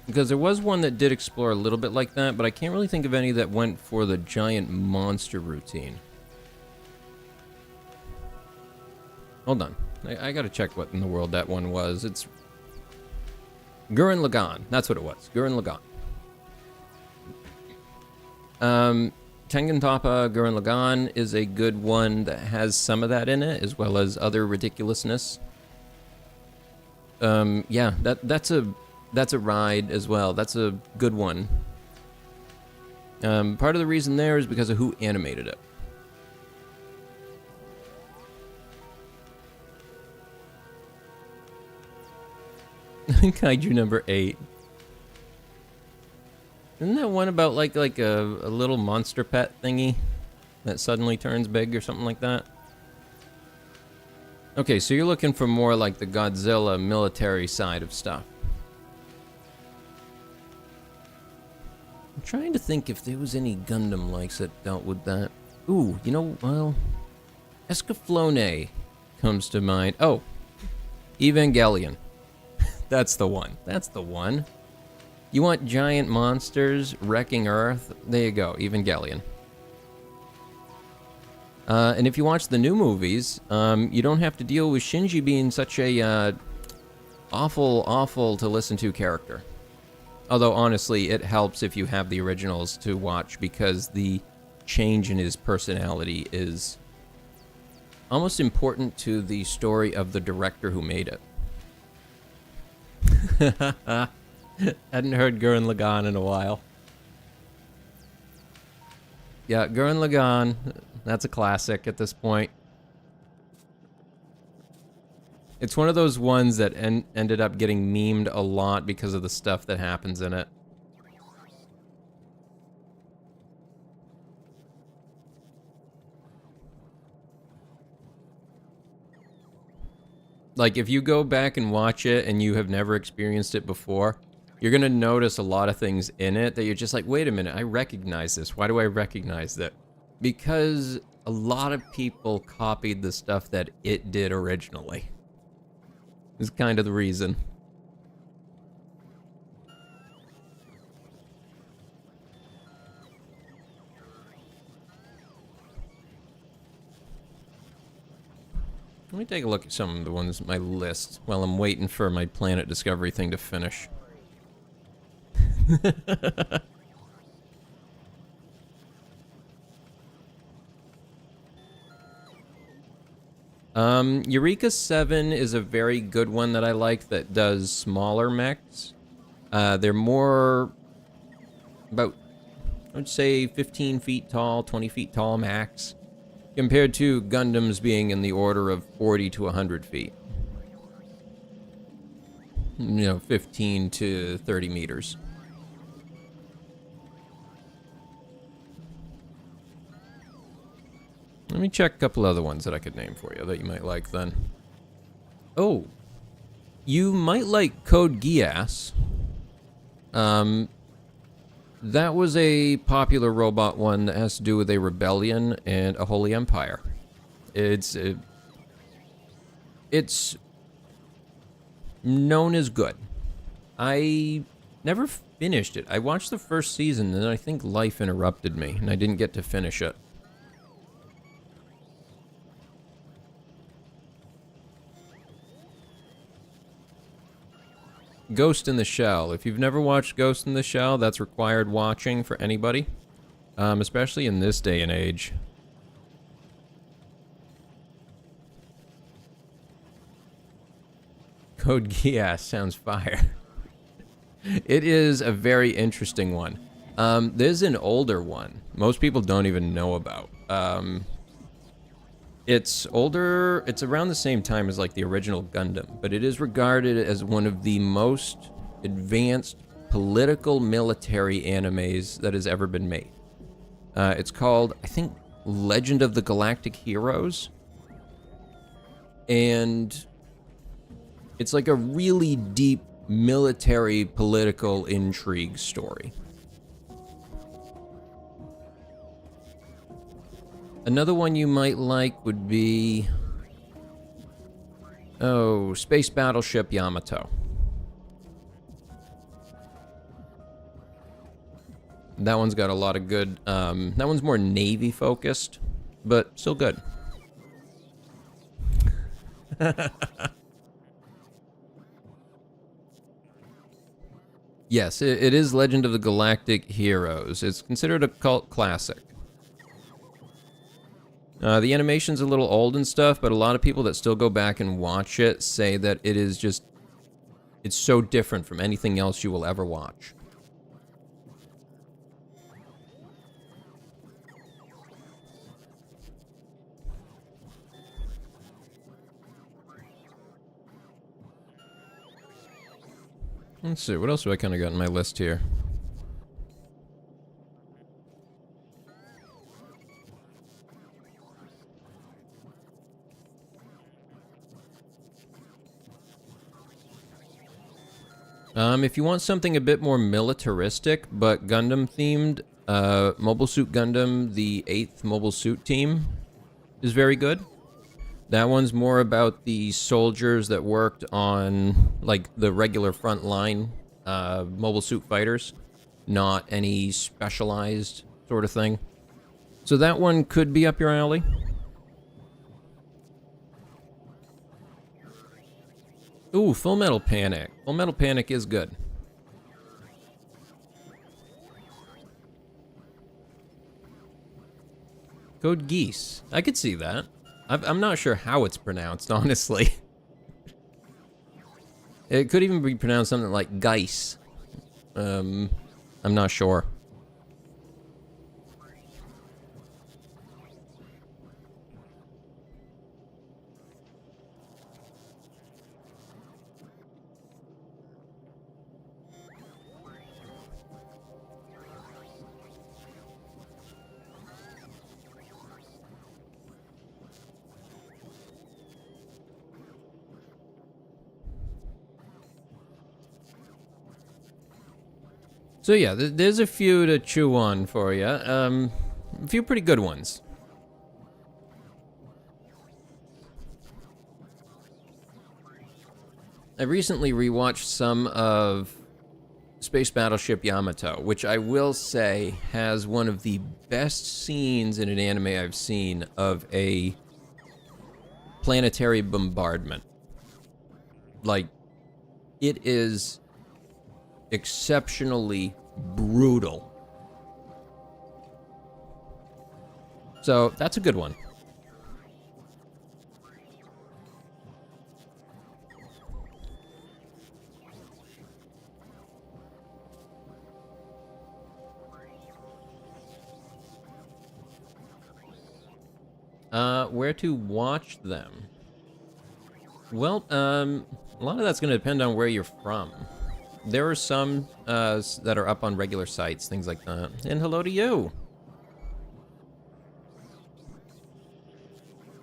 Because there was one that did explore a little bit like that, but I can't really think of any that went for the giant monster routine. Hold on. I gotta check what in the world that one was. It's Gurren Lagann. That's what it was. Gurren Lagann. Tengen Toppa Gurren Lagann is a good one that has some of that in it, as well as other ridiculousness. Yeah, that's a ride as well. That's a good one. Part of the reason there is because of who animated it. Kaiju number 8. Isn't that one about like a little monster pet thingy that suddenly turns big or something like that? Okay, so you're looking for more like the Godzilla military side of stuff. I'm trying to think if there was any Gundam likes that dealt with that. Ooh, you know, well, Escaflowne comes to mind. Oh, Evangelion. That's the one. That's the one. You want giant monsters wrecking Earth? There you go, Evangelion. And if you watch the new movies, you don't have to deal with Shinji being such a awful to listen to character. Although, honestly, it helps if you have the originals to watch, because the change in his personality is almost important to the story of the director who made it. Hadn't heard Gurren Lagann in a while. Yeah, Gurren Lagann, That's a classic at this point. It's one of those ones that ended up getting memed a lot because of the stuff that happens in it. Like, if you go back and watch it and you have never experienced it before, you're gonna notice a lot of things in it that you're just like, wait a minute, I recognize this. Why do I recognize that? Because a lot of people copied the stuff that it did originally. Is kind of the reason. Let me take a look at some of the ones on my list while I'm waiting for my planet discovery thing to finish. Eureka 7 is a very good one that I like that does smaller mechs. They're more about, I would say, 15 feet tall, 20 feet tall max, compared to Gundams being in the order of 40 to 100 feet. You know, 15 to 30 meters. Let me check a couple other ones that I could name for you that you might like then. Oh, you might like Code Geass. That was a popular robot one that has to do with a rebellion and a holy empire. It's known as good. I never finished it. I watched the first season and I think life interrupted me and I didn't get to finish it. Ghost in the Shell. If you've never watched Ghost in the Shell, that's required watching for anybody, especially in this day and age. Code Geass sounds fire. It is a very interesting one. There's an older one most people don't even know about. It's older, it's around the same time as like the original Gundam, but it is regarded as one of the most advanced political military animes that has ever been made. It's called, I think, Legend of the Galactic Heroes. And it's like a really deep military political intrigue story. Another one you might like would be, oh, Space Battleship Yamato. That one's got a lot of good, that one's more Navy focused, but still good. Yes, it is Legend of the Galactic Heroes. It's considered a cult classic. The animation's a little old and stuff, but a lot of people that still go back and watch it say that it is just, it's so different from anything else you will ever watch. Let's see, what else do I kind of got on my list here? If you want something a bit more militaristic, but Gundam themed, Mobile Suit Gundam, the 8th Mobile Suit Team, is very good. That one's more about the soldiers that worked on, like, the regular frontline Mobile Suit Fighters, not any specialized sort of thing. So that one could be up your alley. Ooh, Full Metal Panic. Full Metal Panic is good. Code Geass. I could see that. I'm not sure how it's pronounced, honestly. It could even be pronounced something like Geis. I'm not sure. So yeah, there's a few to chew on for you. A few pretty good ones. I recently rewatched some of Space Battleship Yamato, which I will say has one of the best scenes in an anime I've seen of a planetary bombardment. Like, it is exceptionally brutal. So that's a good one. Where to watch them? Well, a lot of that's going to depend on where you're from. There are some that are up on regular sites, things like that. And hello to you.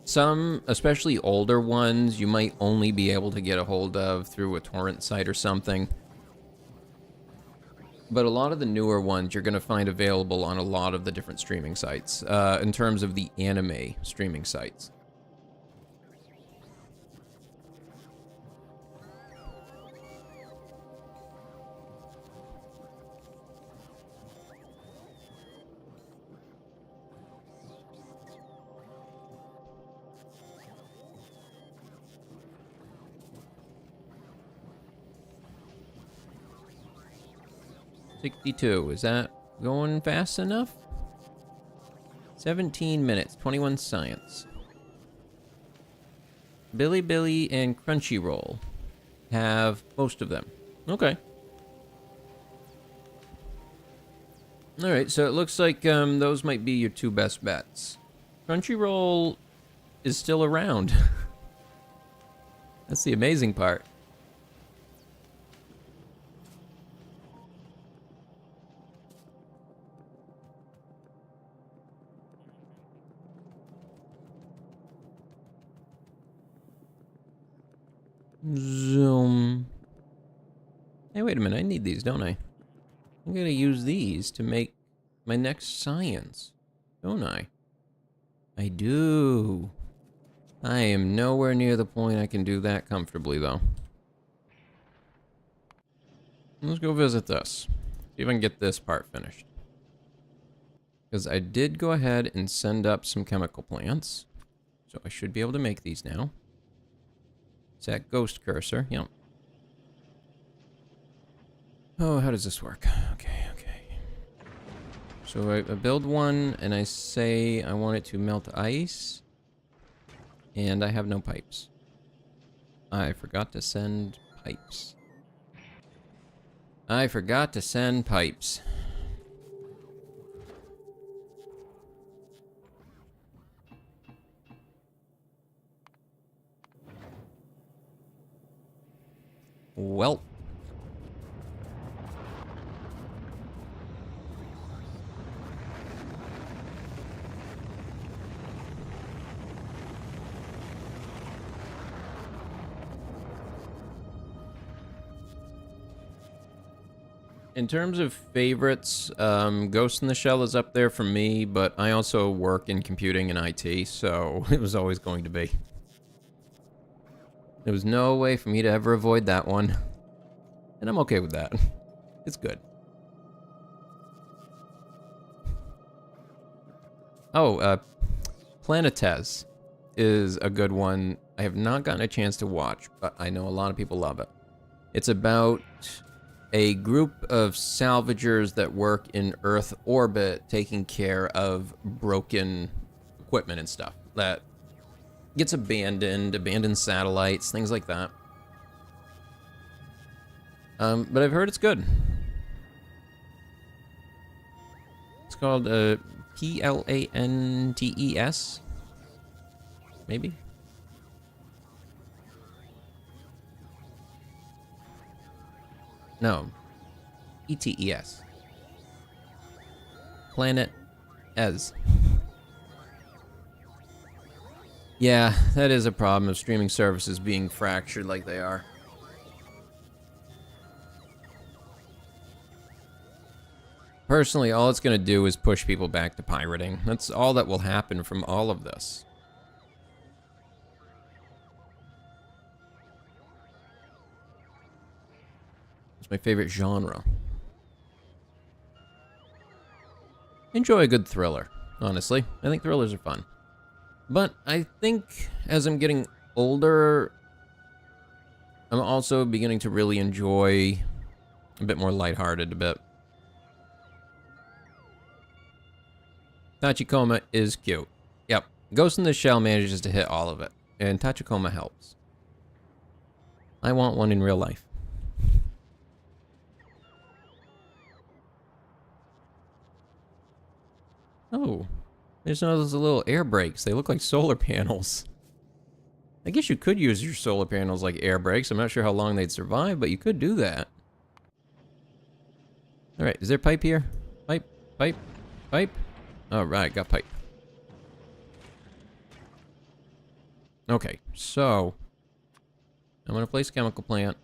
Some, especially older ones, you might only be able to get a hold of through a torrent site or something. But a lot of the newer ones you're going to find available on a lot of the different streaming sites, in terms of the anime streaming sites. $62, is that going fast enough? 17 minutes, 21 science. Bilibili and Crunchyroll have most of them. Okay. Alright, so it looks like those might be your two best bets. Crunchyroll is still around. That's the amazing part. Zoom. Hey, wait a minute. I need these, don't I? I'm gonna use these to make my next science, don't I? I do. I am nowhere near the point I can do that comfortably, though. Let's go visit this. See if I can get this part finished. Because I did go ahead and send up some chemical plants. So I should be able to make these now. Is that ghost cursor? Yep. Oh, how does this work? Okay, okay. So I build one, and I say I want it to melt ice. And I have no pipes. I forgot to send pipes. I forgot to send pipes. Well. In terms of favorites, Ghost in the Shell is up there for me, but I also work in computing and IT, so it was always going to be. There was no way for me to ever avoid that one. And I'm okay with that. It's good. Oh, Planetez is a good one. I have not gotten a chance to watch, but I know a lot of people love it. It's about a group of salvagers that work in Earth orbit taking care of broken equipment and stuff that gets abandoned satellites, things like that. But I've heard it's good. It's called Plantes, maybe? No. ETES. Planet Ez. Yeah, that is a problem of streaming services being fractured like they are. Personally, all it's going to do is push people back to pirating. That's all that will happen from all of this. It's my favorite genre. Enjoy a good thriller, honestly. I think thrillers are fun. But I think as I'm getting older, I'm also beginning to really enjoy a bit more lighthearted a bit. Tachikoma is cute. Yep. Ghost in the Shell manages to hit all of it. And Tachikoma helps. I want one in real life. Oh. There's those little air brakes. They look like solar panels. I guess you could use your solar panels like air brakes. I'm not sure how long they'd survive, but you could do that. Alright, is there pipe here? Pipe, pipe, pipe. Alright, got pipe. Okay, so I'm gonna place a chemical plant.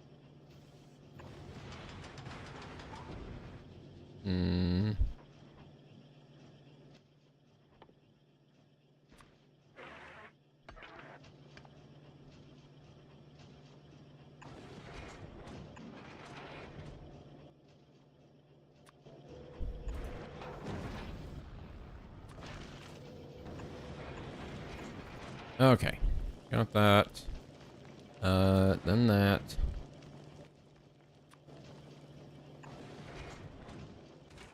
Okay, got that. Then that.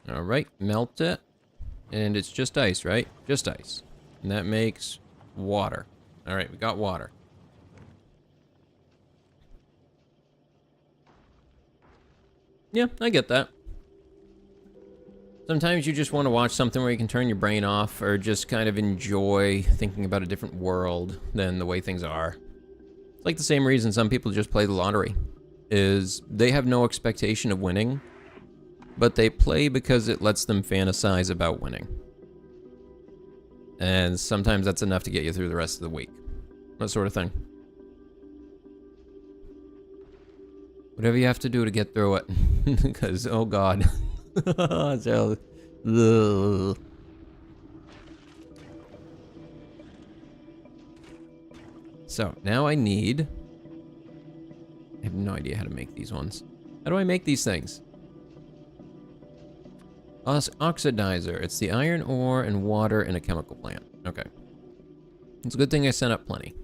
Alright, melt it. And it's just ice, right? Just ice. And that makes water. Alright, we got water. Yeah, I get that. Sometimes you just want to watch something where you can turn your brain off or just kind of enjoy thinking about a different world than the way things are. It's like the same reason some people just play the lottery, is they have no expectation of winning, but they play because it lets them fantasize about winning. And sometimes that's enough to get you through the rest of the week. That sort of thing. Whatever you have to do to get through it. Because, oh god. So, now I need... I have no idea how to make these ones. How do I make these things? Oxidizer. It's the iron ore and water in a chemical plant. Okay. It's a good thing I sent up plenty.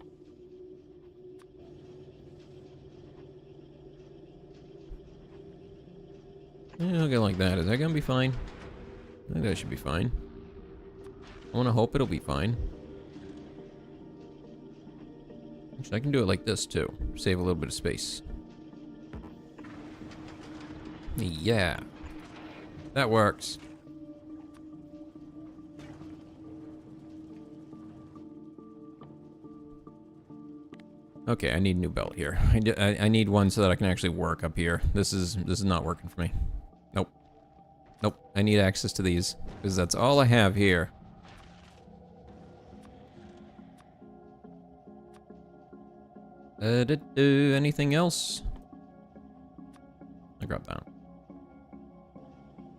Okay, like that. Is that gonna be fine? I think that should be fine. I wanna hope it'll be fine. Actually, I can do it like this too. Save a little bit of space. Yeah. That works. Okay, I need a new belt here. I need one so that I can actually work up here. This is not working for me. Nope. Nope. I need access to these because that's all I have here. Anything else? I grab that.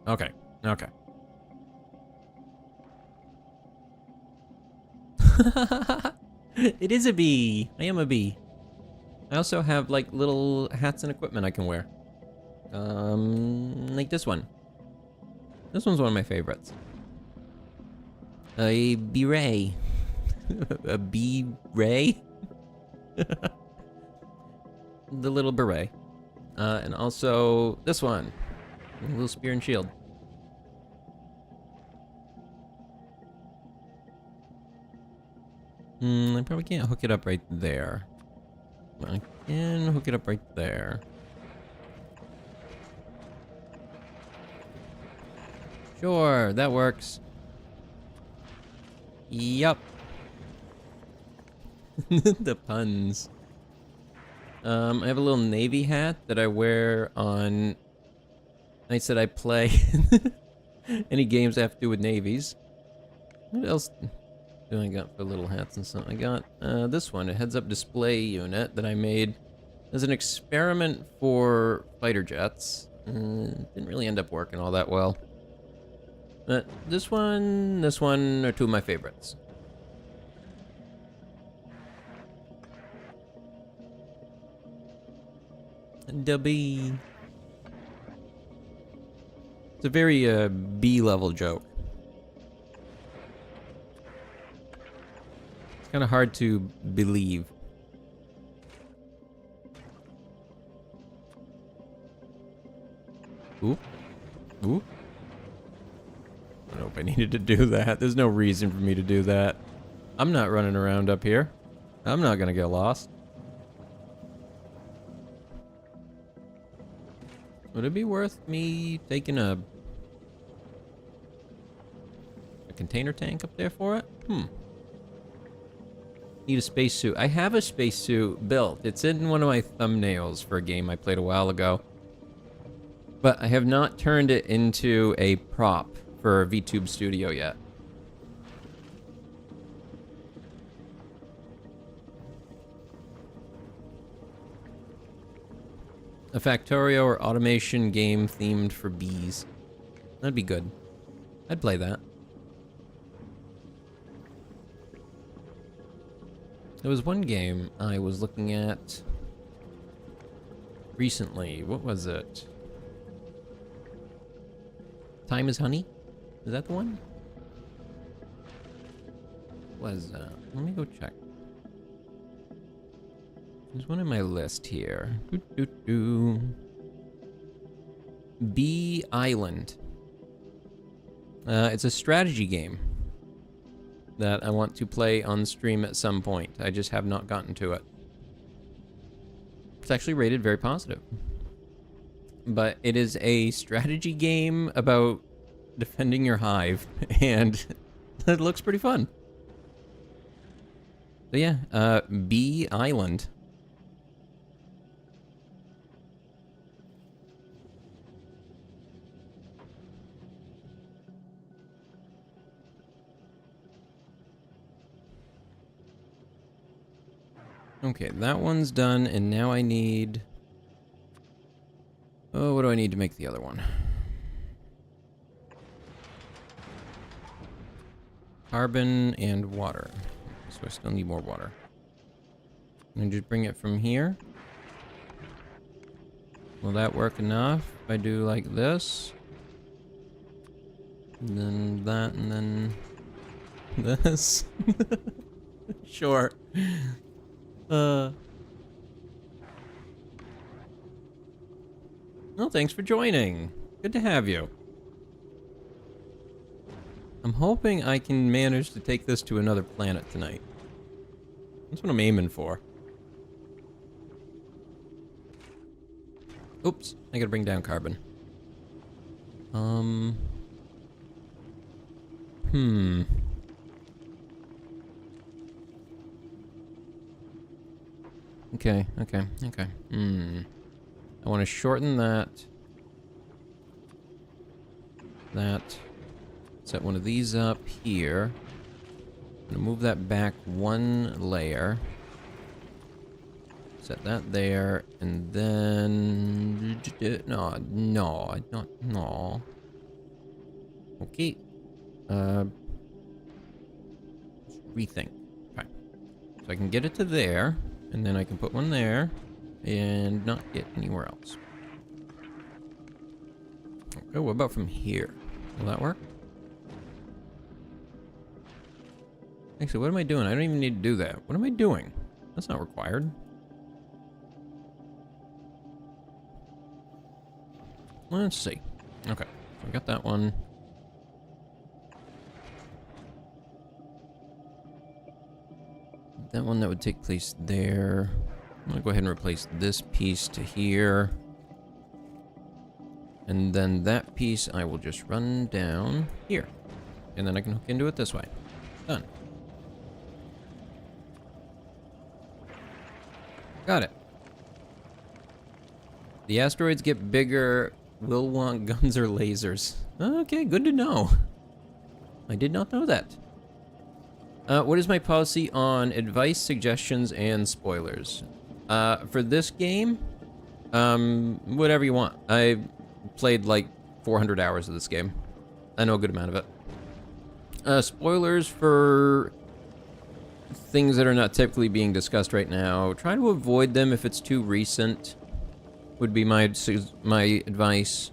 Okay. Okay. It is a bee. I am a bee. I also have like little hats and equipment I can wear. Like this one. This one's one of my favorites. A beret. A beret? The little beret. And also this one. A little spear and shield. I probably can't hook it up right there. I can hook it up right there. Sure, that works. Yup. The puns. I have a little navy hat that I wear on nights that I play any games that have to do with navies. What else do I got for little hats and stuff? I got this one, a heads-up display unit that I made as an experiment for fighter jets. Didn't really end up working all that well. This one are two of my favorites. B. It's a very B-level joke. It's kind of hard to believe. Ooh. Ooh. I don't know if I needed to do that. There's no reason for me to do that. I'm not running around up here. I'm not gonna get lost. Would it be worth me taking a container tank up there for it? Need a spacesuit. I have a spacesuit built. It's in one of my thumbnails for a game I played a while ago. But I have not turned it into a prop for VTube Studio yet. A Factorio or automation game themed for bees. That'd be good. I'd play that. There was one game I was looking at recently. What was it? Time is Honey? Is that the one? What was that? Let me go check. There's one on my list here. Bee Island. It's a strategy game that I want to play on stream at some point. I just have not gotten to it. It's actually rated very positive. But it is a strategy game about defending your hive, and it looks pretty fun. So yeah, Bee Island. Okay, that one's done, and now I need... Oh, what do I need to make the other one? Carbon and water. So I still need more water. And just bring it from here. Will that work enough if I do like this? And then that, and then this? Sure. Well, thanks for joining. Good to have you. I'm hoping I can manage to take this to another planet tonight. That's what I'm aiming for. Oops, I gotta bring down carbon. Okay. I want to shorten that. Set one of these up here. I'm gonna move that back one layer. Set that there, and then... No. Okay. Rethink. Okay. So I can get it to there, and then I can put one there, and not get anywhere else. Okay, what about from here? Will that work? Actually, what am I doing? I don't even need to do that. What am I doing? That's not required. Let's see. Okay, so I got that one. That one that would take place there. I'm gonna go ahead and replace this piece to here. And then that piece I will just run down here. And then I can hook into it this way. Done. Got it. The asteroids get bigger. We'll want guns or lasers. Okay, good to know. I did not know that. What is my policy on advice, suggestions, and spoilers? For this game, whatever you want. I played like 400 hours of this game. I know a good amount of it. Spoilers for things that are not typically being discussed right now. Try to avoid them if it's too recent, would be my advice.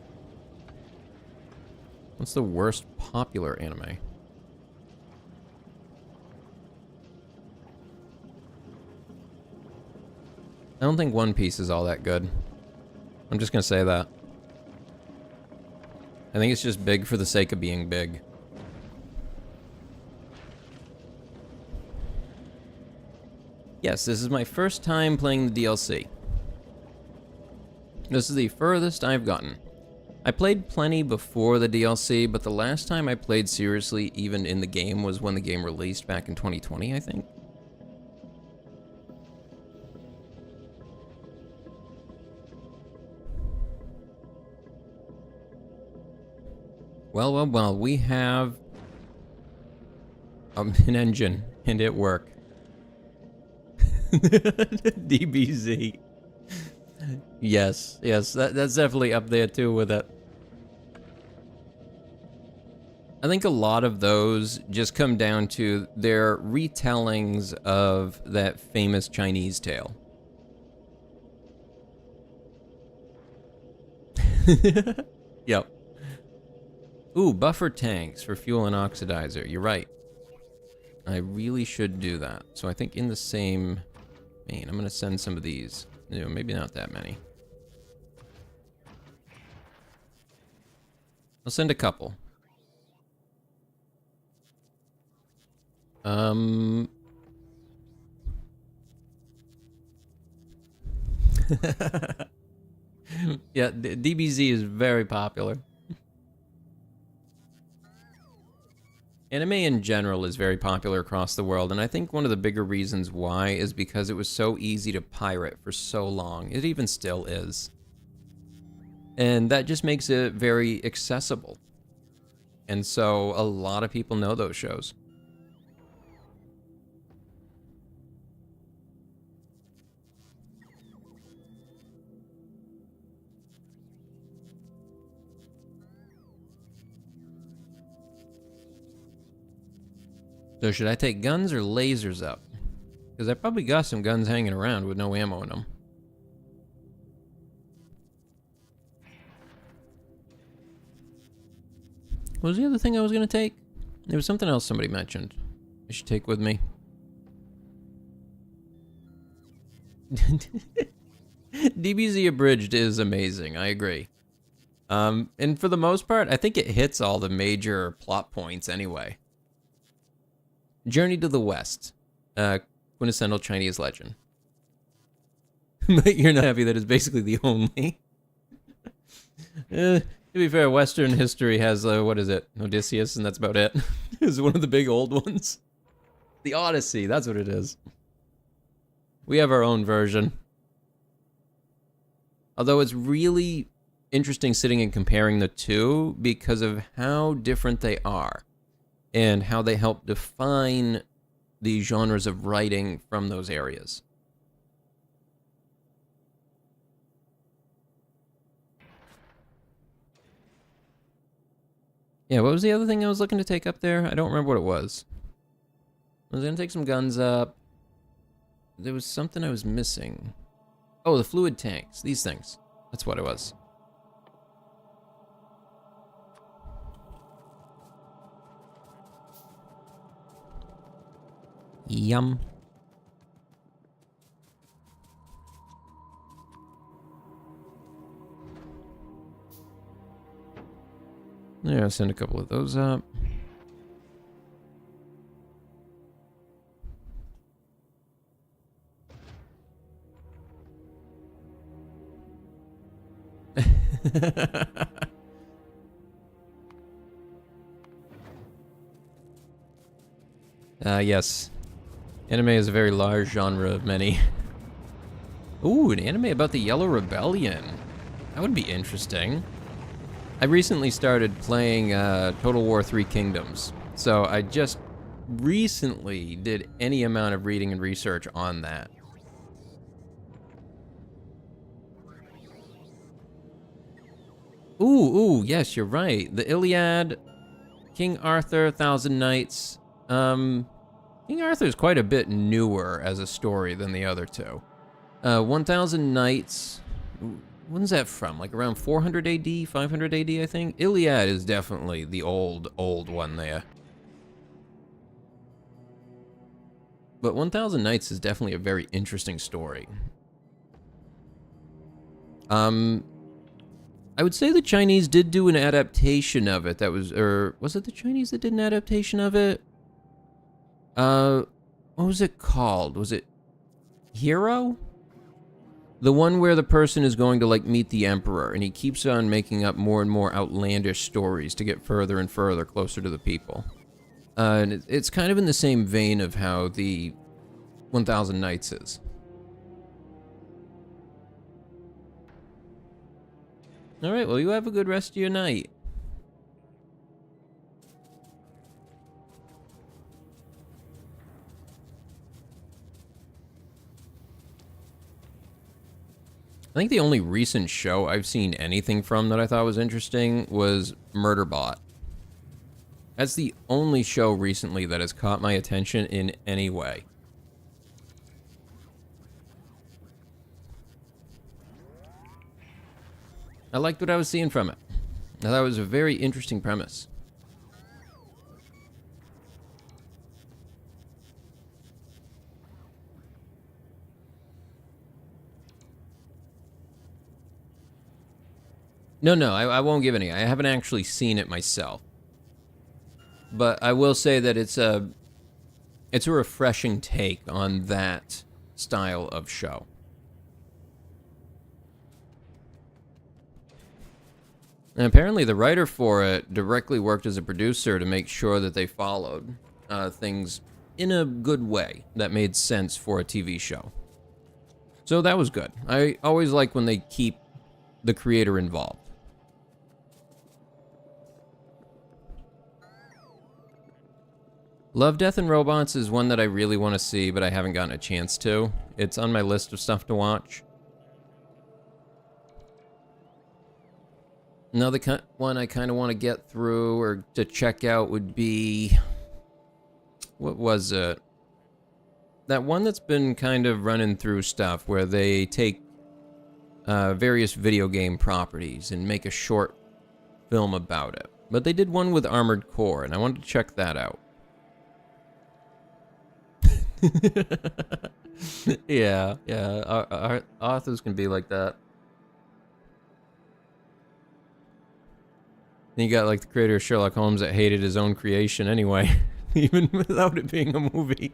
What's the worst popular anime? I don't think One Piece is all that good. I'm just gonna say that. I think it's just big for the sake of being big. Yes, this is my first time playing the DLC. This is the furthest I've gotten. I played plenty before the DLC, but the last time I played seriously, even in the game, was when the game released back in 2020, I think. Well, we have an engine, and it worked. DBZ. Yes, that's definitely up there too with it. I think a lot of those just come down to their retellings of that famous Chinese tale. Yep. Ooh, buffer tanks for fuel and oxidizer. You're right. I really should do that. So I think in the same vein, I'm going to send some of these. You know, maybe not that many. I'll send a couple. Yeah, DBZ is very popular. Anime in general is very popular across the world, and I think one of the bigger reasons why is because it was so easy to pirate for so long. It even still is. And that just makes it very accessible. And so a lot of people know those shows. So should I take guns or lasers up? Because I probably got some guns hanging around with no ammo in them. What was the other thing I was going to take? There was something else somebody mentioned I should take with me. DBZ Abridged is amazing, I agree. And for the most part, I think it hits all the major plot points anyway. Journey to the West, quintessential Chinese legend. But you're not happy that it's basically the only. To be fair, Western history has, what is it? Odysseus, and that's about it. It's one of the big old ones. The Odyssey, that's what it is. We have our own version. Although it's really interesting sitting and comparing the two because of how different they are. And how they help define the genres of writing from those areas. Yeah, what was the other thing I was looking to take up there? I don't remember what it was. I was going to take some guns up. There was something I was missing. Oh, the fluid tanks. These things. That's what it was. Yum. Yeah, I'll send a couple of those up. Yes. Anime is a very large genre of many. Ooh, an anime about the Yellow Rebellion. That would be interesting. I recently started playing Total War 3 Kingdoms, so I just recently did any amount of reading and research on that. Ooh, yes, you're right. The Iliad King Arthur, Thousand Knights. King Arthur's quite a bit newer as a story than the other two. 1000 Knights, when's that from? Like around 400 AD, 500 AD, I think? Iliad is definitely the old one there. But 1000 Knights is definitely a very interesting story. I would say the Chinese did do an adaptation of it that was, or was it the Chinese that did an adaptation of it? What was it called? Was it Hero? The one where the person is going to, like, meet the Emperor, and he keeps on making up more and more outlandish stories to get further and further closer to the people. And it's kind of in the same vein of how the 1000 Knights is. Alright, well, you have a good rest of your night. I think the only recent show I've seen anything from that I thought was interesting was Murderbot. That's the only show recently that has caught my attention in any way. I liked what I was seeing from it. I thought it was a very interesting premise. No, I won't give any. I haven't actually seen it myself. But I will say that it's a refreshing take on that style of show. And apparently the writer for it directly worked as a producer to make sure that they followed things in a good way that made sense for a TV show. So that was good. I always like when they keep the creator involved. Love, Death, and Robots is one that I really want to see, but I haven't gotten a chance to. It's on my list of stuff to watch. Another one I kind of want to get through or to check out would be... What was it? That one that's been kind of running through stuff where they take various video game properties and make a short film about it. But they did one with Armored Core, and I wanted to check that out. yeah. Our authors can be like that. Then you got like the creator of Sherlock Holmes that hated his own creation anyway, even without it being a movie.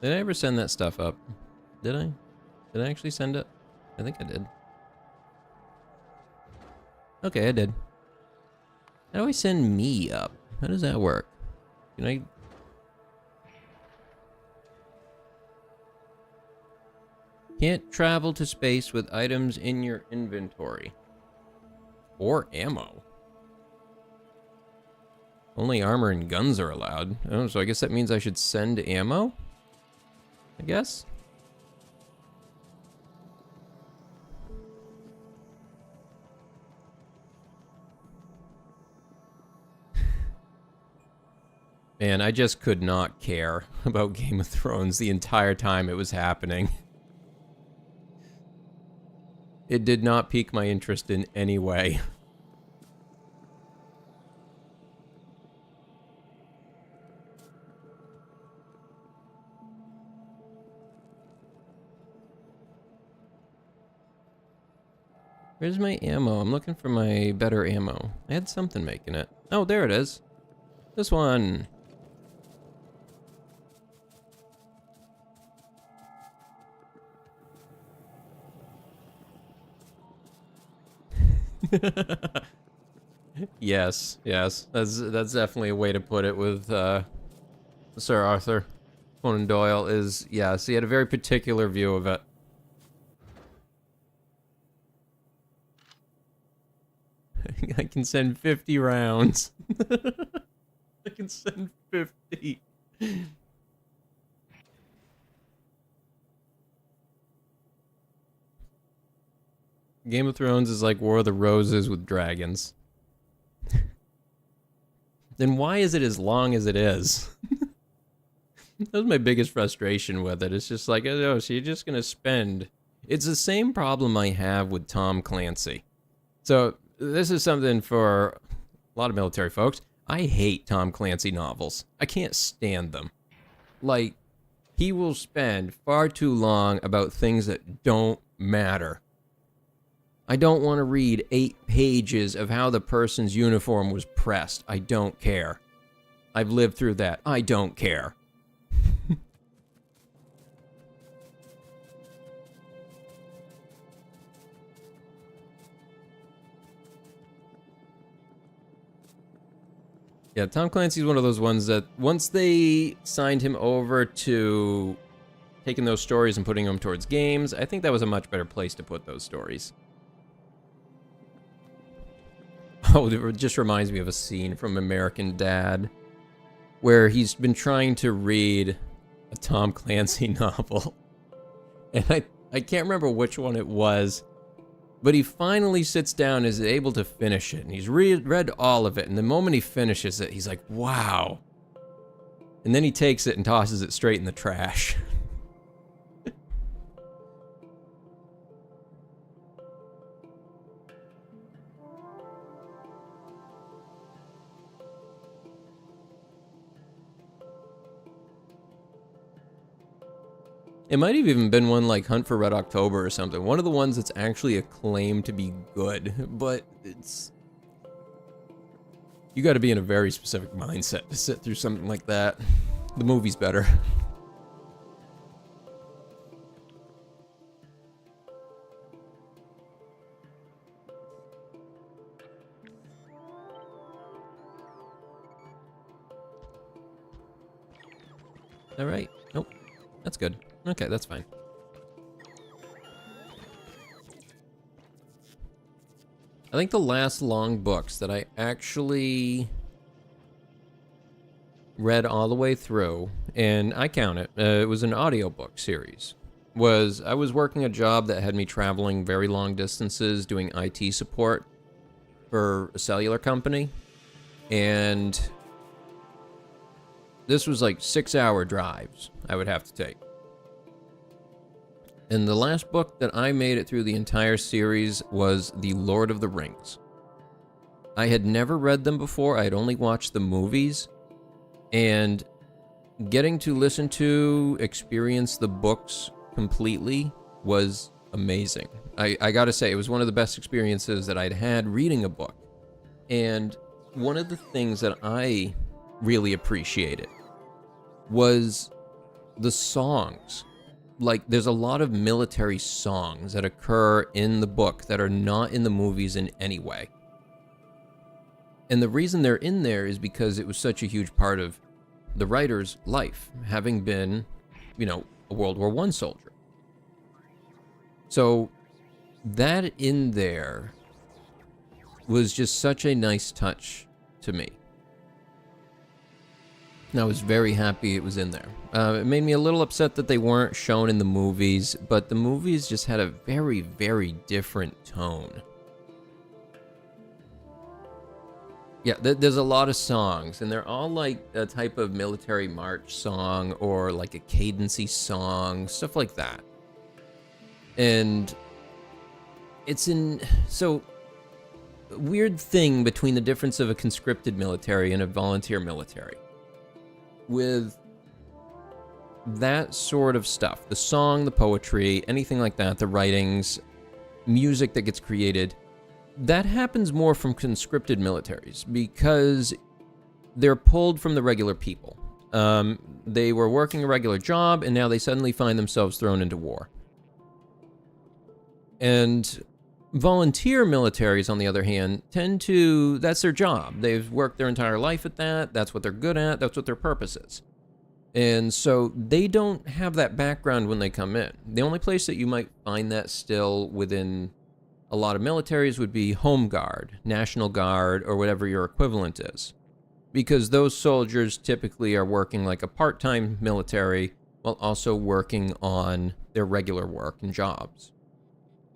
Did I ever send that stuff up? Did I? Did I actually send it? I think I did. Okay, I did. How do I send me up? How does that work? Can I... Can't travel to space with items in your inventory. Or ammo. Only armor and guns are allowed. Oh, so I guess that means I should send ammo? I guess? Man, I just could not care about Game of Thrones the entire time it was happening. It did not pique my interest in any way. Where's my ammo? I'm looking for my better ammo. I had something making it. Oh, there it is. This one. Yes. That's definitely a way to put it with Sir Arthur Conan Doyle is, yes, he had a very particular view of it. I can send 50 rounds. I can send 50. Game of Thrones is like War of the Roses with dragons. Then why is it as long as it is? That was my biggest frustration with it. It's just like, oh, so you're just going to spend... It's the same problem I have with Tom Clancy. So this is something for a lot of military folks. I hate Tom Clancy novels. I can't stand them. Like, he will spend far too long about things that don't matter. I don't want to read 8 pages of how the person's uniform was pressed. I don't care. I've lived through that. I don't care. Yeah, Tom Clancy's one of those ones that once they signed him over to taking those stories and putting them towards games, I think that was a much better place to put those stories. Oh, it just reminds me of a scene from American Dad where he's been trying to read a Tom Clancy novel. And I can't remember which one it was, but he finally sits down and is able to finish it. And he's read all of it. And the moment he finishes it, he's like, wow. And then he takes it and tosses it straight in the trash. It might have even been one like Hunt for Red October or something. One of the ones that's actually acclaimed to be good, but it's... You gotta be in a very specific mindset to sit through something like that. The movie's better. Alright, nope, that's good. Okay, that's fine. I think the last long books that I actually read all the way through, and I count it, it was an audiobook series, I was working a job that had me traveling very long distances doing IT support for a cellular company, and this was like 6-hour drives I would have to take. And the last book that I made it through the entire series was The Lord of the Rings. I had never read them before. I had only watched the movies. And getting to listen to, experience the books completely was amazing. I gotta say, it was one of the best experiences that I'd had reading a book. And one of the things that I really appreciated was the songs. Like, there's a lot of military songs that occur in the book that are not in the movies in any way. And the reason they're in there is because it was such a huge part of the writer's life, having been, you know, a World War I soldier. So that in there was just such a nice touch to me. And I was very happy it was in there. It made me a little upset that they weren't shown in the movies, but the movies just had a very, very different tone. Yeah, there's a lot of songs, and they're all like a type of military march song or like a cadency song, stuff like that. And it's so weird thing between the difference of a conscripted military and a volunteer military. With that sort of stuff, the song, the poetry, anything like that, the writings, music that gets created, that happens more from conscripted militaries because they're pulled from the regular people. They were working a regular job and now they suddenly find themselves thrown into war. And volunteer militaries, on the other hand, that's their job. They've worked their entire life at that. That's what they're good at. That's what their purpose is. And so they don't have that background when they come in. The only place that you might find that still within A lot of militaries would be Home Guard, National Guard, or whatever your equivalent is. Because those soldiers typically are working like a part-time military while also working on their regular work and jobs.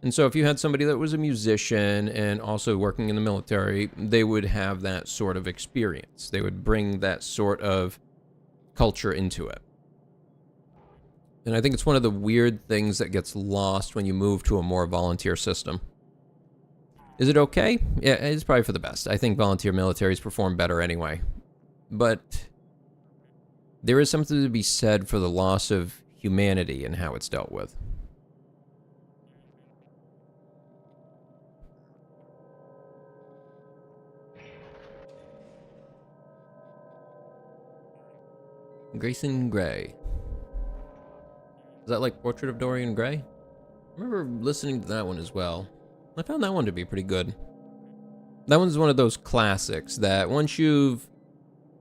And so if you had somebody that was a musician and also working in the military, they would have that sort of experience. They would bring that sort of culture into it. And I think it's one of the weird things that gets lost when you move to a more volunteer system. Is it okay? Yeah, it's probably for the best. I think volunteer militaries perform better anyway. But there is something to be said for the loss of humanity and how it's dealt with. Grayson Gray. Is that like Portrait of Dorian Gray? I remember listening to that one as well. I found that one to be pretty good. That one's one of those classics that once you've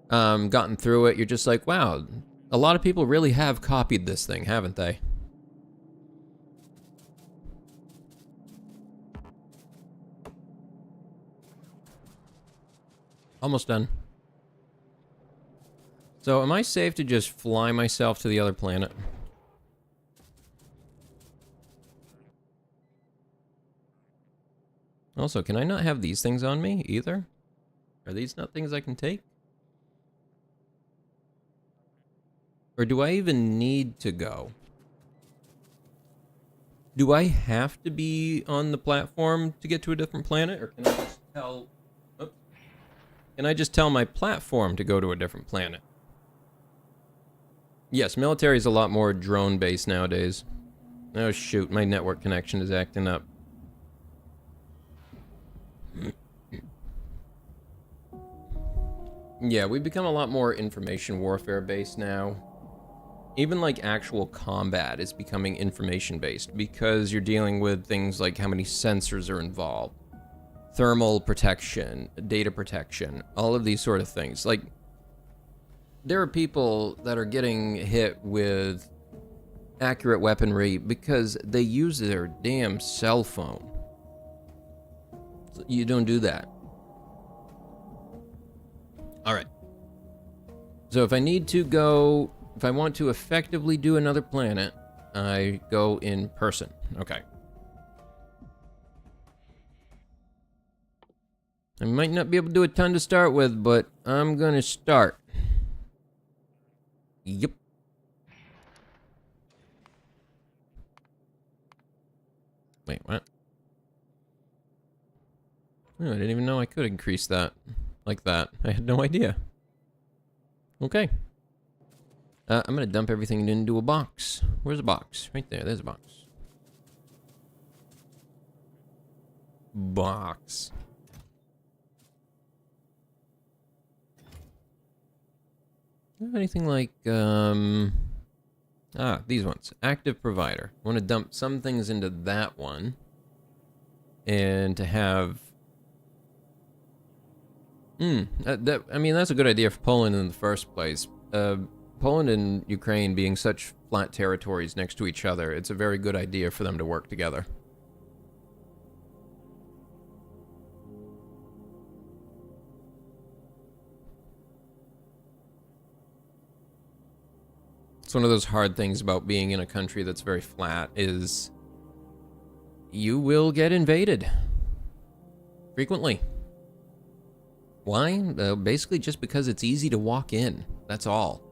gotten through it, you're just like, wow, a lot of people really have copied this thing, haven't they? Almost done. So am I safe to just fly myself to the other planet? Also, can I not have these things on me either? Are these not things I can take? Or do I even need to go? Do I have to be on the platform to get to a different planet? Or can I just tell... Oh, can I just tell my platform to go to a different planet? Yes, military is a lot more drone-based nowadays. Oh shoot, my network connection is acting up. Yeah, we've become a lot more information warfare based now. Even like actual combat is becoming information based because you're dealing with things like how many sensors are involved, thermal protection, data protection, all of these sort of things. Like, there are people that are getting hit with accurate weaponry because they use their damn cell phone. You don't do that. Alright. So if I need to go, if I want to effectively do another planet, I go in person. Okay. I might not be able to do a ton to start with, but I'm gonna start. Yep. Wait, what? Oh, I didn't even know I could increase that like that. I had no idea. Okay. I'm gonna dump everything into a box. Where's a box? Right there. There's a box. Box. Anything like, these ones. Active provider. I want to dump some things into that one. And to have... I mean, that's a good idea for Poland in the first place. Poland and Ukraine being such flat territories next to each other, it's a very good idea for them to work together. It's one of those hard things about being in a country that's very flat is you will get invaded frequently. Why? Basically just because it's easy to walk in. That's all.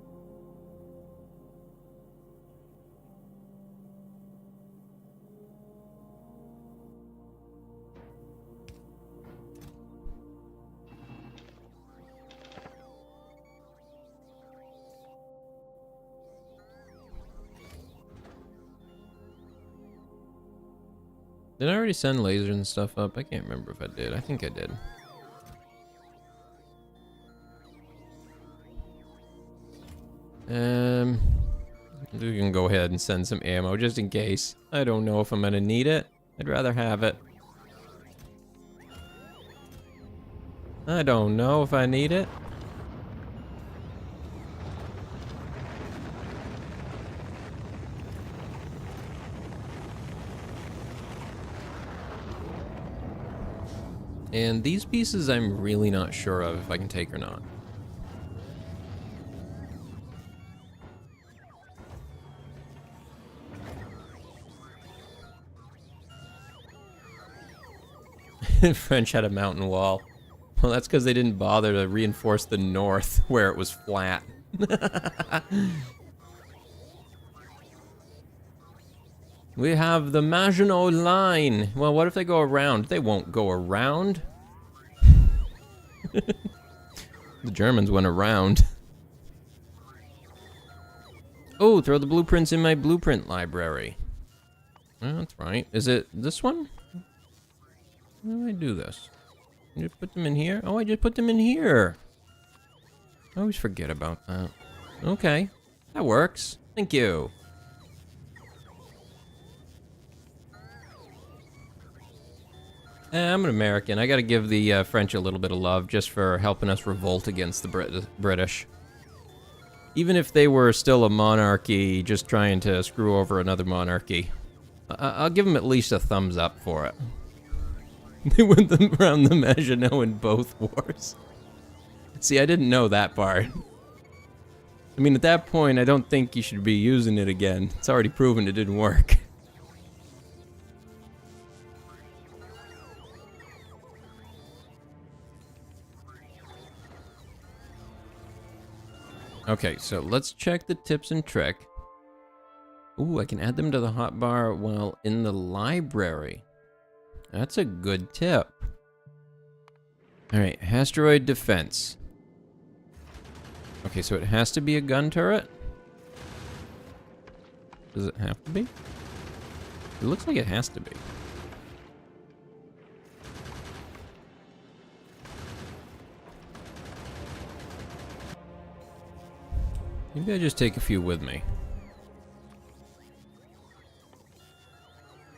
Did I already send lasers and stuff up? I can't remember if I did. I think I did. We can go ahead and send some ammo just in case. I don't know if I'm gonna need it. I'd rather have it. I don't know if I need it. And these pieces I'm really not sure of if I can take or not. French had a mountain wall. Well, that's because they didn't bother to reinforce the north where it was flat. We have the Maginot Line. Well, what if they go around? They won't go around. The Germans went around. Oh, throw the blueprints in my blueprint library. Oh, that's right. Is it this one? How do I do this? I just put them in here? Oh, I just put them in here. I always forget about that. Okay, that works. Thank you. I'm an American. I gotta give the French a little bit of love just for helping us revolt against the British. Even if they were still a monarchy, just trying to screw over another monarchy. I'll give them at least a thumbs up for it. They went around the Maginot in both wars. See, I didn't know that part. I mean, at that point, I don't think you should be using it again. It's already proven it didn't work. Okay, so let's check the tips and trick. Ooh, I can add them to the hotbar while in the library. That's a good tip. Alright, asteroid defense. Okay, so it has to be a gun turret? Does it have to be? It looks like it has to be. Maybe I just take a few with me.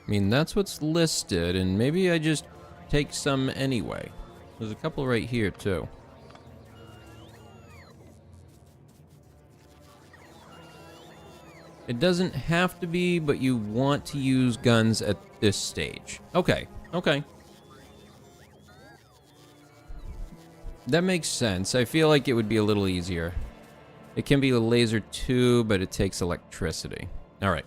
I mean, that's what's listed, and maybe I just take some anyway. There's a couple right here, too. It doesn't have to be, but you want to use guns at this stage. Okay, okay. That makes sense. I feel like it would be a little easier. It can be a laser too, but it takes electricity. All right.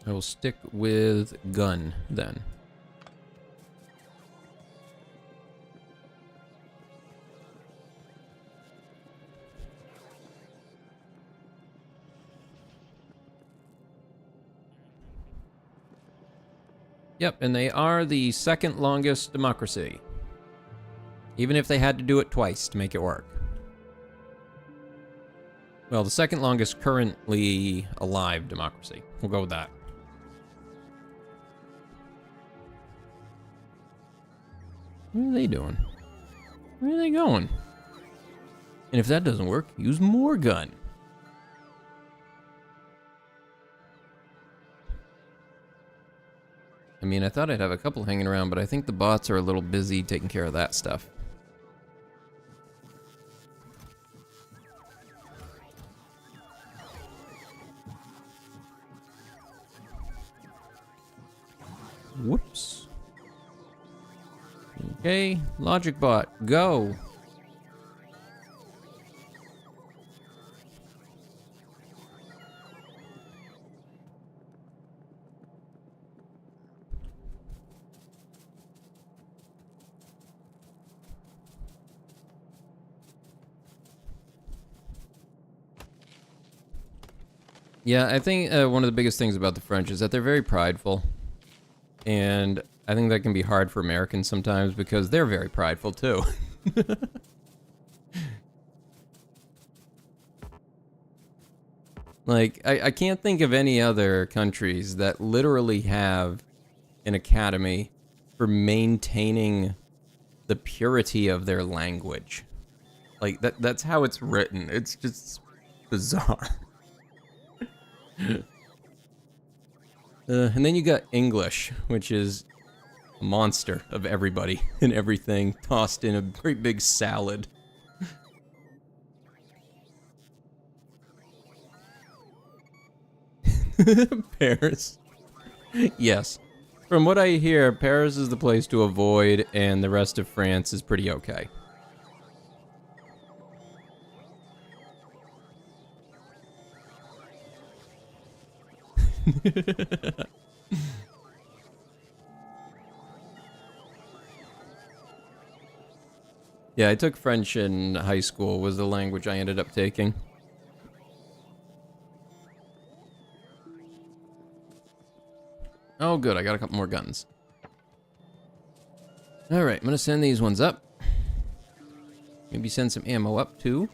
I will stick with gun then. Yep, and they are the second longest democracy. Even if they had to do it twice to make it work. Well, the second longest currently alive democracy. We'll go with that. What are they doing? Where are they going? And if that doesn't work, use more gun. I mean, I thought I'd have a couple hanging around, but I think the bots are a little busy taking care of that stuff. Whoops. Okay, logic bot, go. Yeah, I think one of the biggest things about the French is that they're very prideful. And I think that can be hard for Americans sometimes because they're very prideful too. Like, I can't think of any other countries that literally have an academy for maintaining the purity of their language. Like, that's how it's written. It's just bizarre. And then you got English, which is a monster of everybody and everything tossed in a great big salad. Paris. Yes. From what I hear, Paris is the place to avoid, and the rest of France is pretty okay. Yeah, I took French in high school, was the language I ended up taking. Oh, good, I got a couple more guns. Alright, I'm gonna send these ones up. Maybe send some ammo up, too.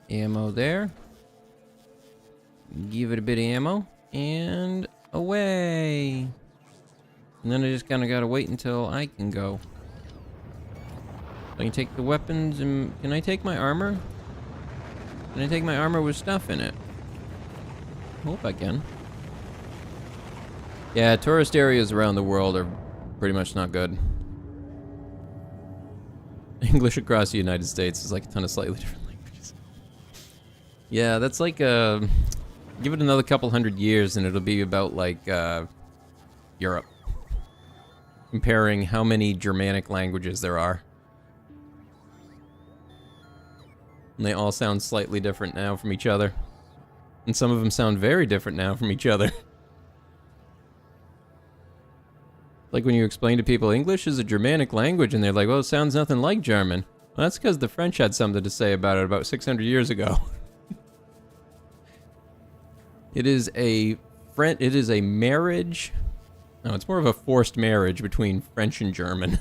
Ammo there. Give it a bit of ammo. And away! And then I just kind of gotta wait until I can go. I can take the weapons and... Can I take my armor? Can I take my armor with stuff in it? Hope I can. Yeah, tourist areas around the world are pretty much not good. English across the United States is like a ton of slightly different languages. Yeah, that's like give it another couple hundred years and it'll be about like Europe. Comparing how many Germanic languages there are. And they all sound slightly different now from each other. And some of them sound very different now from each other. Like when you explain to people English is a Germanic language and they're like, well, it sounds nothing like German. Well, that's because the French had something to say about it about 600 years ago. It is a marriage. No, it's more of a forced marriage between French and German.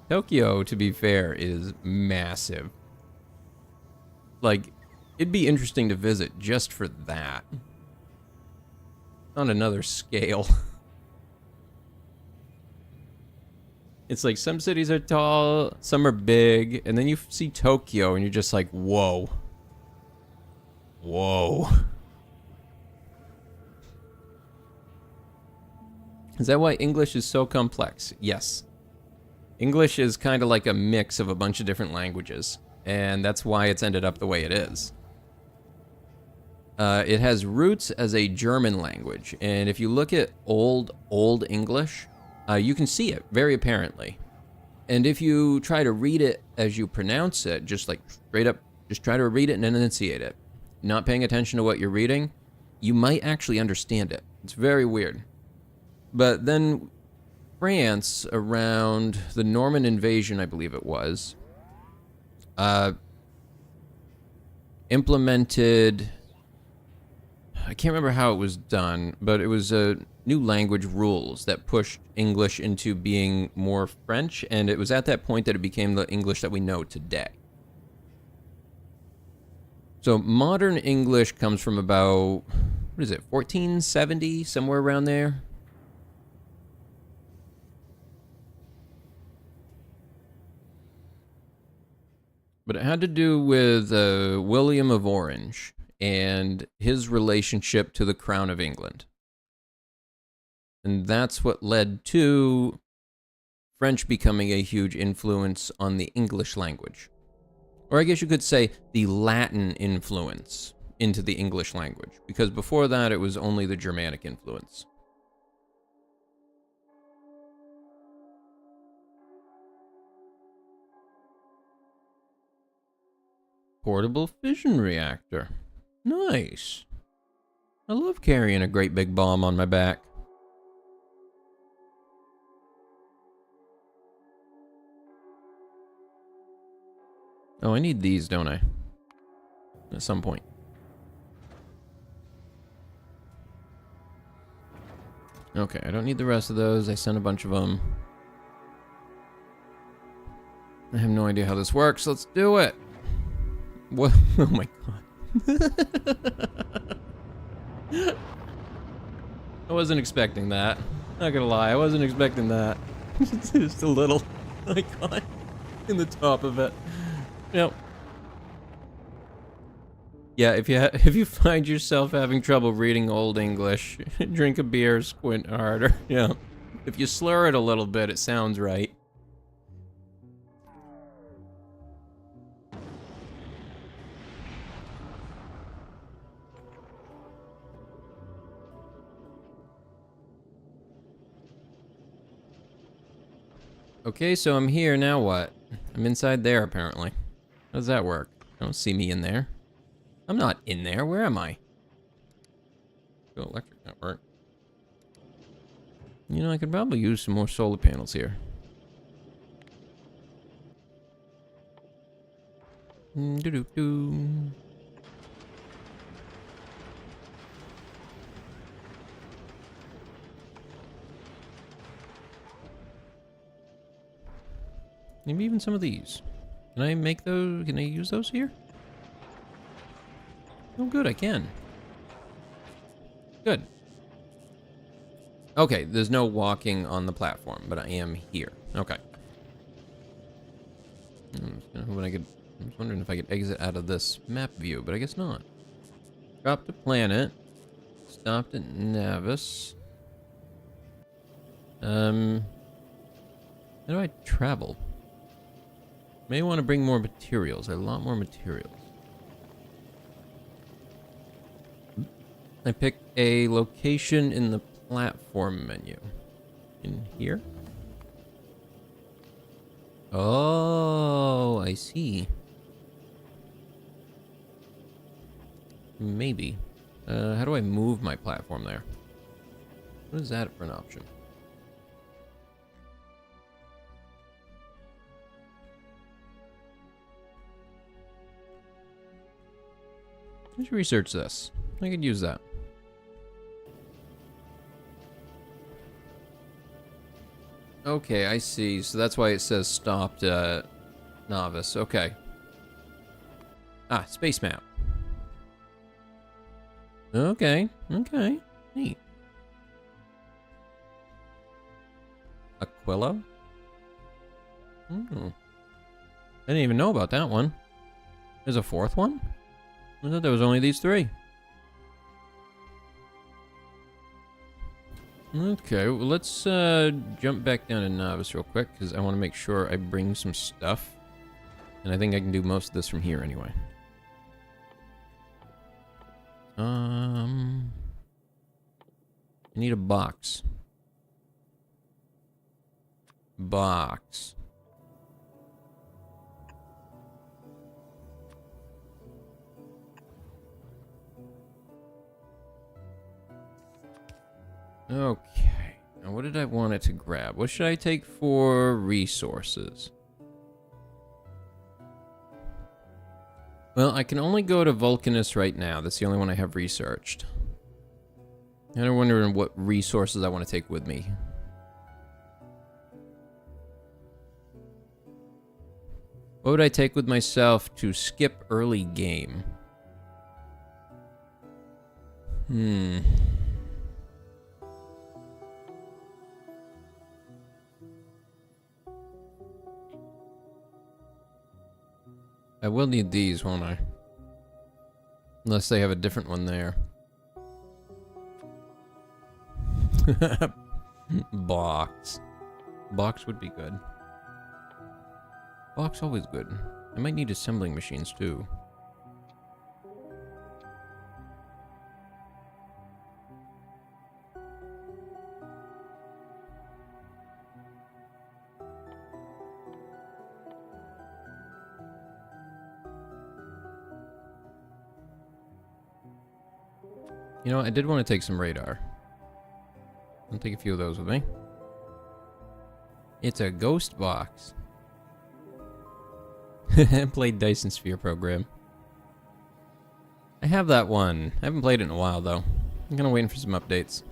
Tokyo, to be fair, is massive. Like, it'd be interesting to visit just for that. On another scale. It's like some cities are tall, some are big, and then you see Tokyo and you're just like, whoa. Whoa. Is that why English is so complex? Yes. English is kind of like a mix of a bunch of different languages, and that's why it's ended up the way it is. It has roots as a German language, and if you look at old English, you can see it very apparently. And if you try to read it as you pronounce it, just like straight up, just try to read it and enunciate it, not paying attention to what you're reading, you might actually understand it. It's very weird. But then France, around the Norman invasion, I believe it was, implemented, I can't remember how it was done, but it was new language rules that pushed English into being more French, and it was at that point that it became the English that we know today. So modern English comes from about, what is it, 1470, somewhere around there? But it had to do with William of Orange and his relationship to the Crown of England. And that's what led to French becoming a huge influence on the English language. Or I guess you could say the Latin influence into the English language, because before that it was only the Germanic influence. Portable fission reactor. Nice. I love carrying a great big bomb on my back. Oh, I need these, don't I? At some point. Okay, I don't need the rest of those. I sent a bunch of them. I have no idea how this works. Let's do it. What? Oh my god. I wasn't expecting that. Not gonna lie, I wasn't expecting that. Just a little icon in the top of it. Yep. Yeah, if you find yourself having trouble reading Old English, drink a beer, squint harder. Yeah. If you slur it a little bit, it sounds right. Okay, so I'm here, now what? I'm inside there, apparently. How does that work? I don't see me in there. I'm not in there, where am I? Go electric network. You know, I could probably use some more solar panels here. Doo-doo-doo. Maybe even some of these. Can I make those? Can I use those here? Oh, good, I can. Good. Okay, there's no walking on the platform, but I am here. Okay. I was wondering if I could exit out of this map view, but I guess not. Dropped a planet. Stopped at Navis. How do I travel? May want to bring more materials. A lot more materials. I picked a location in the platform menu. In here? Oh, I see. Maybe. How do I move my platform there? What is that for an option? Let's research this. I could use that. Okay, I see. So that's why it says stopped at Navis. Okay. Ah, space map. Okay, okay. Neat. Aquilo? I didn't even know about that one. There's a fourth one? I thought there was only these three. Okay, well, let's jump back down to Navis real quick, because I want to make sure I bring some stuff. And I think I can do most of this from here anyway. I need a box. Box. Okay. Now, what did I want it to grab? What should I take for resources? Well, I can only go to Vulcanus right now. That's the only one I have researched. And I'm wondering what resources I want to take with me. What would I take with myself to skip early game? I will need these, won't I? Unless they have a different one there. Box. Box would be good. Box always good. I might need assembling machines too. You know, I did want to take some radar. I'll take a few of those with me. It's a ghost box. I played Dyson Sphere program. I have that one. I haven't played it in a while, though. I'm gonna wait for some updates.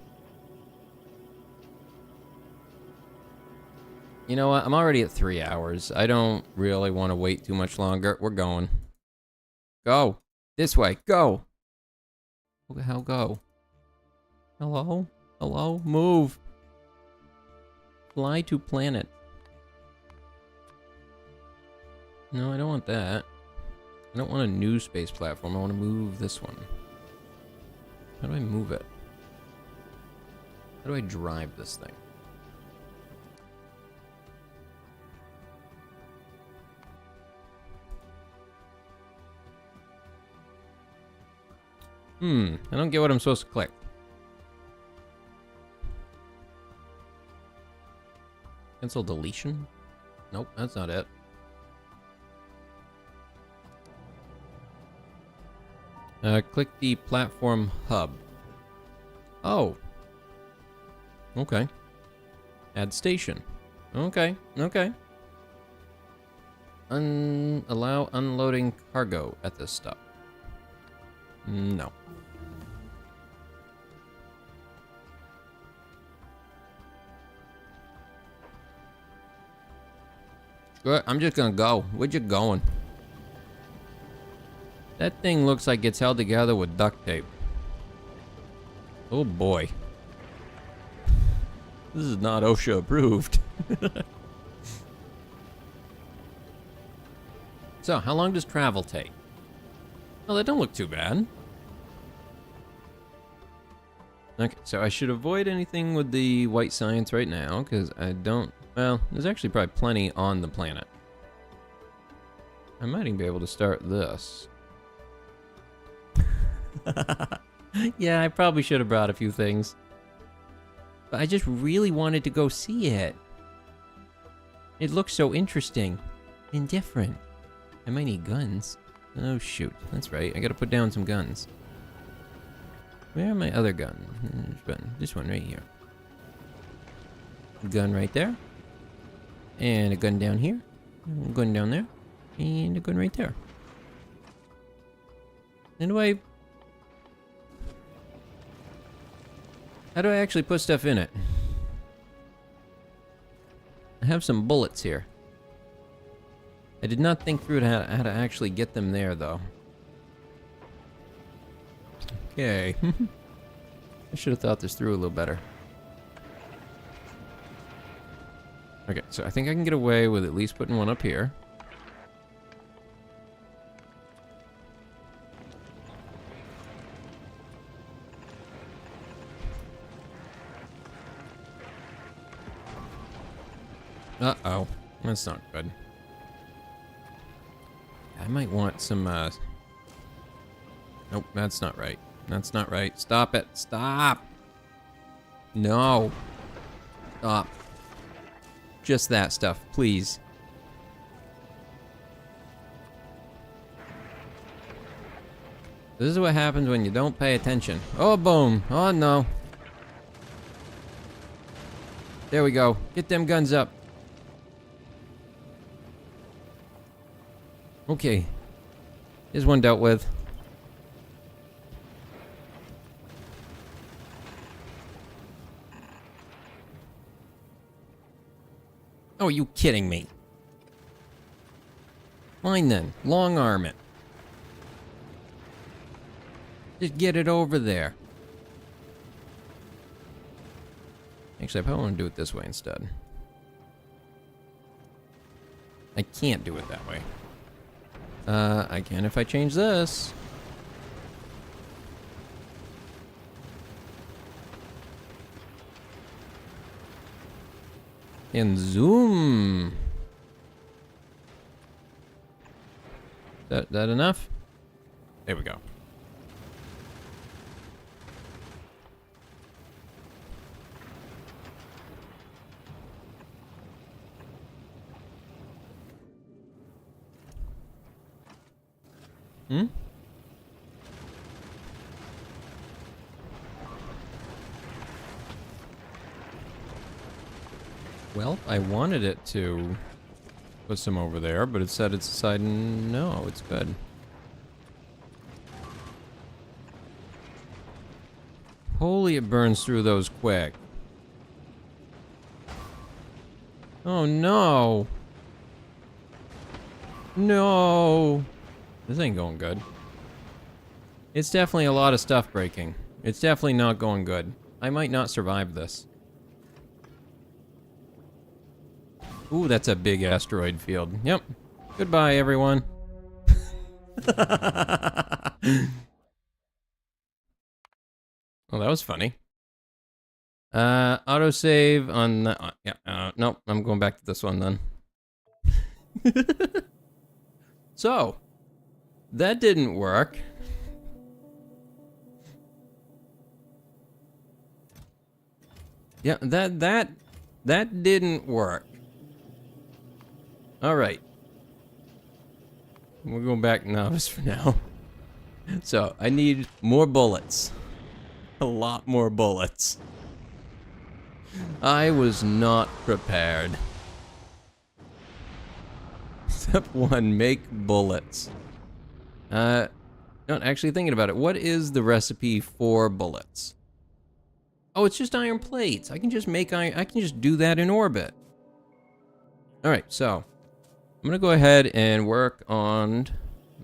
You know what? I'm already at 3 hours. I don't really want to wait too much longer. We're going. Go. This way. Go. Where the hell go? Hello? Hello? Move. Fly to planet. No, I don't want that. I don't want a new space platform. I want to move this one. How do I move it? How do I drive this thing? I don't get what I'm supposed to click. Cancel deletion? Nope, that's not it. Click the platform hub. Oh. Okay. Add station. Okay, okay. Allow unloading cargo at this stop. No. Good, I'm just gonna go. Where you going? That thing looks like it's held together with duct tape. Oh boy. This is not OSHA approved. So, how long does travel take? Oh, that don't look too bad. Okay, so I should avoid anything with the white science right now, because I don't... Well, there's actually probably plenty on the planet. I might even be able to start this. Yeah, I probably should have brought a few things. But I just really wanted to go see it. It looks so interesting and different. I might need guns. Oh shoot, that's right. I gotta put down some guns. Where are my other guns? This one right here. Gun right there. And a gun down here. A gun down there. And a gun right there. How do I actually put stuff in it? I have some bullets here. I did not think through how to actually get them there, though. Okay. I should have thought this through a little better. Okay, so I think I can get away with at least putting one up here. Uh-oh. That's not good. I might want some, Nope, that's not right. That's not right. Stop it. Stop! No. Stop. Just that stuff, please. This is what happens when you don't pay attention. Oh, boom. Oh, no. There we go. Get them guns up. Okay. Here's one dealt with. Oh, are you kidding me? Fine then. Long arm it. Just get it over there. Actually, I probably want to do it this way instead. I can't do it that way. I can if I change this. And zoom. That enough? There we go. Hmm? Well, I wanted it to put some over there, but it said it's deciding no, it's good. Holy, it burns through those quick. Oh no. No. This ain't going good. It's definitely a lot of stuff breaking. It's definitely not going good. I might not survive this. Ooh, that's a big asteroid field. Yep. Goodbye, everyone. Well, that was funny. Autosave on the... nope, I'm going back to this one then. So, that didn't work. Yeah, that didn't work. Alright. We're going back novice for now. So, I need more bullets. A lot more bullets. I was not prepared. Step 1, make bullets. Not actually thinking about it. What is the recipe for bullets? Oh, it's just iron plates. I can just make iron. I can just do that in orbit. All right, so I'm gonna go ahead and work on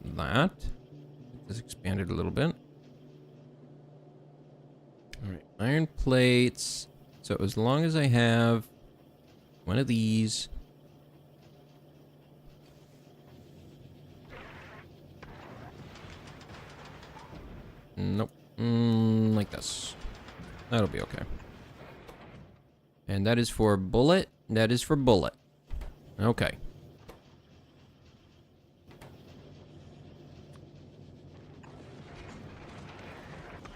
that. This expanded a little bit. All right, iron plates. So as long as I have one of these. Nope. Like this. That'll be okay. And that is for bullet. That is for bullet. Okay.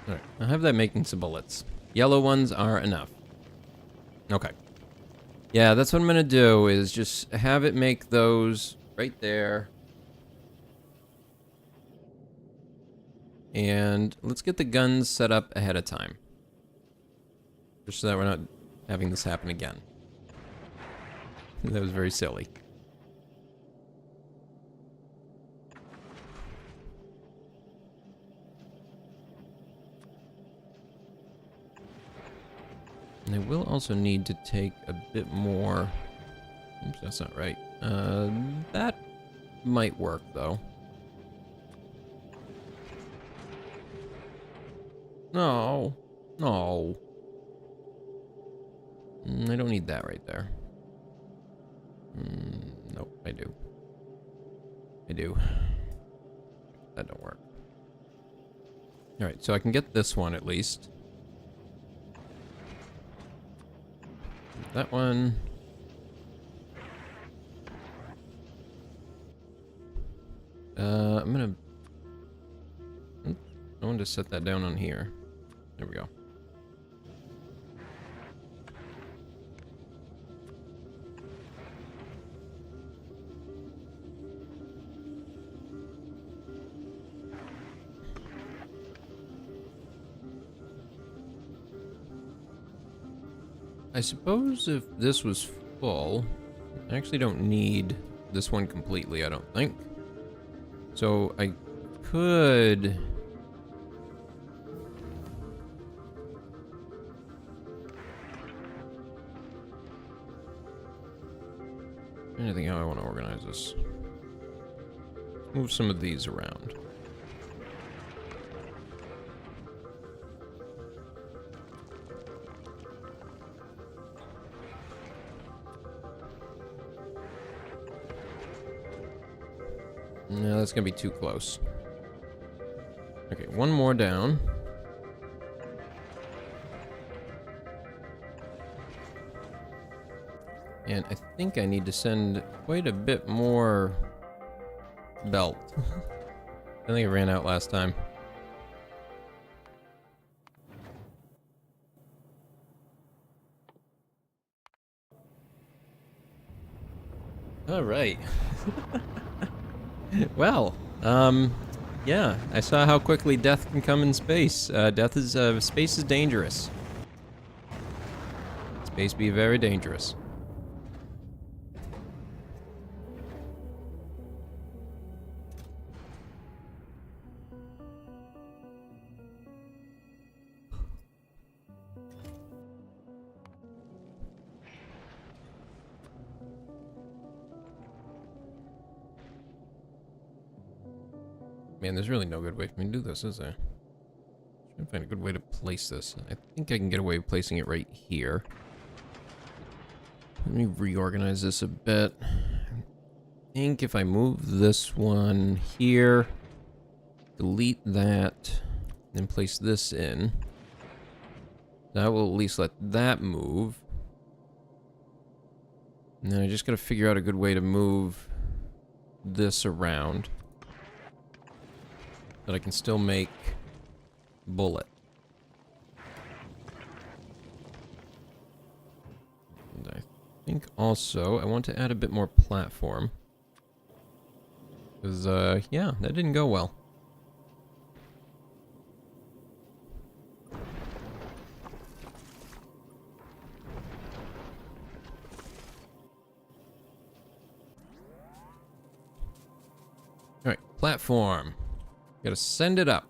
Alright, I'll have that making some bullets. Yellow ones are enough. Okay. Yeah, that's what I'm gonna do, is just have it make those right there. And let's get the guns set up ahead of time. Just so that we're not having this happen again. That was very silly. And I will also need to take a bit more... Oops, that's not right. That might work, though. No. No. I don't need that right there. Nope, I do. I do. That don't work. Alright, so I can get this one at least. That one. I'm gonna... I want to set that down on here. There we go. I suppose if this was full, I actually don't need this one completely, I don't think. So I could... I'm trying to think how I want to organize this. Move some of these around. No, that's gonna be too close. Okay, one more down. And I think I need to send quite a bit more belt. I think it ran out last time. All right. Well, yeah, I saw how quickly death can come in space. Space is dangerous. Space be very dangerous. Man, there's really no good way for me to do this, is there? I'm trying to find a good way to place this. I think I can get away with placing it right here. Let me reorganize this a bit. I think if I move this one here, delete that, and place this in, that will at least let that move. And then I just gotta figure out a good way to move this around. That I can still make bullet. And I think also I want to add a bit more platform. Because, yeah, that didn't go well. Alright, platform. Gotta send it up.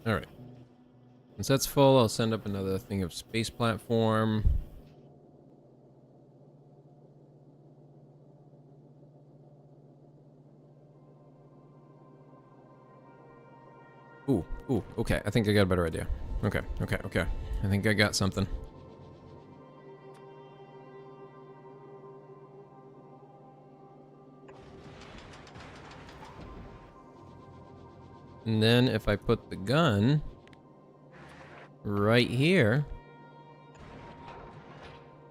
Alright. Once that's full, I'll send up another thing of space platform. Ooh, okay. I think I got a better idea. Okay. I think I got something. And then if I put the gun right here,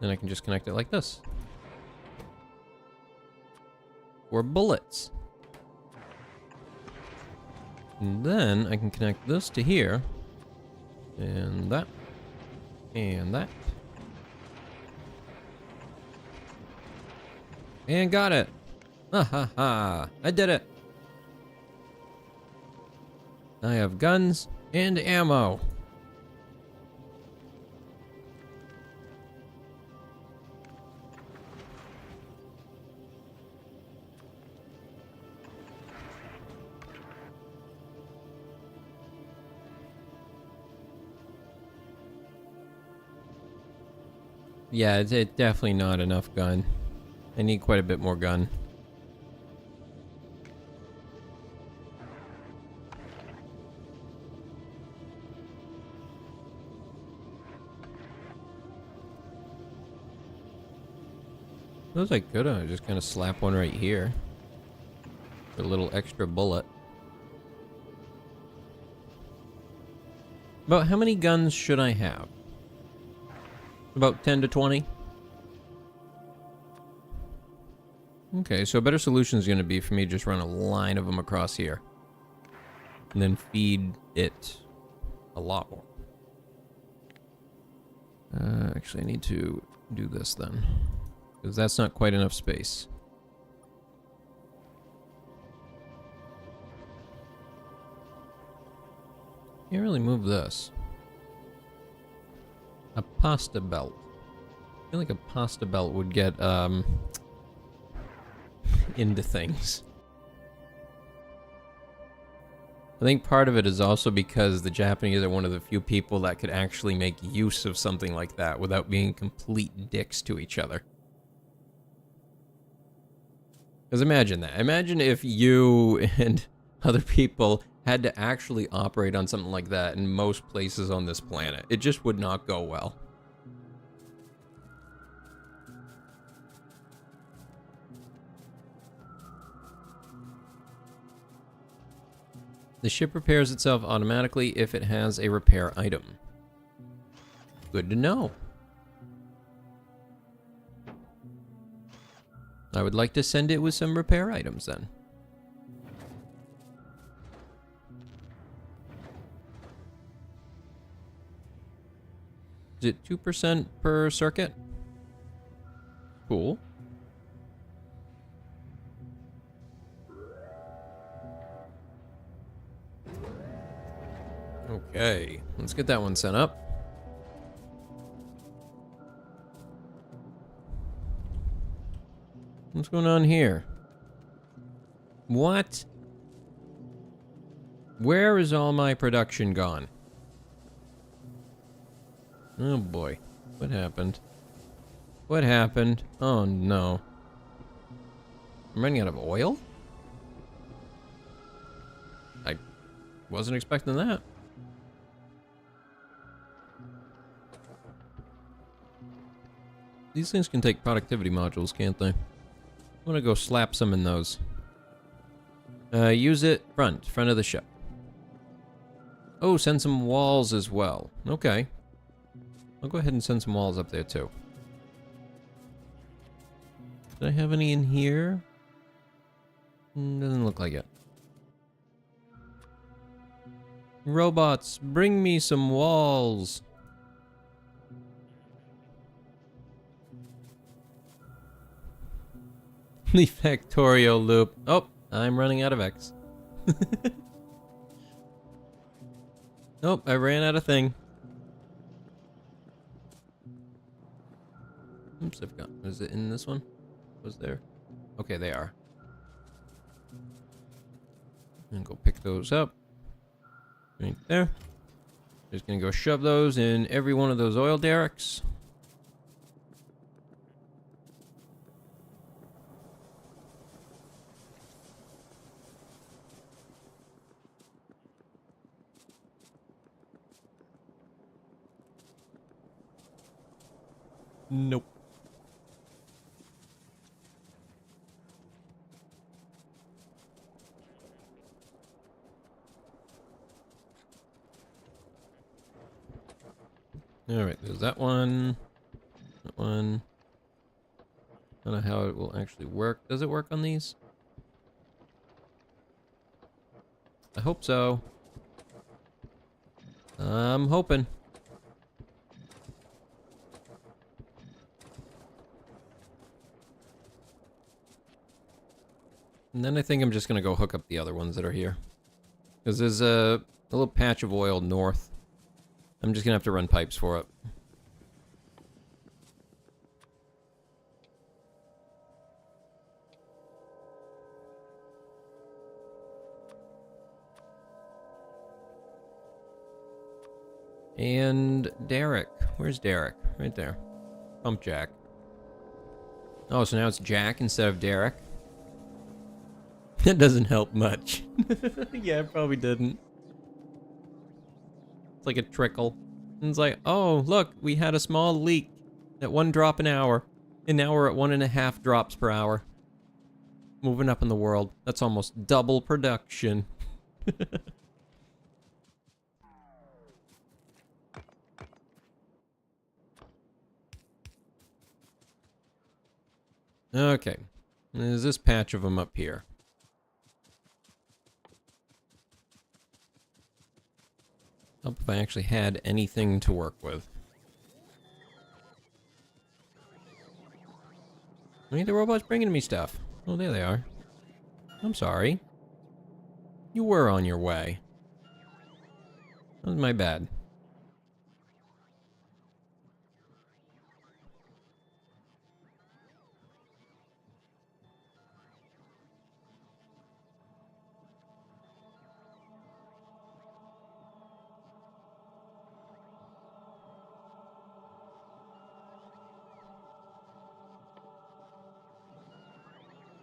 then I can just connect it like this. For bullets. And then I can connect this to here. And that. And that. And got it. Ha ha ha. I did it. I have guns and ammo. Yeah, it's definitely not enough gun. I need quite a bit more gun. Suppose I could just kind of slap one right here. A little extra bullet. About how many guns should I have? About 10 to 20? Okay, so a better solution is going to be for me to just run a line of them across here. And then feed it a lot more. Actually, I need to do this then. Because that's not quite enough space. Can't really move this. A pasta belt. I feel like a pasta belt would get, into things. I think part of it is also because the Japanese are one of the few people that could actually make use of something like that without being complete dicks to each other. Because imagine that. Imagine if you and other people had to actually operate on something like that in most places on this planet. It just would not go well. The ship repairs itself automatically if it has a repair item. Good to know. I would like to send it with some repair items then. Is it 2% per circuit? Cool. Okay, let's get that one sent up. What's going on here? What? Where is all my production gone? Oh boy, what happened? What happened? Oh no. I'm running out of oil? I wasn't expecting that. These things can take productivity modules, can't they? I'm gonna go slap some in those. Use it front of the ship. Oh, send some walls as well. Okay. I'll go ahead and send some walls up there too. Did I have any in here? Doesn't look like it. Robots, bring me some walls. The Factorio loop. Oh, I'm running out of X. Nope, I ran out of thing. Oops, I've got. Is it in this one? Was there? Okay, they are. And go pick those up. Right there. Just gonna go shove those in every one of those oil derricks. Nope. Alright, there's that one. That one. I don't know how it will actually work. Does it work on these? I hope so. I'm hoping. And then I think I'm just gonna go hook up the other ones that are here. Because there's a little patch of oil north. I'm just gonna have to run pipes for it. And Derek. Where's Derek? Right there. Pump jack. Oh, so now it's Jack instead of Derek. That doesn't help much. Yeah, it probably didn't. It's like a trickle. And it's like, oh, look, we had a small leak at 1 drop an hour. And now we're at 1.5 drops per hour. Moving up in the world. That's almost double production. Okay. There's this patch of them up here. Help if I actually had anything to work with. Why are the robots bringing me stuff? Oh, there they are. I'm sorry. You were on your way. That was my bad.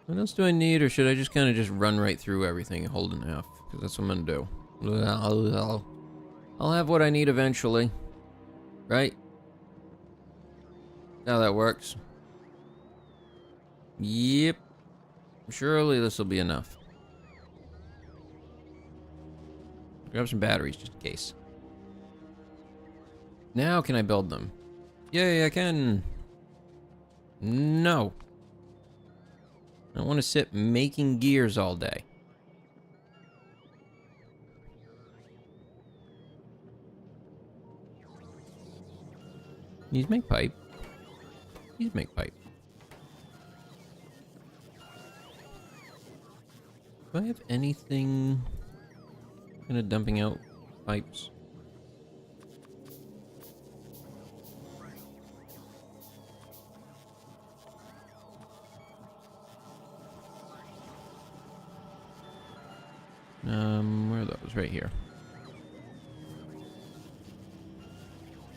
What else do I need, or should I just kind of just run right through everything and hold in half? Because that's what I'm going to do. I'll have what I need eventually. Right? How that works. Yep. Surely this will be enough. Grab some batteries just in case. Now can I build them? Yay, I can. No. I don't want to sit making gears all day. Please make pipe. Please make pipe. Do I have anything kind of dumping out pipes? Where are those? Right here.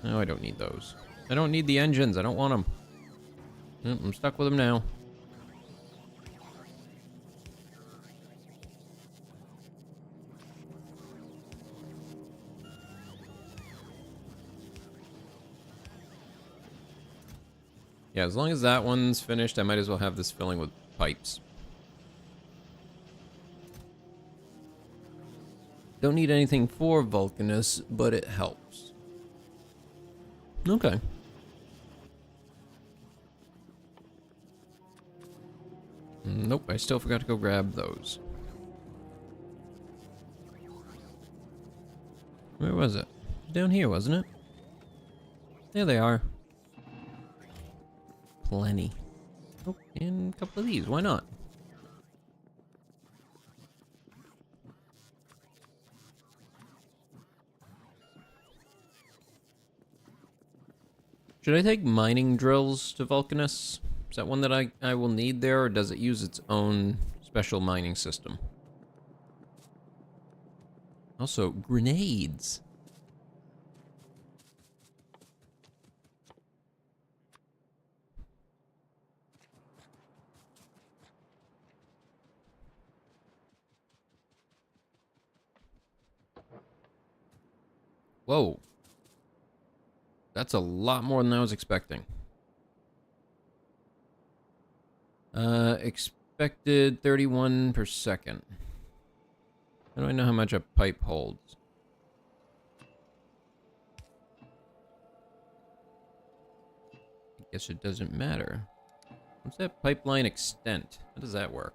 No, I don't need those. I don't need the engines. I don't want them. Nope, I'm stuck with them now. Yeah, as long as that one's finished, I might as well have this filling with pipes. Don't need anything for Vulcanus, but it helps. Okay. Nope, I still forgot to go grab those. Where was it? Down here, wasn't it? There they are. Plenty. Oh, and a couple of these. Why not? Should I take mining drills to Vulcanus? Is that one that I will need there, or does it use its own special mining system? Also, grenades. Whoa. That's a lot more than I was expecting. Expected 31 per second. How do I know how much a pipe holds? I guess it doesn't matter. What's that pipeline extent? How does that work?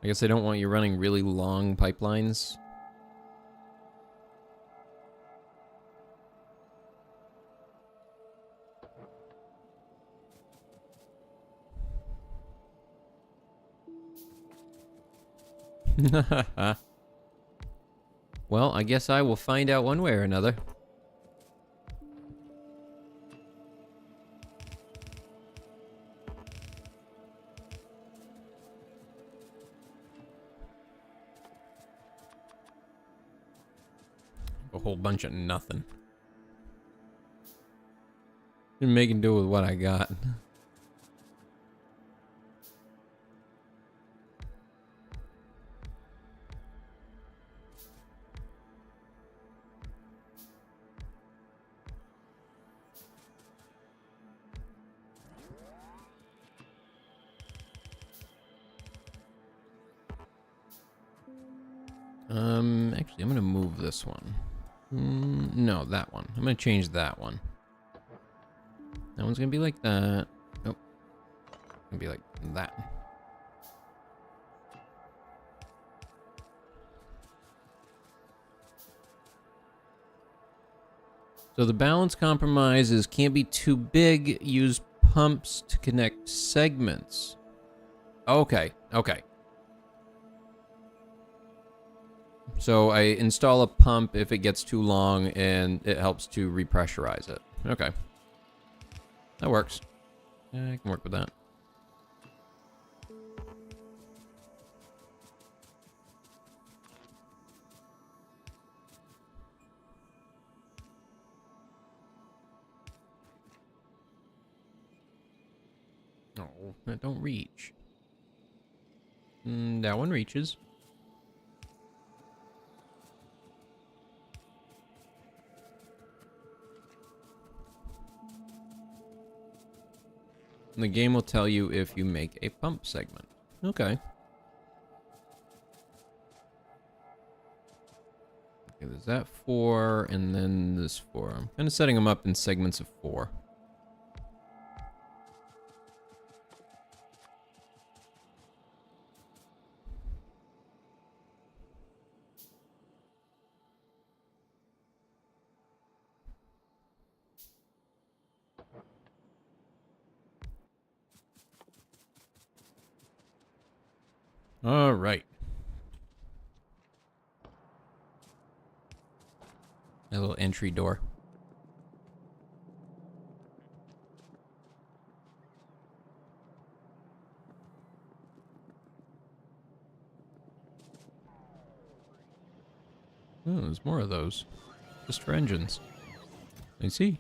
I guess I don't want you running really long pipelines. Well, I guess I will find out one way or another. A whole bunch of nothing. Been making do with what I got. Actually, I'm gonna move this one. No, that one. I'm gonna change that one. That one's gonna be like that. Nope. Gonna be like that. So the balance compromise is can't be too big. Use pumps to connect segments. Okay, okay. So I install a pump if it gets too long, and it helps to repressurize it. Okay. That works. Yeah, I can work with that. Oh, that don't reach. That one reaches. And the game will tell you if you make a pump segment. Okay. Okay, there's that 4, and then this 4. I'm kind of setting them up in segments of 4. All right. A little entry door. Oh, there's more of those. Just for engines. I see.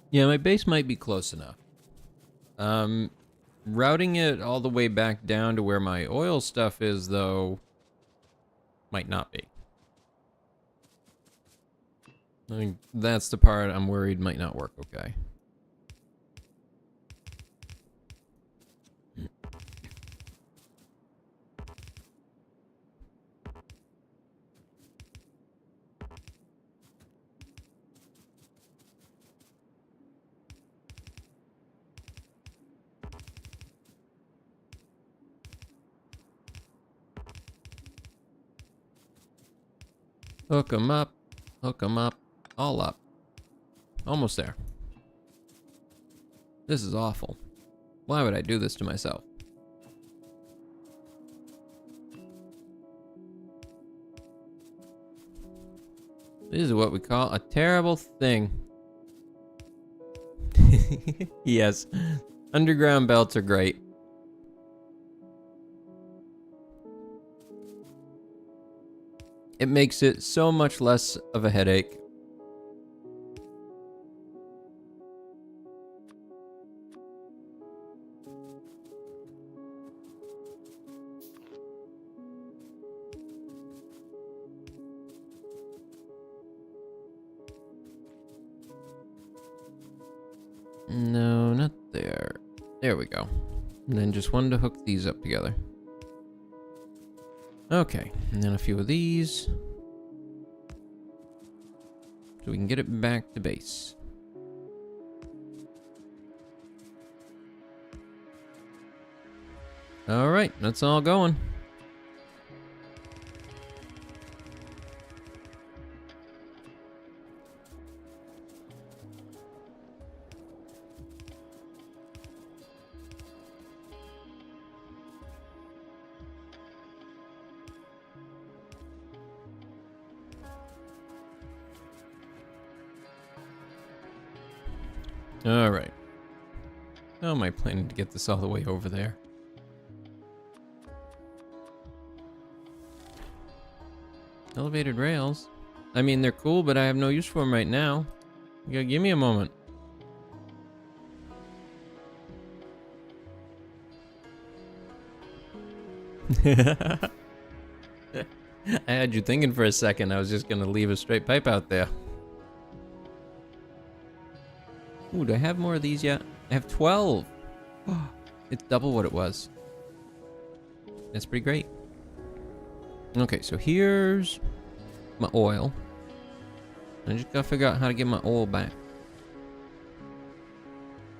Yeah, my base might be close enough. Routing it all the way back down to where my oil stuff is, though, might not be. I think that's the part I'm worried might not work okay. Hook 'em up, all up. Almost there. This is awful. Why would I do this to myself? This is what we call a terrible thing. Yes, underground belts are great. It makes it so much less of a headache. No, not there. There we go. And then just one to hook these up together. Okay, and then a few of these. So we can get it back to base. Alright, that's all going. Alright. How am I planning to get this all the way over there? Elevated rails? I mean, they're cool, but I have no use for them right now. You gotta give me a moment. I had you thinking for a second I was just gonna leave a straight pipe out there. Ooh, do I have more of these yet? I have 12. It's double what it was. That's pretty great. Okay, so here's my oil. I just gotta figure out how to get my oil back.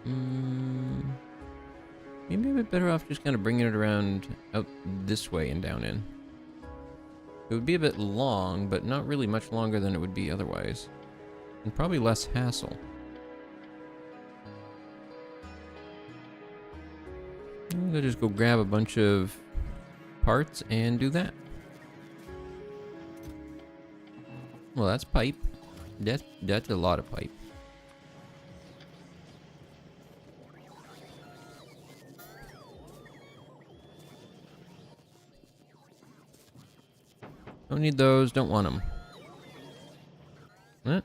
Maybe I'm a bit better off just kind of bringing it around out this way and down in. It would be a bit long, but not really much longer than it would be otherwise. And probably less hassle. I'm gonna just go grab a bunch of parts and do that. Well, that's pipe. That's a lot of pipe. Don't need those, don't want them. What?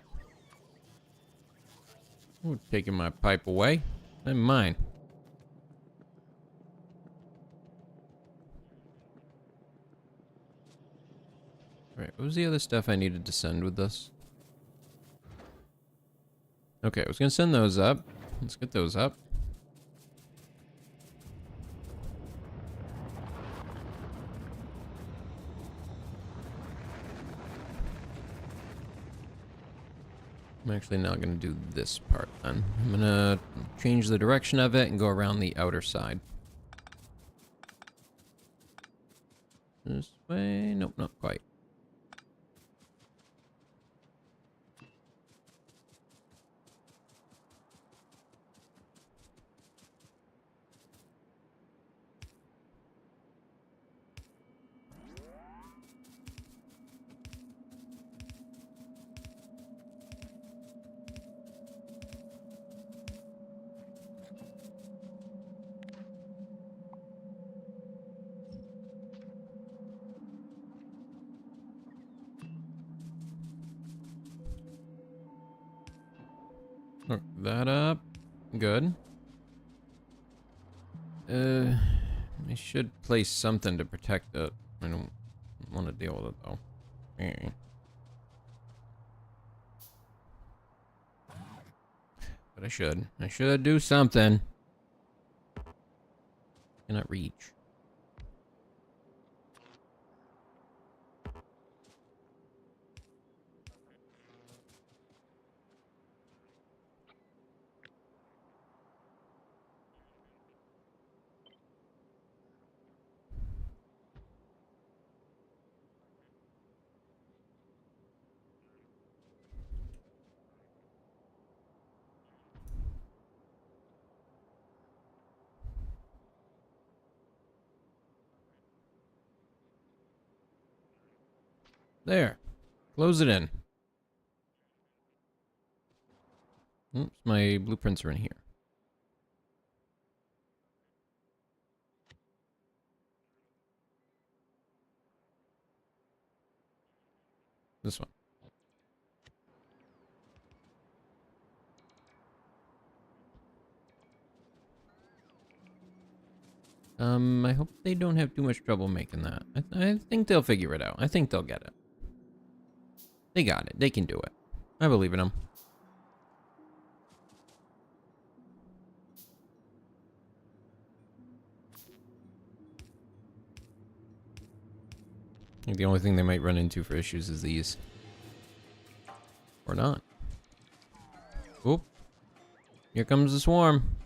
Ooh, taking my pipe away. That's mine. Alright, what was the other stuff I needed to send with this? Okay, I was gonna send those up. Let's get those up. I'm actually not gonna do this part then. I'm gonna change the direction of it and go around the outer side. This way? Nope, not quite. Hook that up. Good. I should place something to protect it. I don't. want to deal with it, though. But I should. I should do something. Cannot reach. There. Close it in. Oops, my blueprints are in here. This one. I hope they don't have too much trouble making that. I think they'll figure it out. I think they'll get it. They got it. They can do it. I believe in them. I think the only thing they might run into for issues is these. Or not. Oop. Here comes the swarm.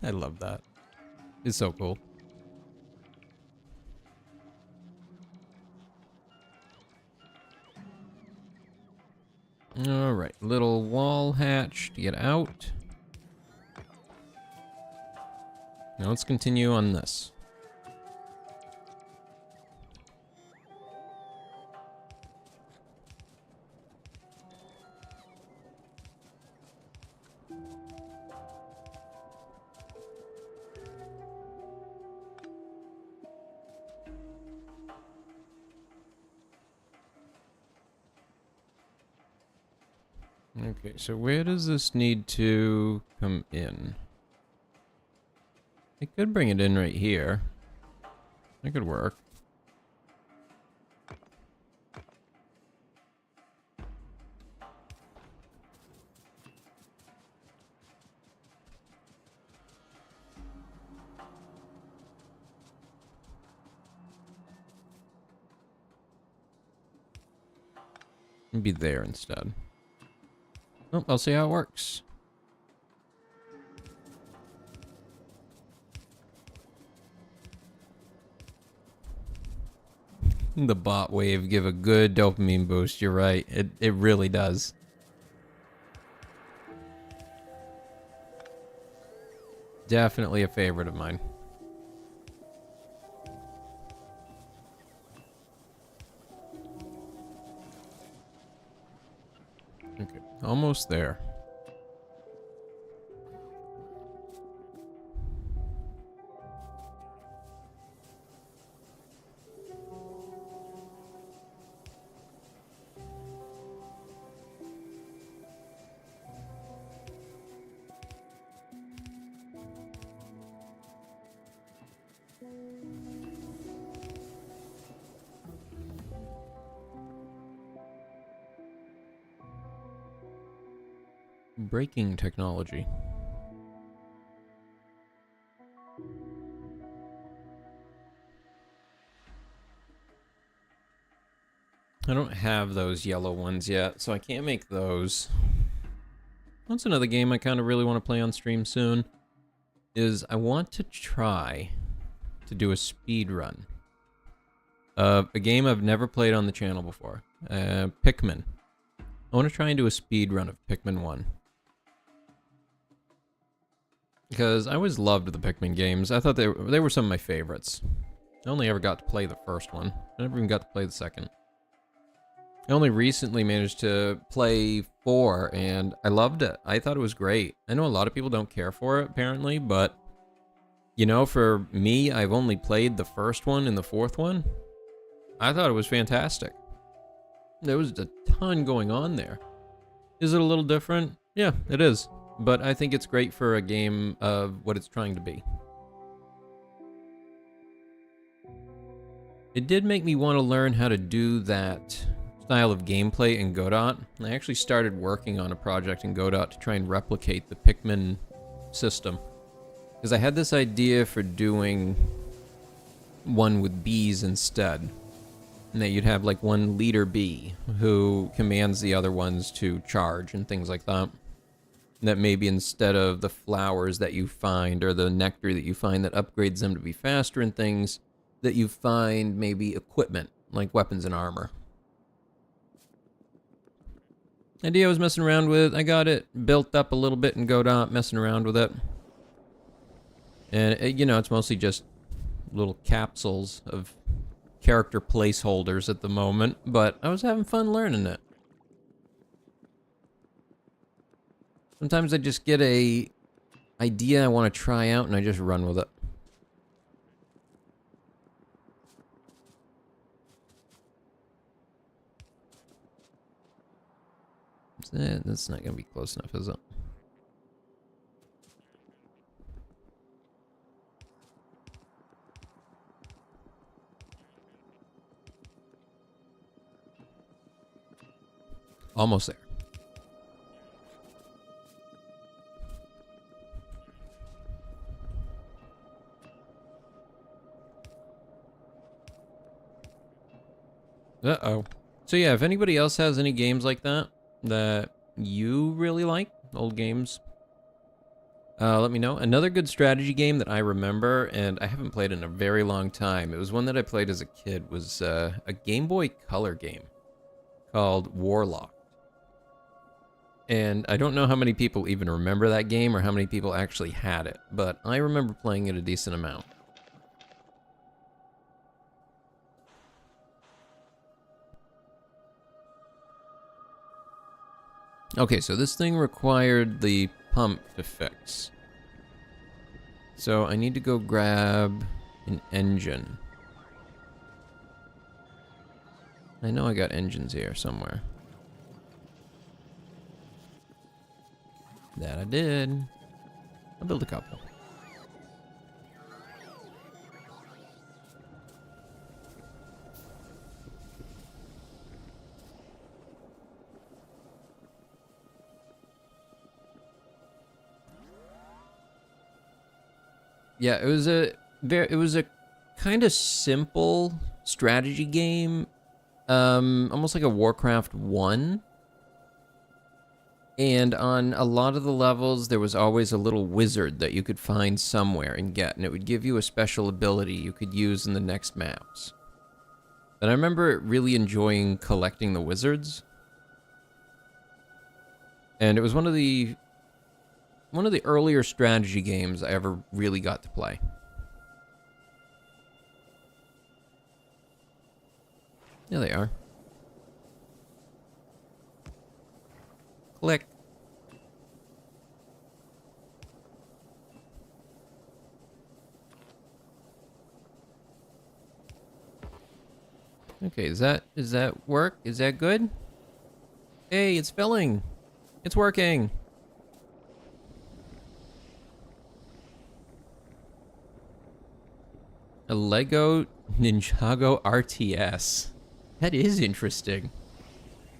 I love that. It's so cool. Alright, little wall hatch to get out. Now let's continue on this. Okay, so where does this need to come in? I could bring it in right here. That could work. Maybe there instead. Oh, I'll see how it works. The bot wave give a good dopamine boost, you're right. It really does. Definitely a favorite of mine. Okay, almost there. Braking technology. I don't have those yellow ones yet, so I can't make those. That's another game I kind of really want to play on stream soon. Is I want to try to do a speed run. A game I've never played on the channel before. Pikmin. I want to try and do a speed run of Pikmin 1. Because I always loved the Pikmin games. I thought they were some of my favorites. I only ever got to play the first one. I never even got to play the second. I only recently managed to play 4, and I loved it. I thought it was great. I know a lot of people don't care for it, apparently, but... You know, for me, I've only played the first one and the fourth one. I thought it was fantastic. There was a ton going on there. Is it a little different? Yeah, it is. but I think it's great for a game of what it's trying to be. It did make me want to learn how to do that style of gameplay in Godot. I actually started working on a project in Godot to try and replicate the Pikmin system. Because I had this idea for doing one with bees instead. And that you'd have like one leader bee who commands the other ones to charge and things like that. And that maybe instead of the flowers that you find or the nectar that you find that upgrades them to be faster and things, that you find maybe equipment, like weapons and armor. Idea I was messing around with. I got it built up a little bit in Godot, messing around with it. And, it's mostly just little capsules of character placeholders at the moment, but I was having fun learning it. Sometimes I just get a idea I want to try out and I just run with it. That's not going to be close enough, is it? Almost there. Uh-oh. So yeah, if anybody else has any games like that you really like, old games, let me know. Another good strategy game that I remember, and I haven't played in a very long time, it was one that I played as a kid, was a Game Boy Color game called Warlock. And I don't know how many people even remember that game or how many people actually had it, but I remember playing it a decent amount. Okay, so this thing required the pump to fix. So I need to go grab an engine. I know I got engines here somewhere. That I did. I'll build a couple. Yeah, it was a kind of simple strategy game, almost like a Warcraft 1. And on a lot of the levels, there was always a little wizard that you could find somewhere and get, and it would give you a special ability you could use in the next maps. And I remember really enjoying collecting the wizards. And it was one of the earlier strategy games I ever really got to play. There they are. Click. Okay, is that work? Is that good? Hey, it's filling. It's working. A Lego Ninjago RTS. That is interesting.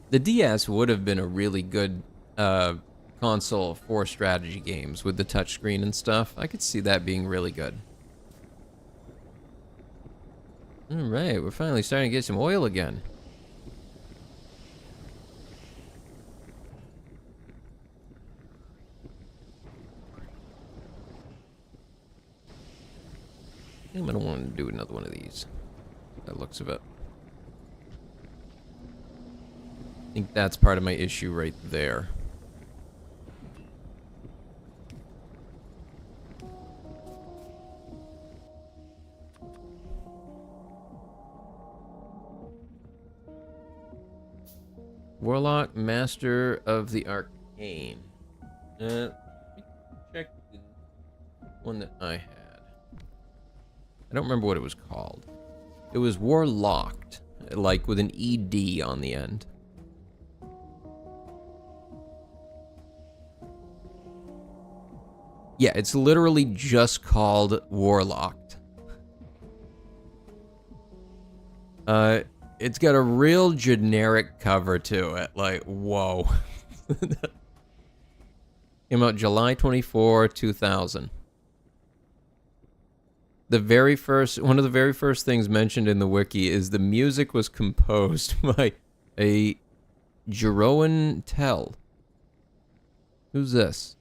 The DS would have been a really good console for strategy games with the touchscreen and stuff. I could see that being really good. Alright, we're finally starting to get some oil again. I think I don't want to do another one of these. That looks of it. I think that's part of my issue right there. Warlock, Master of the Arcane. Let me check the one that I had. I don't remember what it was called. It was Warlocked, like with an ED on the end. Yeah, it's literally just called Warlocked. It's got a real generic cover to it. Like, whoa. Came out July 24, 2000. One of the very first things mentioned in the wiki is the music was composed by a Jeroen Tell. Who's this?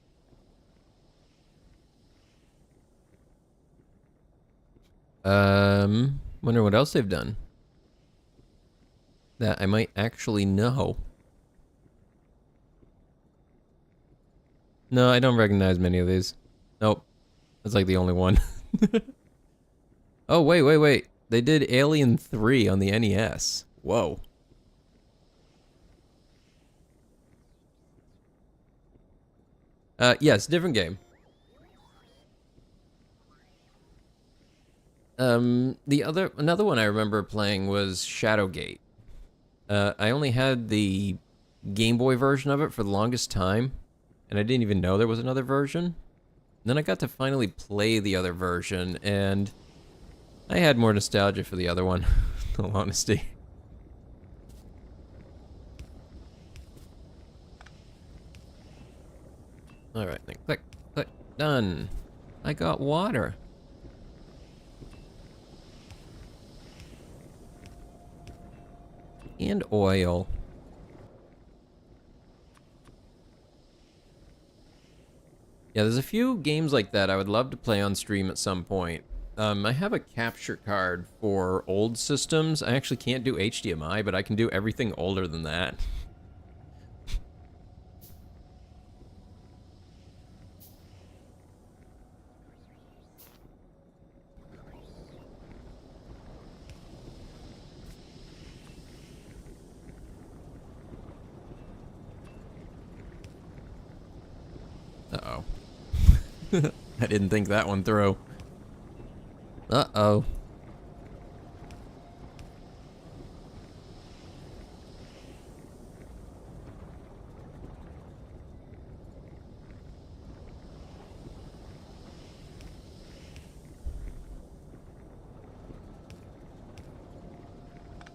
Wonder what else they've done that I might actually know. No, I don't recognize many of these. Nope. That's like the only one. Oh, wait. They did Alien 3 on the NES. Whoa. Yes, different game. Another one I remember playing was Shadowgate. I only had the Game Boy version of it for the longest time, and I didn't even know there was another version. And then I got to finally play the other version, and I had more nostalgia for the other one, in all honesty. Alright, then click, done. I got water. And oil. Yeah, there's a few games like that I would love to play on stream at some point. I have a capture card for old systems. I actually can't do HDMI, but I can do everything older than that. Uh-oh. I didn't think that one through. Uh-oh.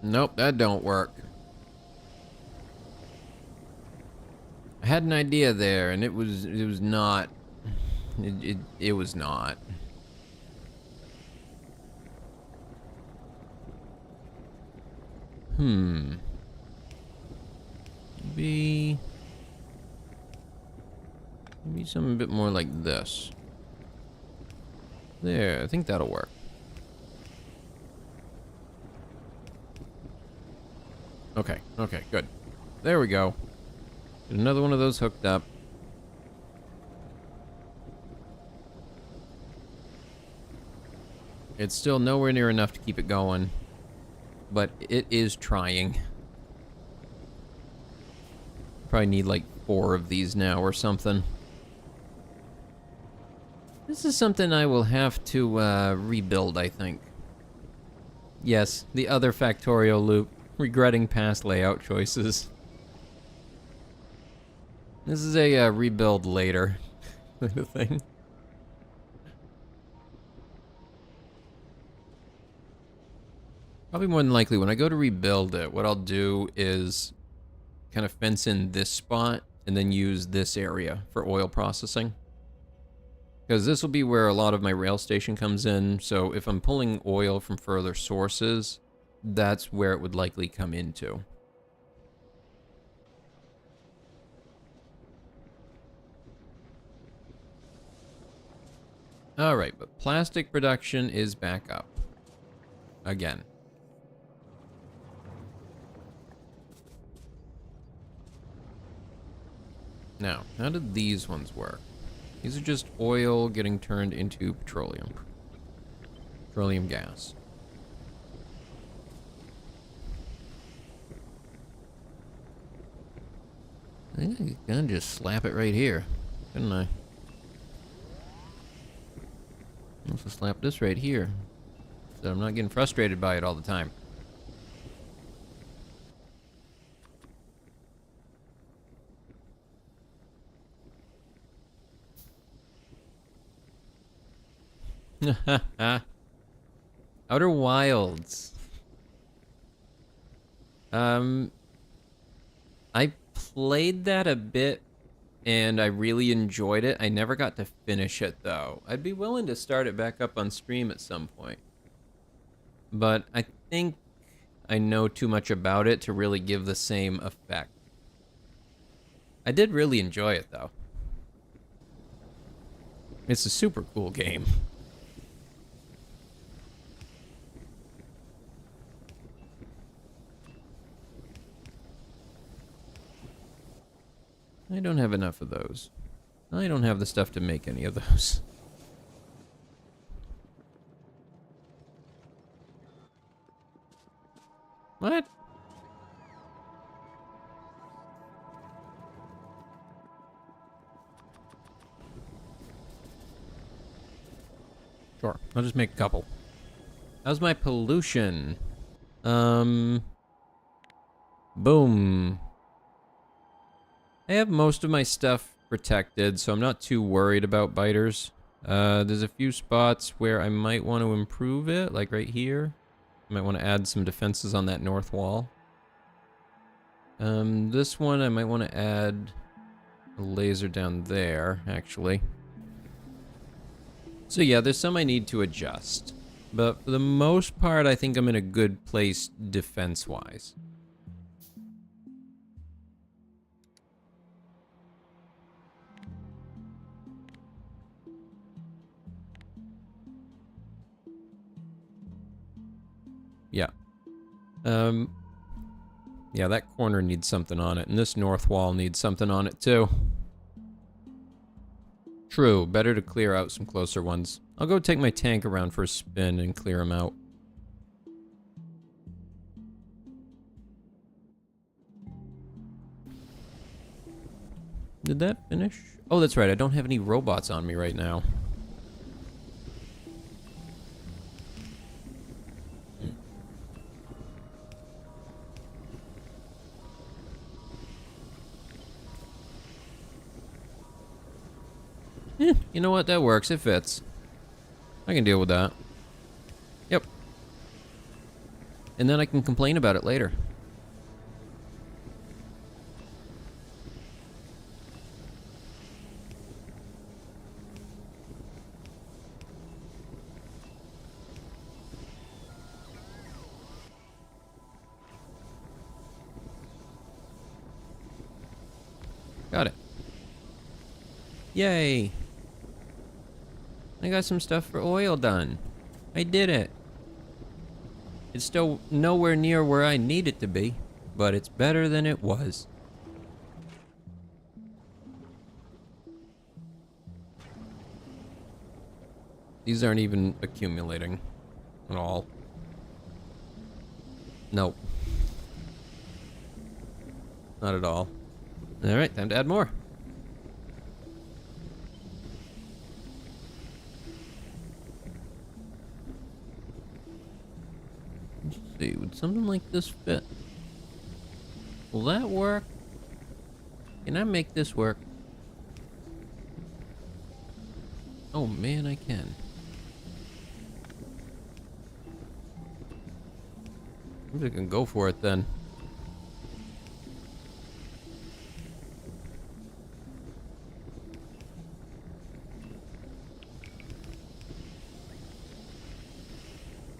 Nope, that don't work. I had an idea there, and it was not. It was not. Maybe something a bit more like this. There, I think that'll work. Okay, good. There we go. Get another one of those hooked up. It's still nowhere near enough to keep it going, but it is trying. Probably need like 4 of these now or something. This is something I will have to rebuild, I think. Yes, the other Factorio loop. Regretting past layout choices. This is a rebuild later kind of thing. Probably more than likely, when I go to rebuild it, what I'll do is kind of fence in this spot and then use this area for oil processing. Because this will be where a lot of my rail station comes in, so if I'm pulling oil from further sources, that's where it would likely come into. Alright, but plastic production is back up. Again. Now, how did these ones work? These are just oil getting turned into petroleum. Petroleum gas. I think I can just slap it right here, couldn't I? Also slap this right here, so I'm not getting frustrated by it all the time. Outer Wilds. I played that a bit and I really enjoyed it. I never got to finish it though. I'd be willing to start it back up on stream at some point. But I think I know too much about it to really give the same effect. I did really enjoy it though. It's a super cool game. I don't have enough of those. I don't have the stuff to make any of those. What? Sure, I'll just make a couple. How's my pollution? Boom. I have most of my stuff protected, so I'm not too worried about biters. There's a few spots where I might want to improve it, like right here. I might want to add some defenses on that north wall. This one I might want to add a laser down there, actually. So yeah, there's some I need to adjust. But for the most part, I think I'm in a good place defense-wise. Yeah. Yeah, that corner needs something on it, and this north wall needs something on it too. True, better to clear out some closer ones. I'll go take my tank around for a spin and clear them out. Did that finish? Oh, that's right, I don't have any robots on me right now. You know what? That works. It fits. I can deal with that. Yep. And then I can complain about it later. Got it. Yay. I got some stuff for oil done. I did it. It's still nowhere near where I need it to be, but it's better than it was. These aren't even accumulating at all. Nope. Not at all. Alright, time to add more. Let's see, would something like this fit? Will that work? Can I make this work? Oh man, I can. Maybe I can go for it then.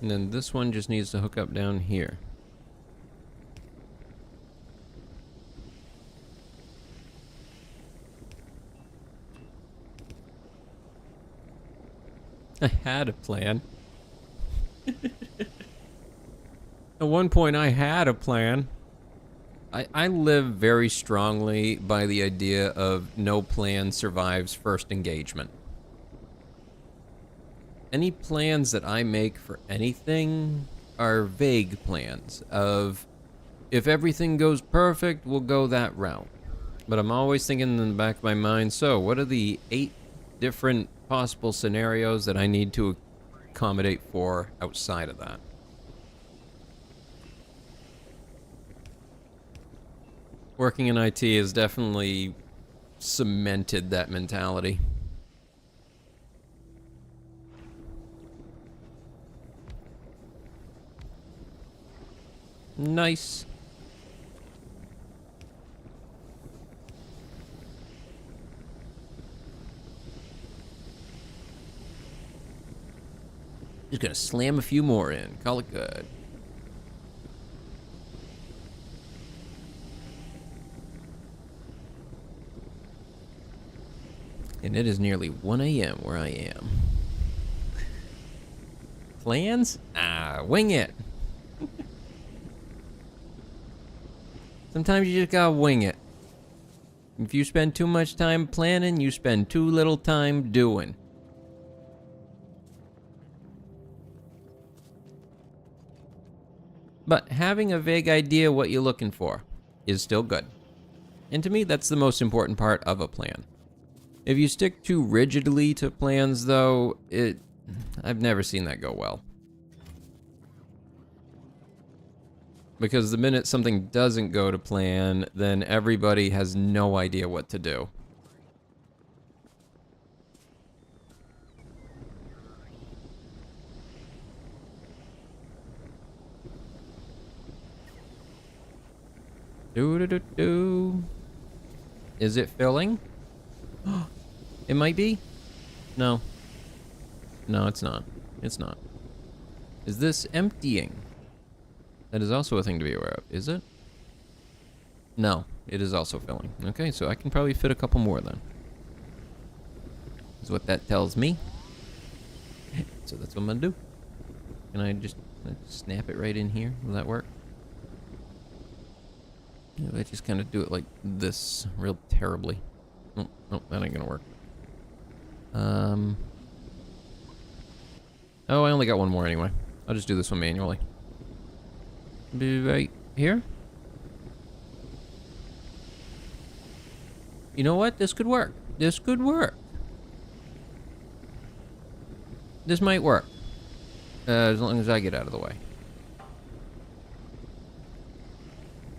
And then this one just needs to hook up down here. I had a plan. At one point I had a plan. I live very strongly by the idea of no plan survives first engagement. Any plans that I make for anything are vague plans of if everything goes perfect, we'll go that route. But I'm always thinking in the back of my mind, so what are the 8 different possible scenarios that I need to accommodate for outside of that? Working in IT has definitely cemented that mentality. Nice. Just gonna slam a few more in. Call it good. And it is nearly 1 a.m. where I am. Plans? Ah, wing it. Sometimes you just gotta wing it. If you spend too much time planning, you spend too little time doing. But having a vague idea what you're looking for is still good. And to me, that's the most important part of a plan. If you stick too rigidly to plans, though, I've never seen that go well. Because the minute something doesn't go to plan, then everybody has no idea what to do. Do. Is it filling? It might be? No. No, it's not. It's not. Is this emptying? That is also a thing to be aware of, is it? No, it is also filling. Okay, so I can probably fit a couple more then. Is what that tells me. So that's what I'm gonna do. Can I just snap it right in here? Will that work? Yeah, I just kind of do it like this, real terribly. Oh, no, that ain't gonna work. Oh, I only got one more anyway. I'll just do this one manually. Be right here. You know what? This could work. This could work. This might work. As long as I get out of the way.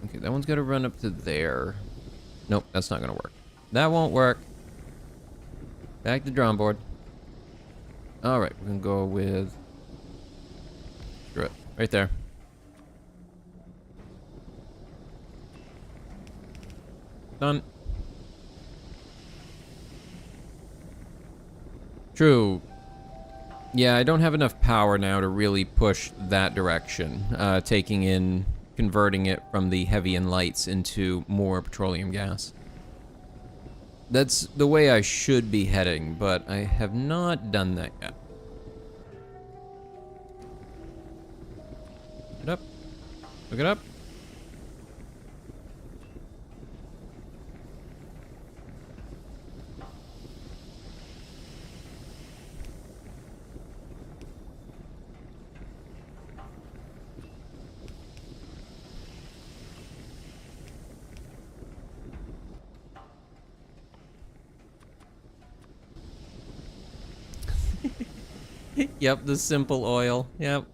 Okay, that one's got to run up to there. Nope, that's not going to work. That won't work. Back to drawing board. Alright, we're going to go with... Screw it. Right there. Done. True. Yeah, I don't have enough power now to really push that direction. Converting it from the heavy and lights into more petroleum gas. That's the way I should be heading, but I have not done that yet. Look it up. Look it up. Yep, the simple oil. Yep.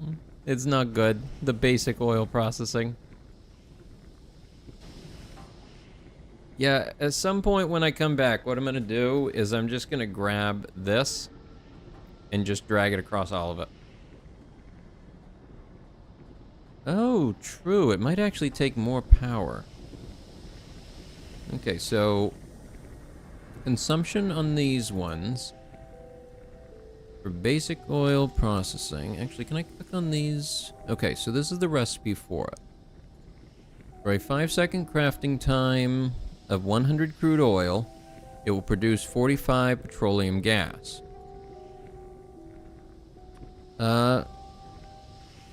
It's not good. The basic oil processing. Yeah, at some point when I come back, what I'm gonna do is I'm just gonna grab this and just drag it across all of it. Oh, true. It might actually take more power. Okay, so consumption on these ones for basic oil processing. Actually, can I click on these? Okay, so this is the recipe for it. For a 5-second crafting time of 100 crude oil, it will produce 45 petroleum gas.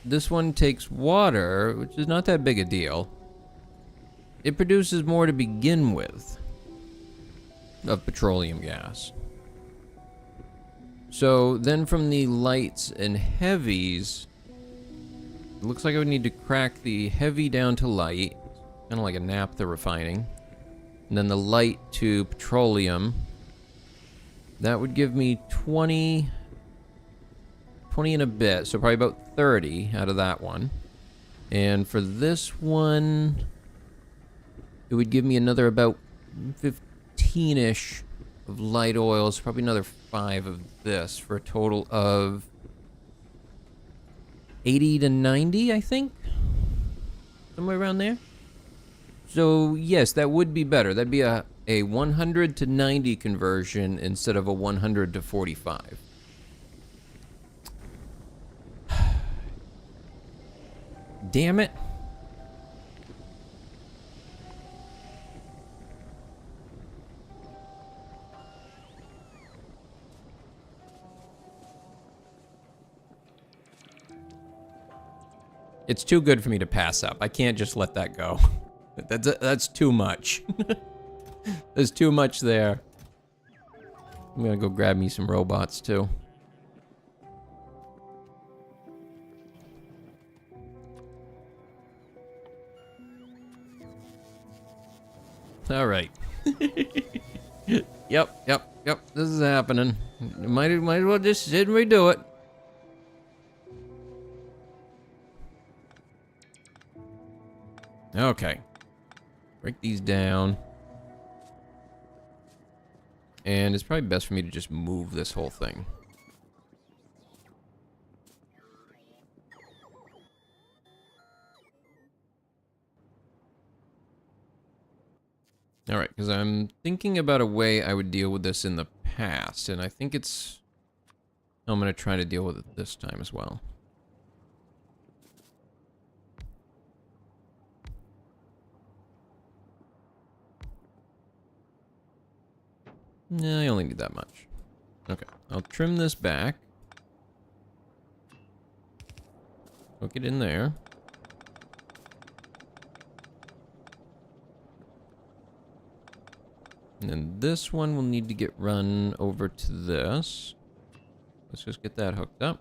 This one takes water, which is not that big a deal. It produces more to begin with of petroleum gas. So then from the lights and heavies, it looks like I would need to crack the heavy down to light, kind of like a naphtha refining. And then the light to petroleum. That would give me 20 and a bit, so probably about 30 out of that one. And for this one, it would give me another about 15-ish of light oils, probably another 5 of this, for a total of 80 to 90, I think. Somewhere around there. So yes, that would be better. That'd be a 100 to 90 conversion instead of a 100 to 45. Damn it. It's too good for me to pass up. I can't just let that go. That's too much. There's too much there. I'm gonna go grab me some robots too. All right. Yep. This is happening. Might as well just sit and redo it. Okay. Break these down. And it's probably best for me to just move this whole thing. All right, because I'm thinking about a way I would deal with this in the past, and I think it's... I'm going to try to deal with it this time as well. No, I only need that much. Okay, I'll trim this back. Hook it in there. And then this one will need to get run over to this. Let's just get that hooked up.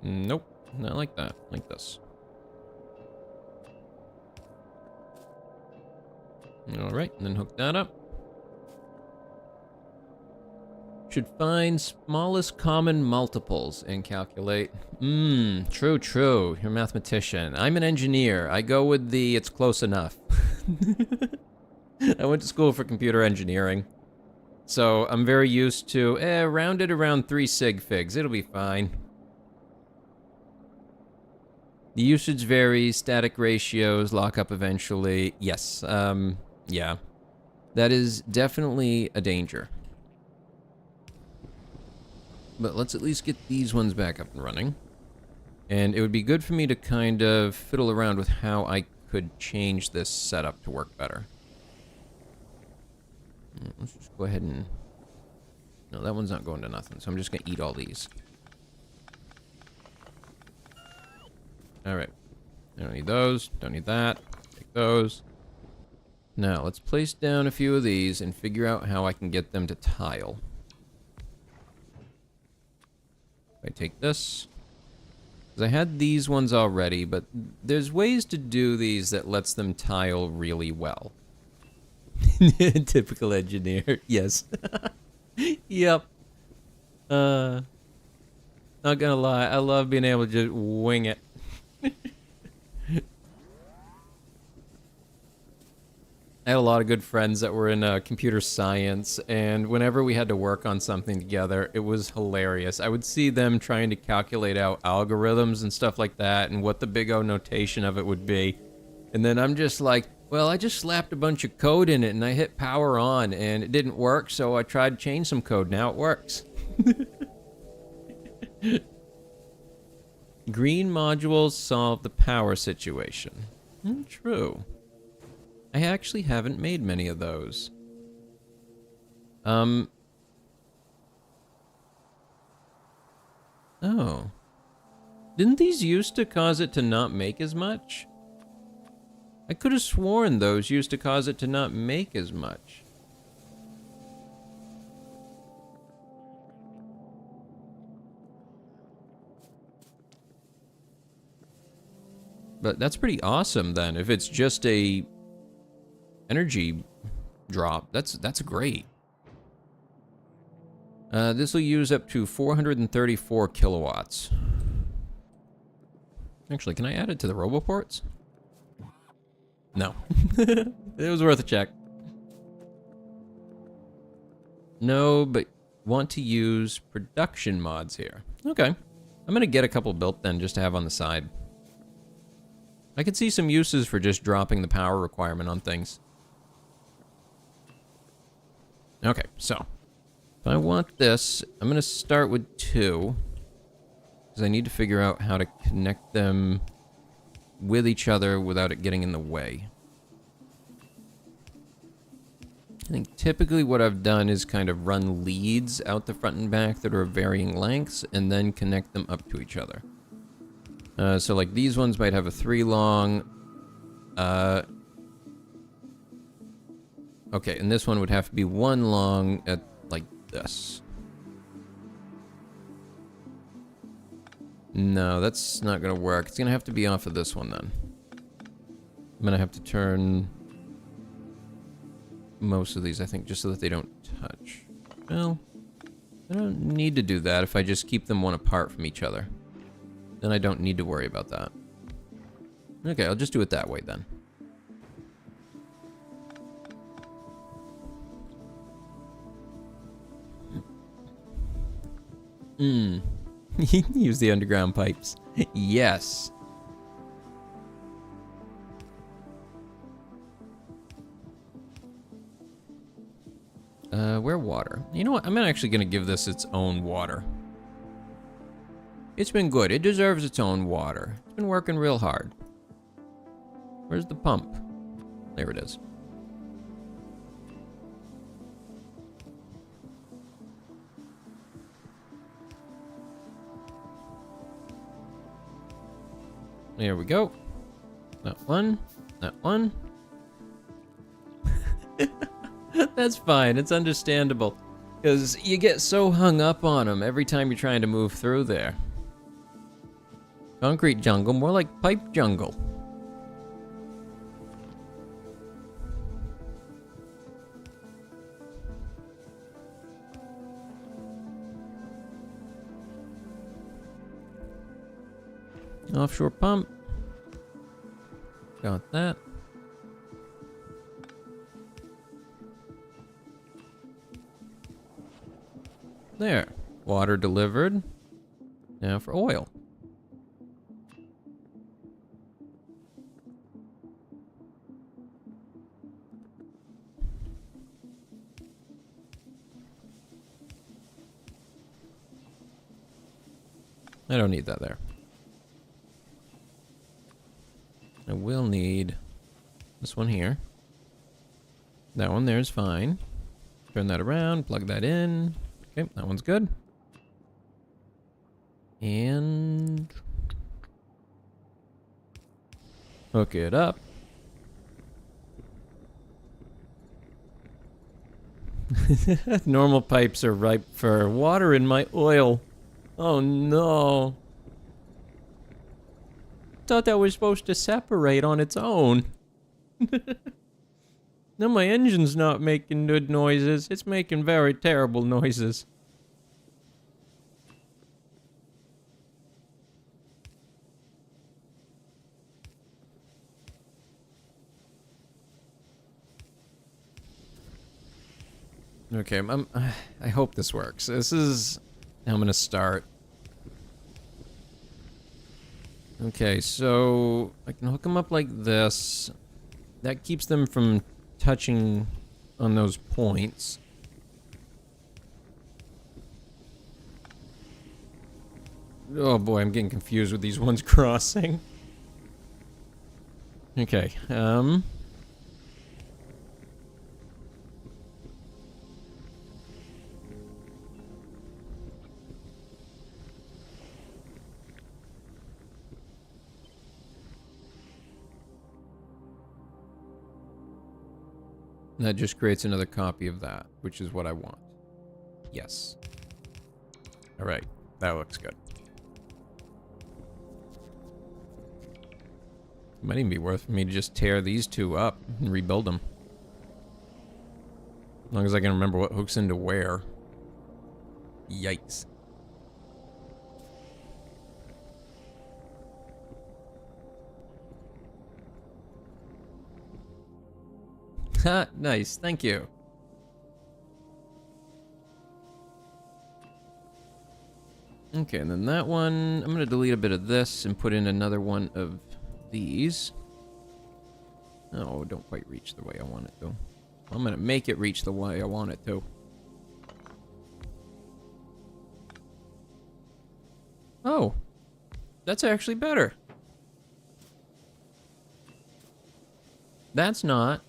Nope, not like that, like this. All right, and then hook that up. Should find smallest common multiples and calculate. True. You're a mathematician. I'm an engineer. I go with the it's close enough. I went to school for computer engineering. So I'm very used to, rounded around 3 sig figs. It'll be fine. The usage varies, static ratios, lock up eventually. Yes, yeah. That is definitely a danger. But let's at least get these ones back up and running. And it would be good for me to kind of fiddle around with how I could change this setup to work better. Let's just go ahead and... No, that one's not going to nothing, so I'm just going to eat all these. Alright. I don't need those. Don't need that. Take those. Now, let's place down a few of these and figure out how I can get them to tile. I take this, because I had these ones already, but there's ways to do these that lets them tile really well. Typical engineer, yes. Yep. Not gonna lie, I love being able to just wing it. I had a lot of good friends that were in computer science, and whenever we had to work on something together, it was hilarious. I would see them trying to calculate out algorithms and stuff like that, and what the big O notation of it would be. And then I'm just like, well, I just slapped a bunch of code in it, and I hit power on, and it didn't work, so I tried to change some code. Now it works. Green modules solve the power situation. True. I actually haven't made many of those. Oh. Didn't these used to cause it to not make as much? I could have sworn those used to cause it to not make as much. But that's pretty awesome then, if it's just a energy drop. That's great. This will use up to 434 kilowatts. Actually, can I add it to the roboports? No. It was worth a check. No, but want to use production mods here. Okay. I'm going to get a couple built then just to have on the side. I could see some uses for just dropping the power requirement on things. Okay, so if I want this, I'm going to start with 2. Because I need to figure out how to connect them with each other without it getting in the way. I think typically what I've done is kind of run leads out the front and back that are of varying lengths and then connect them up to each other. So like these ones might have a 3 long. Okay, and this one would have to be 1 long at like this. No, that's not gonna work. It's gonna have to be off of this one then. I'm gonna have to turn most of these, I think, just so that they don't touch. Well, I don't need to do that if I just keep them one apart from each other. Then I don't need to worry about that. Okay, I'll just do it that way then. Use the underground pipes. Yes. Where water? You know what? I'm actually gonna give this its own water. It's been good. It deserves its own water. It's been working real hard. Where's the pump? There it is. There we go. That one. That one. That's fine. It's understandable. Because you get so hung up on them every time you're trying to move through there. Concrete jungle, more like pipe jungle. Offshore pump. Got that. There. Water delivered. Now for oil. I don't need that there. I will need this one here. That one there is fine. Turn that around, plug that in. Okay, that one's good. And hook it up. Normal pipes are ripe for water in my oil. Oh no. Thought that was supposed to separate on its own. Now my engine's not making good noises. It's making very terrible noises. Okay, I hope this works. This is how I'm gonna start. Okay, so I can hook them up like this. That keeps them from touching on those points. Oh boy, I'm getting confused with these ones crossing. Okay, that just creates another copy of that, which is what I want. Yes. All right, that looks good. Might even be worth for me to just tear these two up and rebuild them. As long as I can remember what hooks into where. Yikes. Ha, nice, thank you. Okay, and then that one, I'm gonna delete a bit of this and put in another one of these. Oh, don't quite reach the way I want it to. I'm gonna make it reach the way I want it to. Oh, that's actually better. That's not.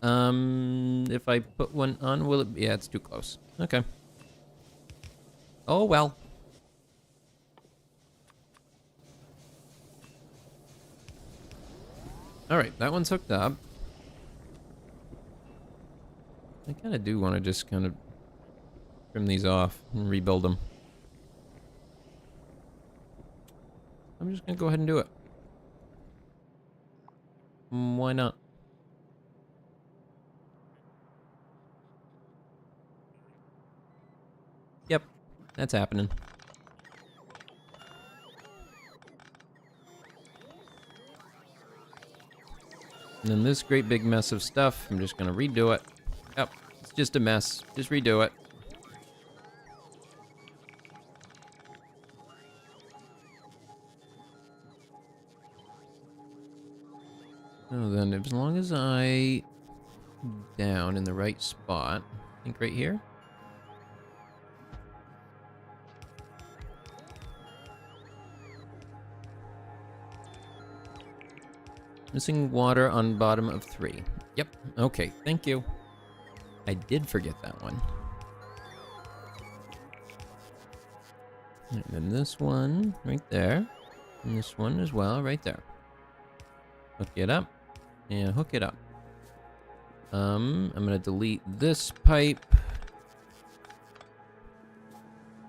If I put one on, will it be? Yeah, it's too close. Okay. Oh, well. Alright, that one's hooked up. I kind of do want to just kind of trim these off and rebuild them. I'm just going to go ahead and do it. Why not? Yep, that's happening. And then this great big mess of stuff, I'm just going to redo it. Yep, it's just a mess. Just redo it. So then, as long as I down in the right spot, I think right here. Missing water on bottom of 3. Yep, okay, thank you. I did forget that one. And then this one right there. And this one as well right there. Hook it up. And hook it up. I'm gonna delete this pipe.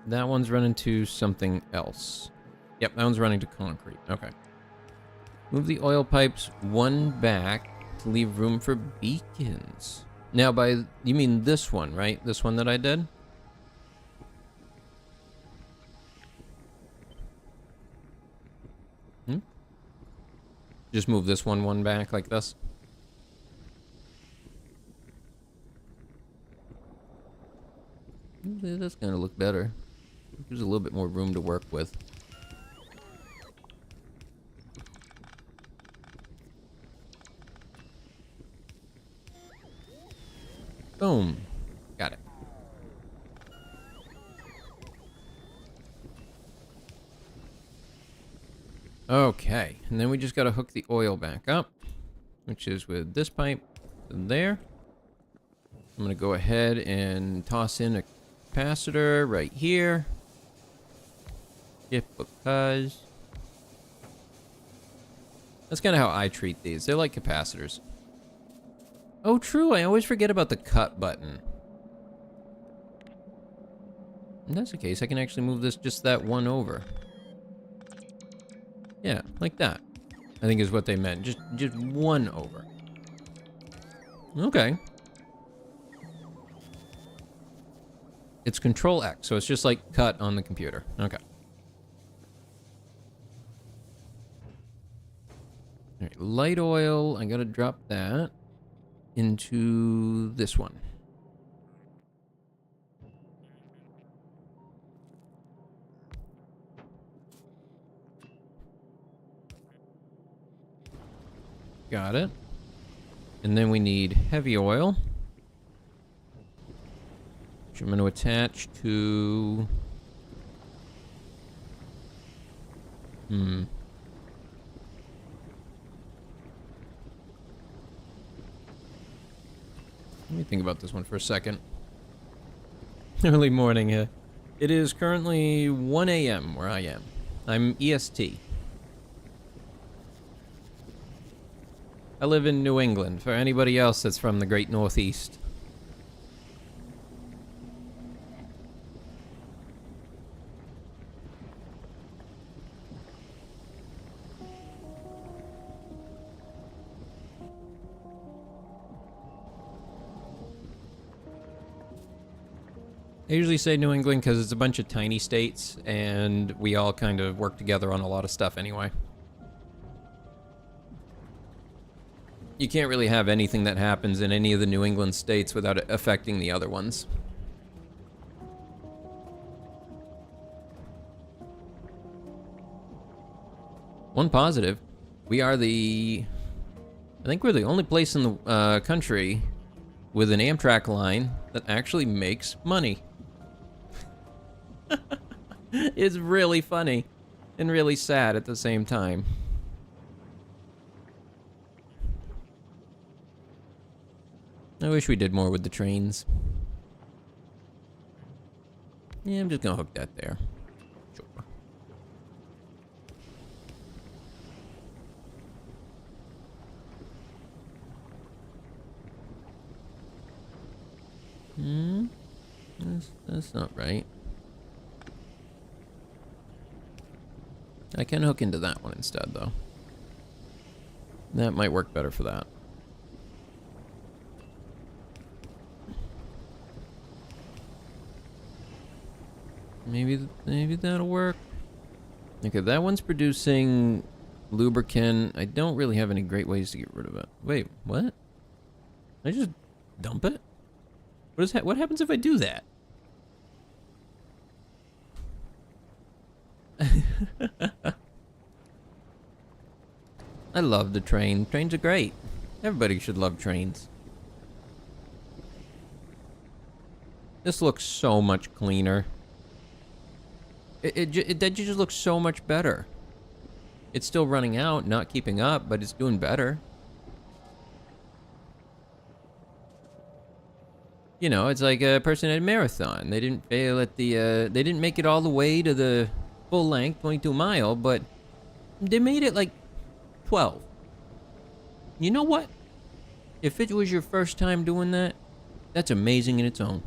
That one's running to something else. Yep, that one's running to concrete. Okay. Move the oil pipes one back to leave room for beacons. Now, you mean this one, right? This one that I did? Just move this one back like this. That's gonna look better. Gives a little bit more room to work with. Boom. Got it. Okay, and then we just gotta hook the oil back up, which is with this pipe there. I'm gonna go ahead and toss in a capacitor right here. If because that's kind of how I treat these. They're like capacitors. Oh, true. I always forget about the cut button. If that's the case, I can actually move this just that one over. Yeah, like that. I think is what they meant. Just one over. Okay. It's Control X, so it's just like cut on the computer. Okay. All right, light oil. I gotta drop that into this one. Got it. And then we need heavy oil, which I'm going to attach to... Let me think about this one for a second. Early morning here. It is currently 1 a.m. where I am. I'm EST. I live in New England, for anybody else that's from the great Northeast. I usually say New England because it's a bunch of tiny states, and we all kind of work together on a lot of stuff anyway. You can't really have anything that happens in any of the New England states without it affecting the other ones. one positive. We are I think we're the only place in the country with an Amtrak line that actually makes money. It's really funny and really sad at the same time. I wish we did more with the trains. Yeah, I'm just gonna hook that there. Sure. That's not right. I can hook into that one instead, though. That might work better for that. Maybe that'll work. Okay, that one's producing lubricant. I don't really have any great ways to get rid of it. Wait, what? I just dump it? What happens if I do that? I love the train. Trains are great. Everybody should love trains. This looks so much cleaner. That just looks so much better. It's still running out, not keeping up, but it's doing better. You know, it's like a person at a marathon. They didn't fail at the, they didn't make it all the way to the full length, 22 mile, but they made it like 12. You know what? If it was your first time doing that, that's amazing in its own.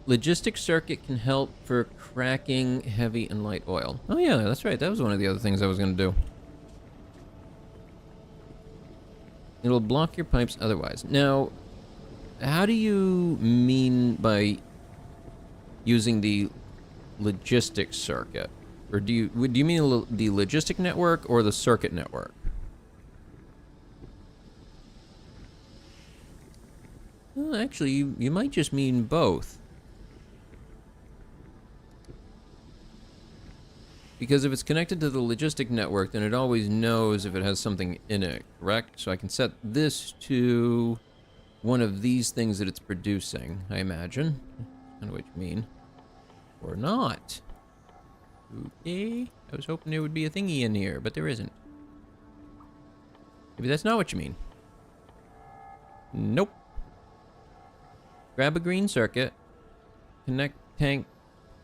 Logistics circuit can help for cracking heavy and light oil. Oh yeah, that's right. That was one of the other things I was going to do. It'll block your pipes otherwise. Now, how do you mean by using the logistics circuit? Or do you mean the logistic network or the circuit network? Well, actually, you might just mean both. Because if it's connected to the logistic network, then it always knows if it has something in it, correct? So I can set this to one of these things that it's producing, I imagine. I know what you mean. Or not. Okay. I was hoping there would be a thingy in here, but there isn't. Maybe that's not what you mean. Nope. Grab a green circuit. Connect tank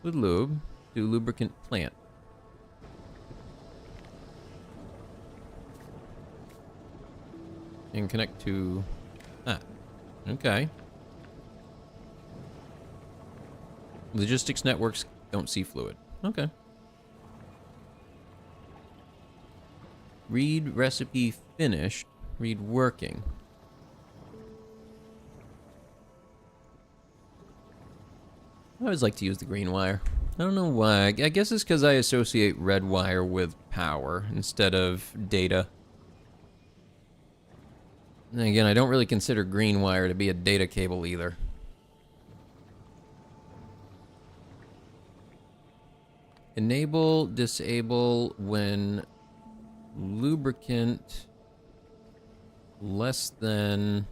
with lube to lubricant plant. And connect to that. Okay. Logistics networks don't see fluid. Okay. Read recipe finished. Read working. I always like to use the green wire. I don't know why. I guess it's because I associate red wire with power instead of data. And again, I don't really consider green wire to be a data cable either. Enable, disable when lubricant less than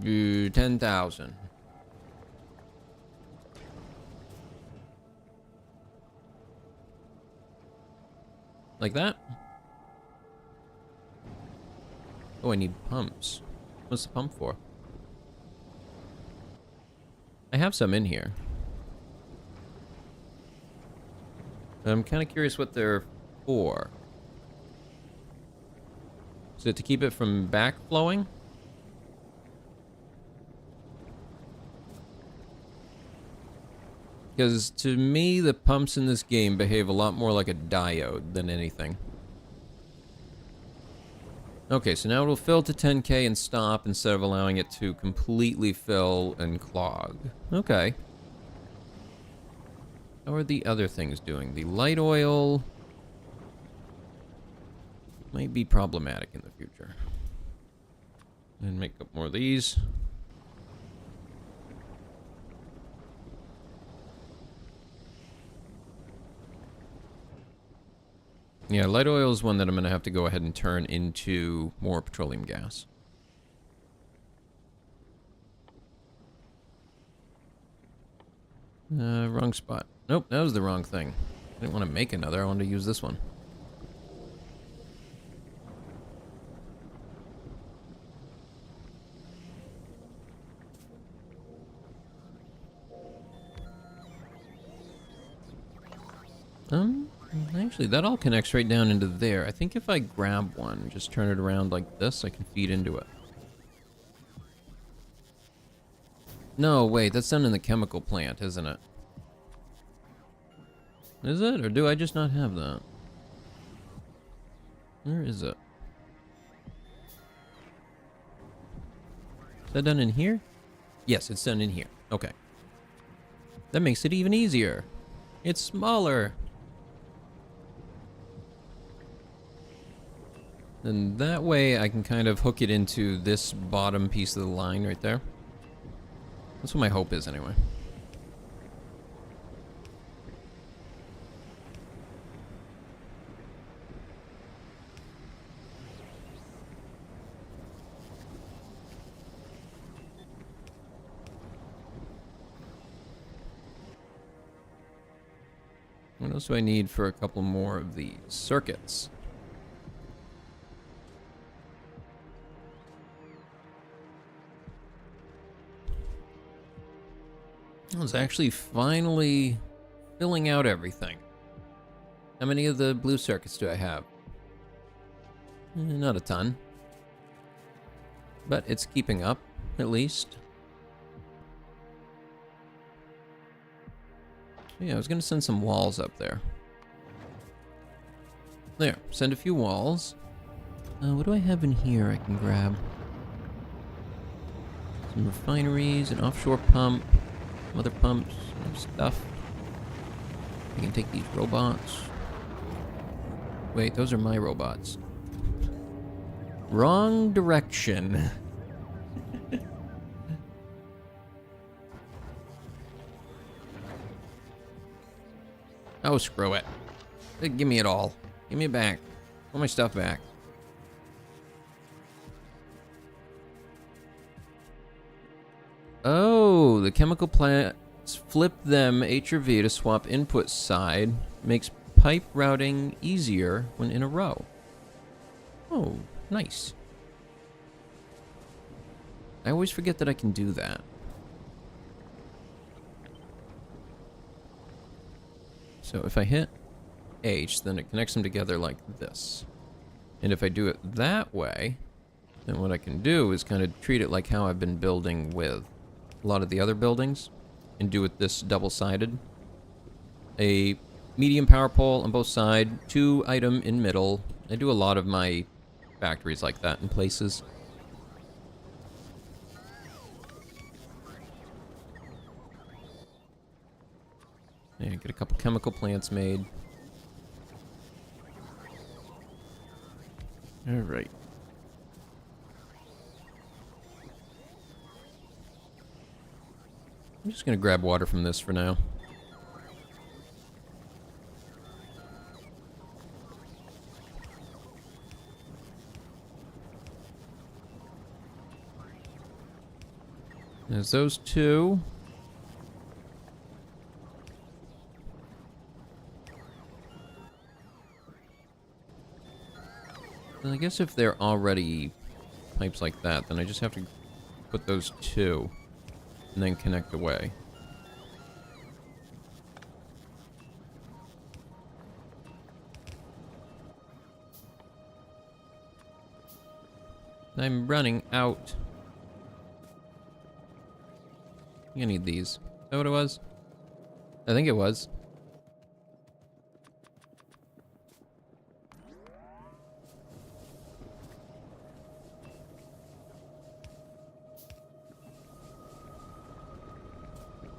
10,000. Like that? Oh, I need pumps. What's the pump for? I have some in here. I'm kind of curious what they're for. Is it to keep it from backflowing? Because to me, the pumps in this game behave a lot more like a diode than anything. Okay, so now it'll fill to 10K and stop instead of allowing it to completely fill and clog. Okay. How are the other things doing? The light oil might be problematic in the future. And make up more of these. Yeah, light oil is one that I'm going to have to go ahead and turn into more petroleum gas. Wrong spot. Nope, that was the wrong thing. I didn't want to make another, I wanted to use this one. Actually, that all connects right down into there. I think if I grab one, just turn it around like this, I can feed into it. No, wait, that's done in the chemical plant, isn't it? Is it? Or do I just not have that? Where is it? Is that done in here? Yes, it's done in here. Okay. That makes it even easier. It's smaller. And that way I can kind of hook it into this bottom piece of the line right there. That's what my hope is anyway. What else do I need for a couple more of these circuits? I was actually finally filling out everything. How many of the blue circuits do I have? Not a ton. But it's keeping up, at least. Yeah, I was going to send some walls up there. There, send a few walls. What do I have in here I can grab? Some refineries, an offshore pump, some other pumps, some stuff. I can take these robots. Wait, those are my robots. Wrong direction. Oh, screw it. Give me it all. Give me it back. All my stuff back. Oh, the chemical plants flip them H or V to swap input side. Makes pipe routing easier when in a row. Oh, nice. I always forget that I can do that. So if I hit H, then it connects them together like this. And if I do it that way, then what I can do is kind of treat it like how I've been building with a lot of the other buildings, and do it this double-sided. A medium power pole on both sides, 2 item in middle. I do a lot of my factories like that in places. Yeah, get a couple chemical plants made. Alright. I'm just gonna grab water from this for now. There's those 2. I guess if they're already pipes like that, then I just have to put those 2 and then connect away. I'm running out. I need these. Is that what it was? I think it was.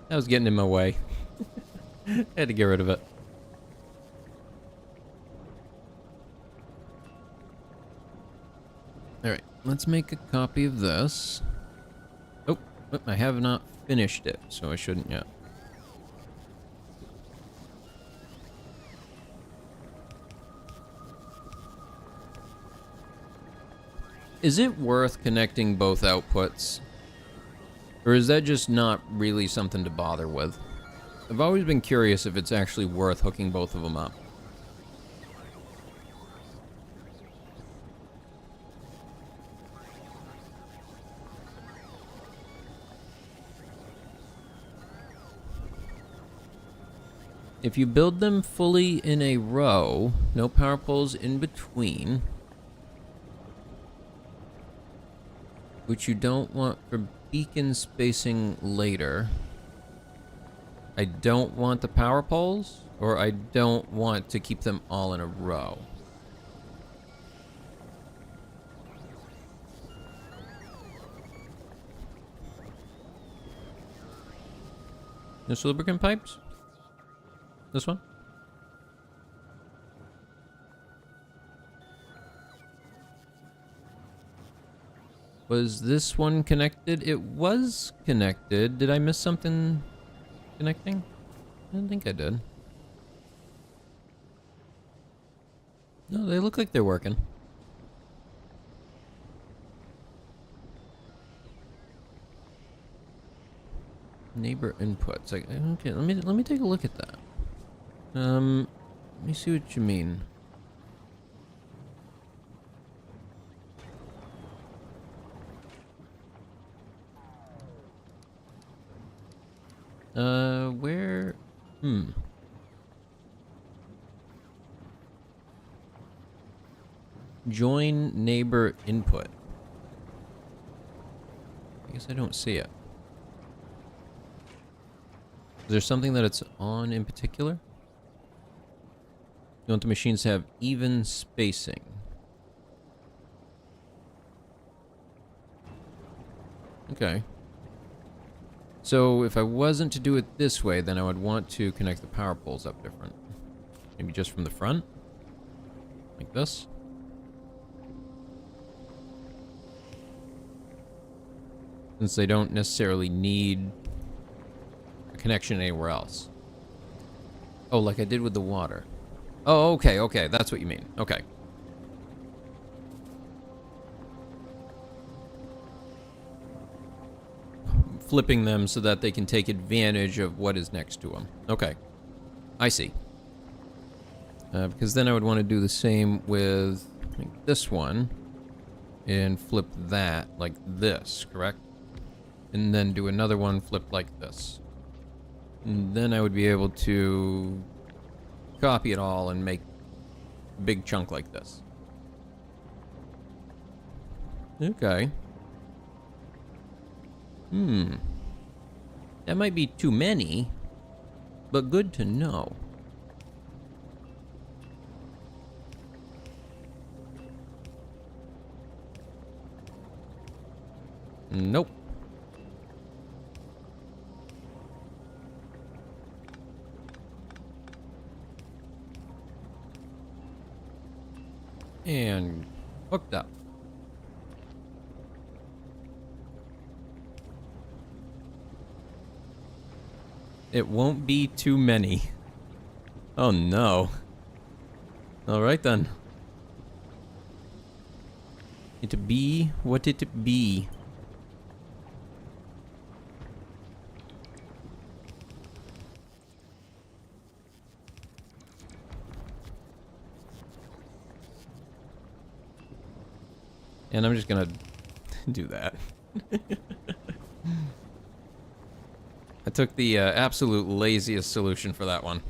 That was getting in my way. I had to get rid of it. Alright, let's make a copy of this. Oh, I have not finished it, so I shouldn't yet. Is it worth connecting both outputs? Or is that just not really something to bother with? I've always been curious if it's actually worth hooking both of them up. If you build them fully in a row, no power poles in between, which you don't want for beacon spacing later. I don't want the power poles, or I don't want to keep them all in a row. This lubricant pipes? This one? Was this one connected? It was connected. Did I miss something connecting? I don't think I did. No, they look like they're working. Neighbor inputs. Okay, let me take a look at that. Let me see what you mean. Where? Join neighbor input. I guess I don't see it. Is there something that it's on in particular? You want the machines to have even spacing. Okay. So if I wasn't to do it this way, then I would want to connect the power poles up different. Maybe just from the front? Like this? Since they don't necessarily need a connection anywhere else. Oh, like I did with the water. Oh, okay, okay, that's what you mean. Okay. Flipping them so that they can take advantage of what is next to them. Okay. I see. Because then I would want to do the same with like, this one. And flip that like this, correct? And then do another one flip like this. And then I would be able to copy it all and make a big chunk like this. Okay. That might be too many, but good to know. Nope. And hooked up. It won't be too many. Oh no. Alright then. It be what it be. And I'm just gonna do that. I took the absolute laziest solution for that one.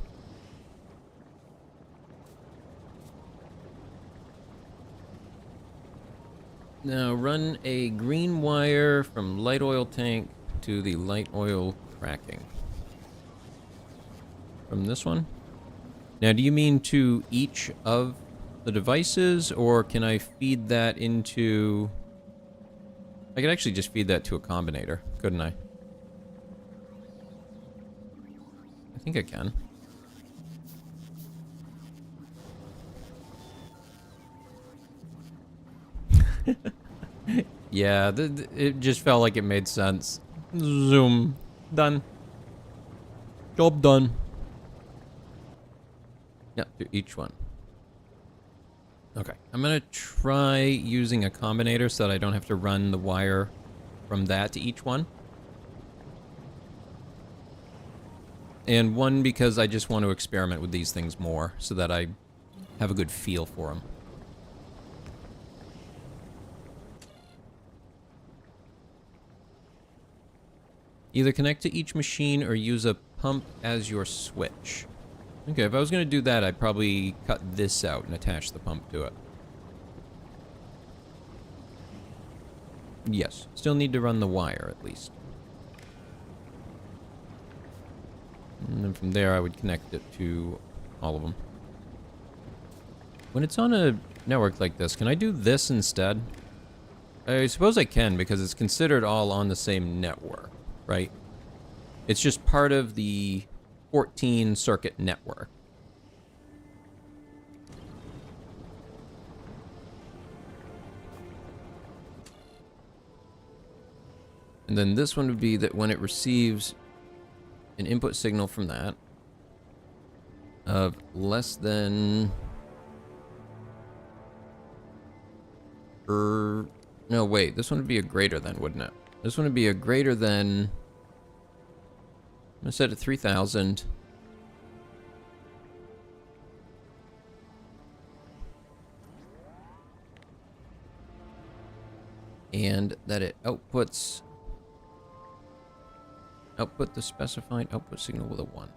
Now run a green wire from light oil tank to the light oil cracking. From this one? Now do you mean to each of the devices, or can I feed that into... I could actually just feed that to a combinator, couldn't I? I think I can. Yeah, it just felt like it made sense. Zoom. Done. Job done. Yep, to each one. Okay, I'm gonna try using a combinator so that I don't have to run the wire from that to each one. And one, because I just want to experiment with these things more so that I have a good feel for them. Either connect to each machine or use a pump as your switch. Okay, if I was going to do that, I'd probably cut this out and attach the pump to it. Yes, still need to run the wire at least. And then from there, I would connect it to all of them. When it's on a network like this, can I do this instead? I suppose I can, because it's considered all on the same network, right? It's just part of the 14 circuit network. And then this one would be that when it receives an input signal from that of less than... No, wait, this one would be a greater than, wouldn't it? This one would be a greater than... I'm gonna set it 3000. And that it outputs... Output the specified output signal with a 1.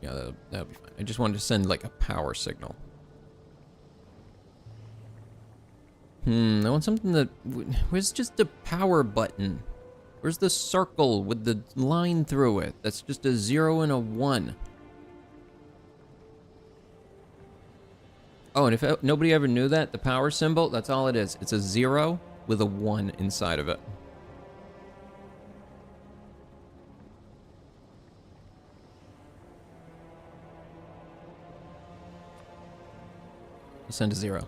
Yeah, that'll be fine. I just wanted to send, like, a power signal. I want something that... Where's just the power button? Where's the circle with the line through it? That's just a 0 and a 1. Oh, and if nobody ever knew that, the power symbol, that's all it is. It's a 0 with a 1 inside of it. I'll send a 0.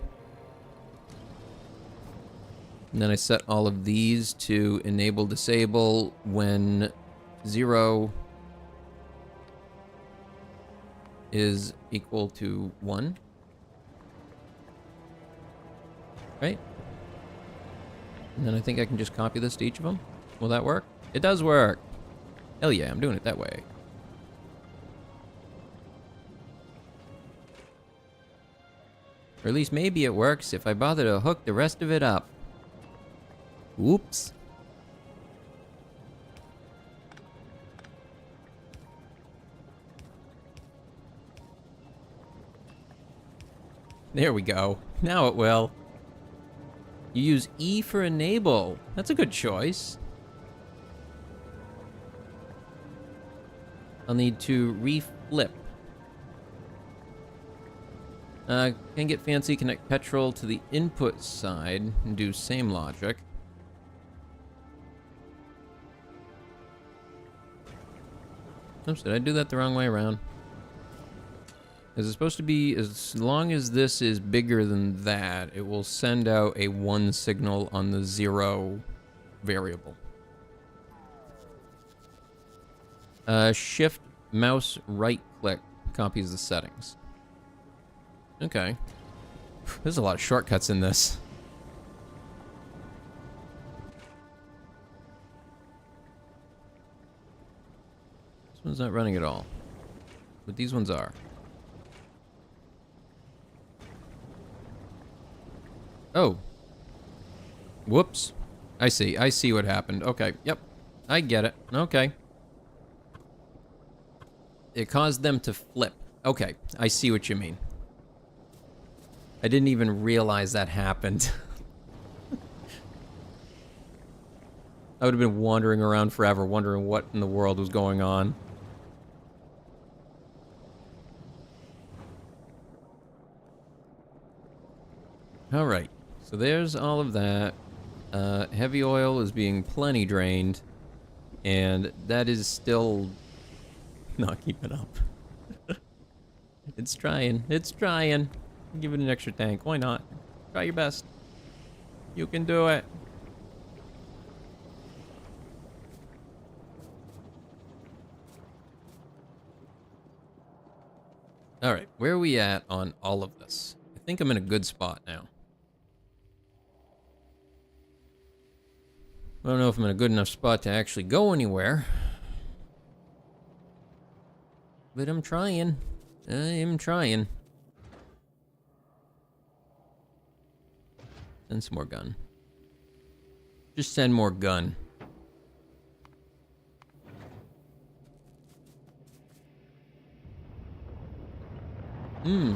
And then I set all of these to enable disable when 0 is equal to 1. Right? And then I think I can just copy this to each of them. Will that work? It does work. Hell yeah, I'm doing it that way. Or at least maybe it works if I bother to hook the rest of it up. Oops. There we go. Now it will. You use E for enable. That's a good choice. I'll need to reflip. Can get fancy, connect petrol to the input side and do same logic. Oops, did I do that the wrong way around? Is it supposed to be, as long as this is bigger than that, it will send out a 1 signal on the 0 variable. Shift mouse right click copies the settings. Okay. There's a lot of shortcuts in this. This one's not running at all. But these ones are. Oh. Whoops. I see what happened. Okay, yep. I get it. Okay. It caused them to flip. Okay, I see what you mean. I didn't even realize that happened. I would have been wandering around forever, wondering what in the world was going on. Alright, so there's all of that. Heavy oil is being plenty drained, and that is still not keeping up. It's trying. It's trying. Give it an extra tank. Why not? Try your best. You can do it. All right, where are we at on all of this? I think I'm in a good spot now. I don't know if I'm in a good enough spot to actually go anywhere. But I'm trying. I am trying. Send some more gun. Just send more gun.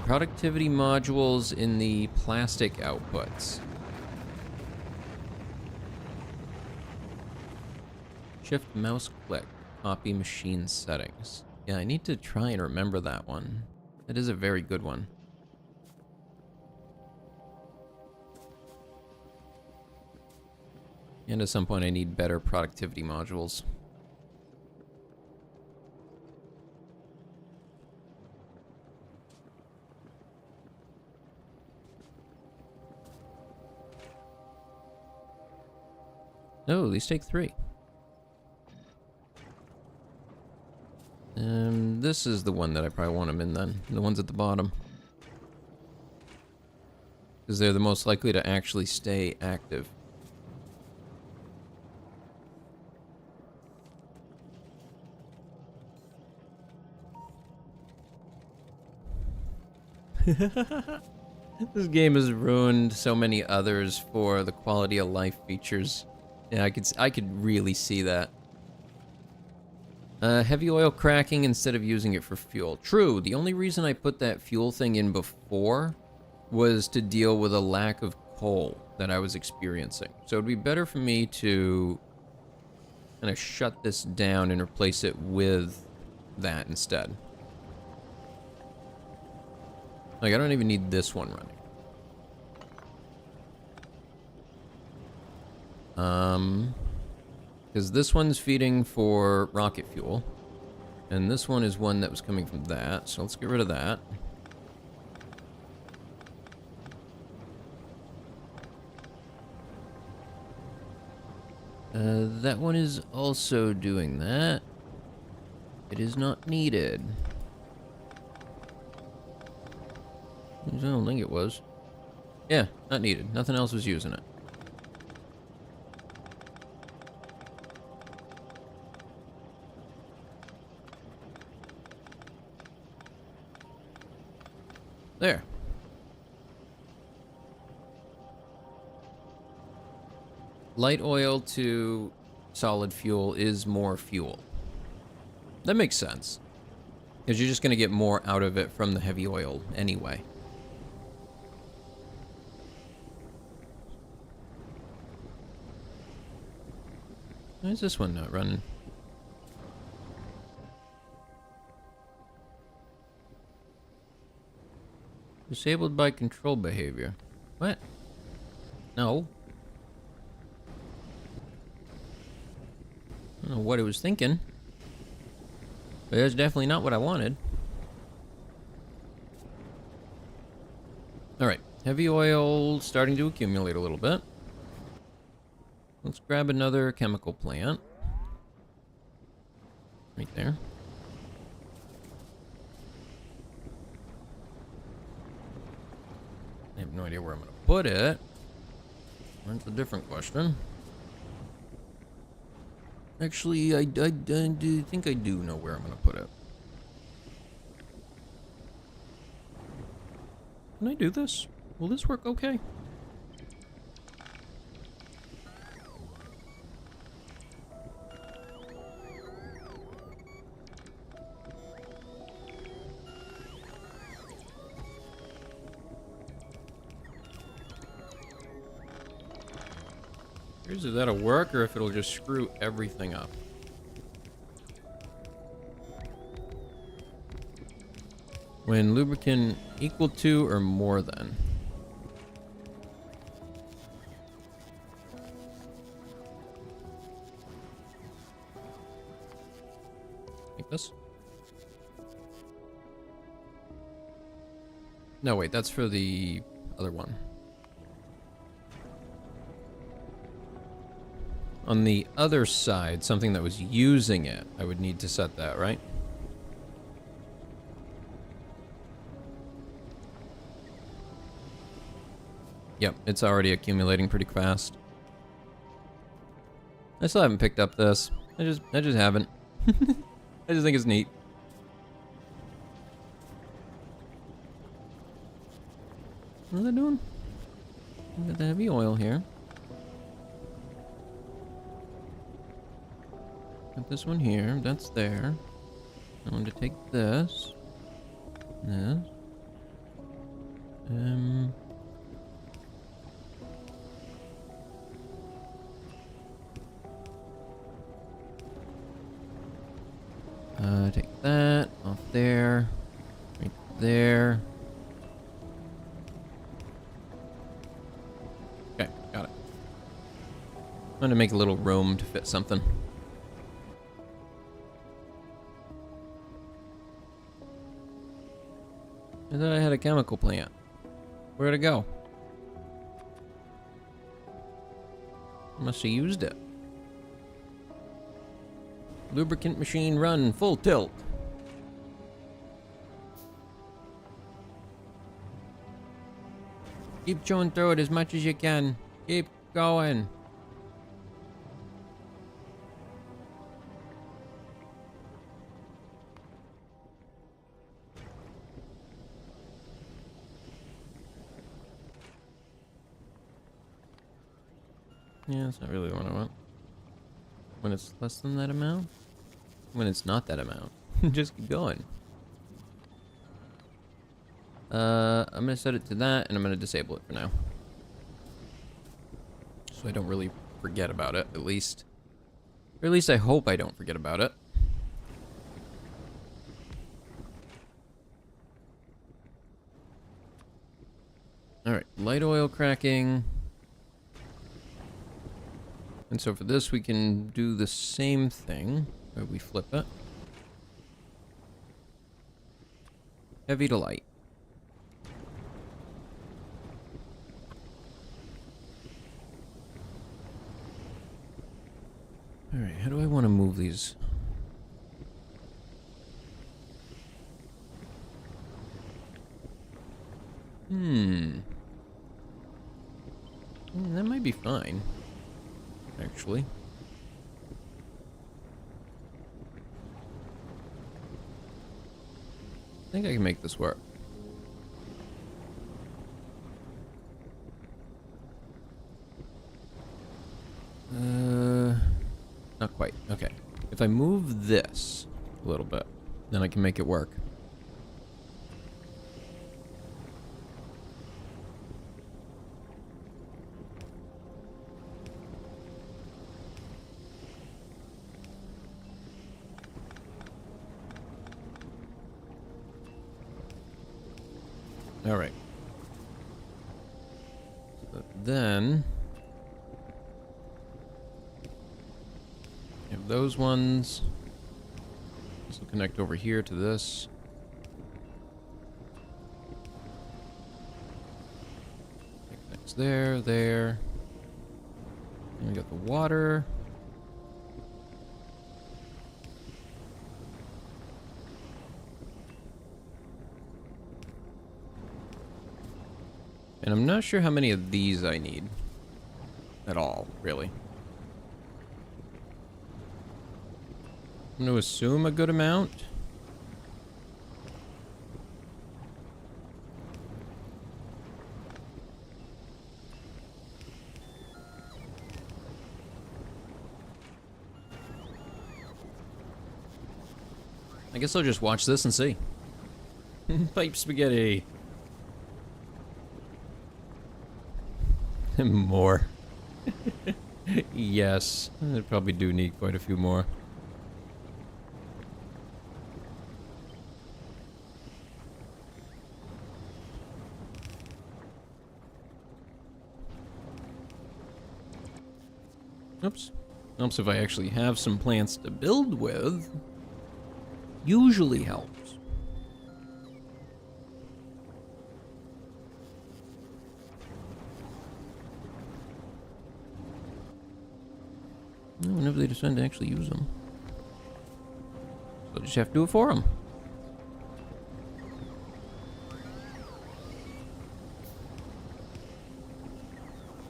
Productivity modules in the plastic outputs. Shift mouse click, copy machine settings. Yeah, I need to try and remember that one. That is a very good one. And at some point I need better productivity modules. No, these take 3. This is the one that I probably want them in then. The ones at the bottom. Because they're the most likely to actually stay active. This game has ruined so many others for the quality of life features. Yeah, I could really see that. Heavy oil cracking instead of using it for fuel. True, the only reason I put that fuel thing in before was to deal with a lack of coal that I was experiencing. So it'd be better for me to kind of shut this down and replace it with that instead. Like, I don't even need this one running. Because this one's feeding for rocket fuel. And this one is one that was coming from that. So let's get rid of that. That one is also doing that. It is not needed. I don't think it was. Yeah, not needed. Nothing else was using it. There. Light oil to solid fuel is more fuel. That makes sense. Because you're just going to get more out of it from the heavy oil anyway. Why is this one not running? Disabled by control behavior. What? No. I don't know what it was thinking. But that's definitely not what I wanted. Alright. Heavy oil starting to accumulate a little bit. Let's grab another chemical plant. Right there. I have no idea where I'm going to put it. That's a different question. Actually, I do think I do know where I'm going to put it. Can I do this? Will this work okay? Here's if that'll work or if it'll just screw everything up. When lubricant equal to or more than. Like this? No, wait, that's for the other one. On the other side, something that was using it, I would need to set that, right? Yep, it's already accumulating pretty fast. I still haven't picked up this. I just haven't. I just think it's neat. What are they doing? We got the heavy oil here. Got this one here. That's there. I want to take this. This. Take that off there. Right there. Okay, got it. I'm gonna make a little room to fit something. I thought I had a chemical plant. Where'd it go? Must have used it. Lubricant machine run, full tilt. Keep chewing through it as much as you can. Keep going. Yeah, that's not really what I want. When it's less than that amount? When it's not that amount. Just keep going. I'm gonna set it to that, and I'm gonna disable it for now. So I don't really forget about it, at least. Or at least I hope I don't forget about it. Alright, light oil cracking. And so for this, we can do the same thing, where we flip it. Heavy to light. Alright, how do I want to move these? That might be fine. Actually. I think I can make this work. Not quite. Okay. If I move this a little bit, then I can make it work. All right. So then you have those ones. This will connect over here to this. It connects there, there. And we got the water. And I'm not sure how many of these I need. At all, really. I'm going to assume a good amount. I guess I'll just watch this and see. Pipe spaghetti. More. Yes, I probably do need quite a few more. Oops. Helps if I actually have some plants to build with. Usually helps. Whenever they decide to actually use them. So I just have to do it for them.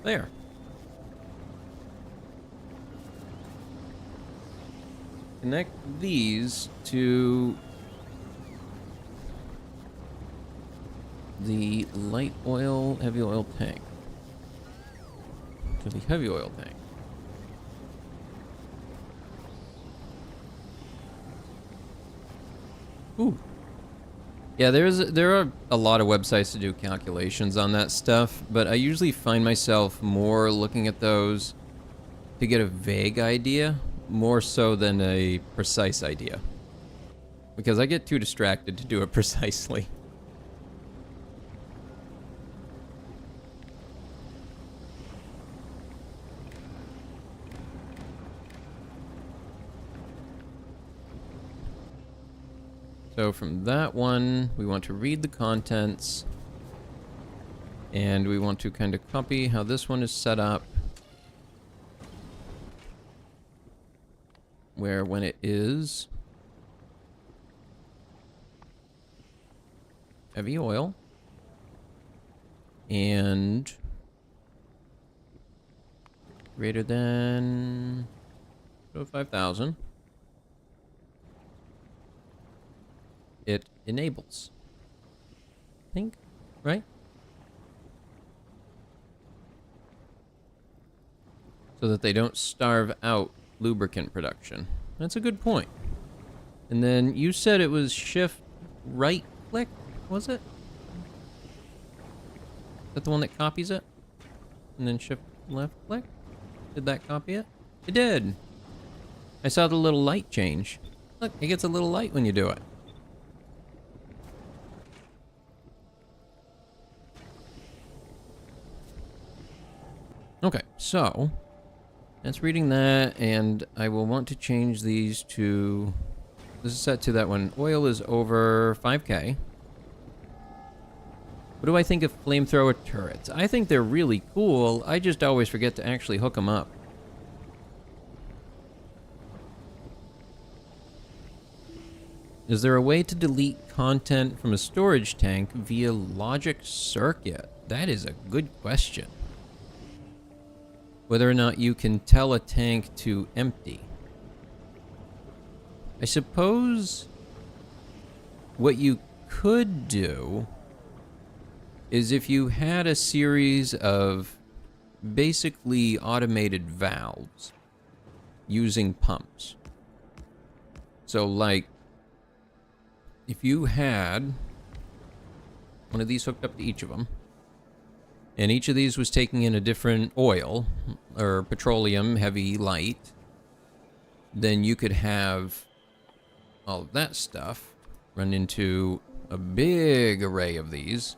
There. Connect these to the light oil, heavy oil tank. To the heavy oil tank. Ooh. Yeah, there are a lot of websites to do calculations on that stuff, but I usually find myself more looking at those to get a vague idea, more so than a precise idea. Because I get too distracted to do it precisely. So from that one, we want to read the contents, and we want to kind of copy how this one is set up, where when it is heavy oil and greater than 5,000, it enables. I think, right? So that they don't starve out lubricant production. That's a good point. And then you said it was shift right click, was it? Is that the one that copies it? And then shift left click? Did that copy it? It did. I saw the little light change. Look, it gets a little light when you do it. Okay, so that's reading that, and I will want to change these to, this is set to that when oil is over 5K. What do I think of flamethrower turrets? I think they're really cool. I just always forget to actually hook them up. Is there a way to delete content from a storage tank via logic circuit? That is a good question. Whether or not you can tell a tank to empty. I suppose what you could do is if you had a series of basically automated valves using pumps. So like, if you had one of these hooked up to each of them, and each of these was taking in a different oil, or petroleum, heavy, light, then you could have all of that stuff run into a big array of these,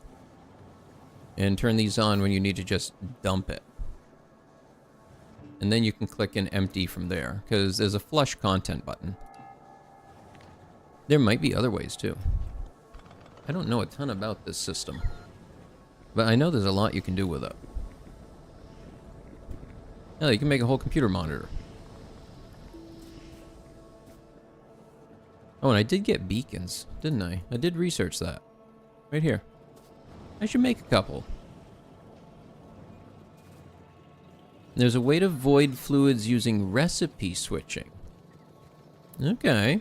and turn these on when you need to just dump it. And then you can click an empty from there, because there's a flush content button. There might be other ways too. I don't know a ton about this system, but I know there's a lot you can do with it. Hell, you can make a whole computer monitor. Oh, and I did get beacons, didn't I? I did research that. Right here. I should make a couple. There's a way to void fluids using recipe switching. Okay.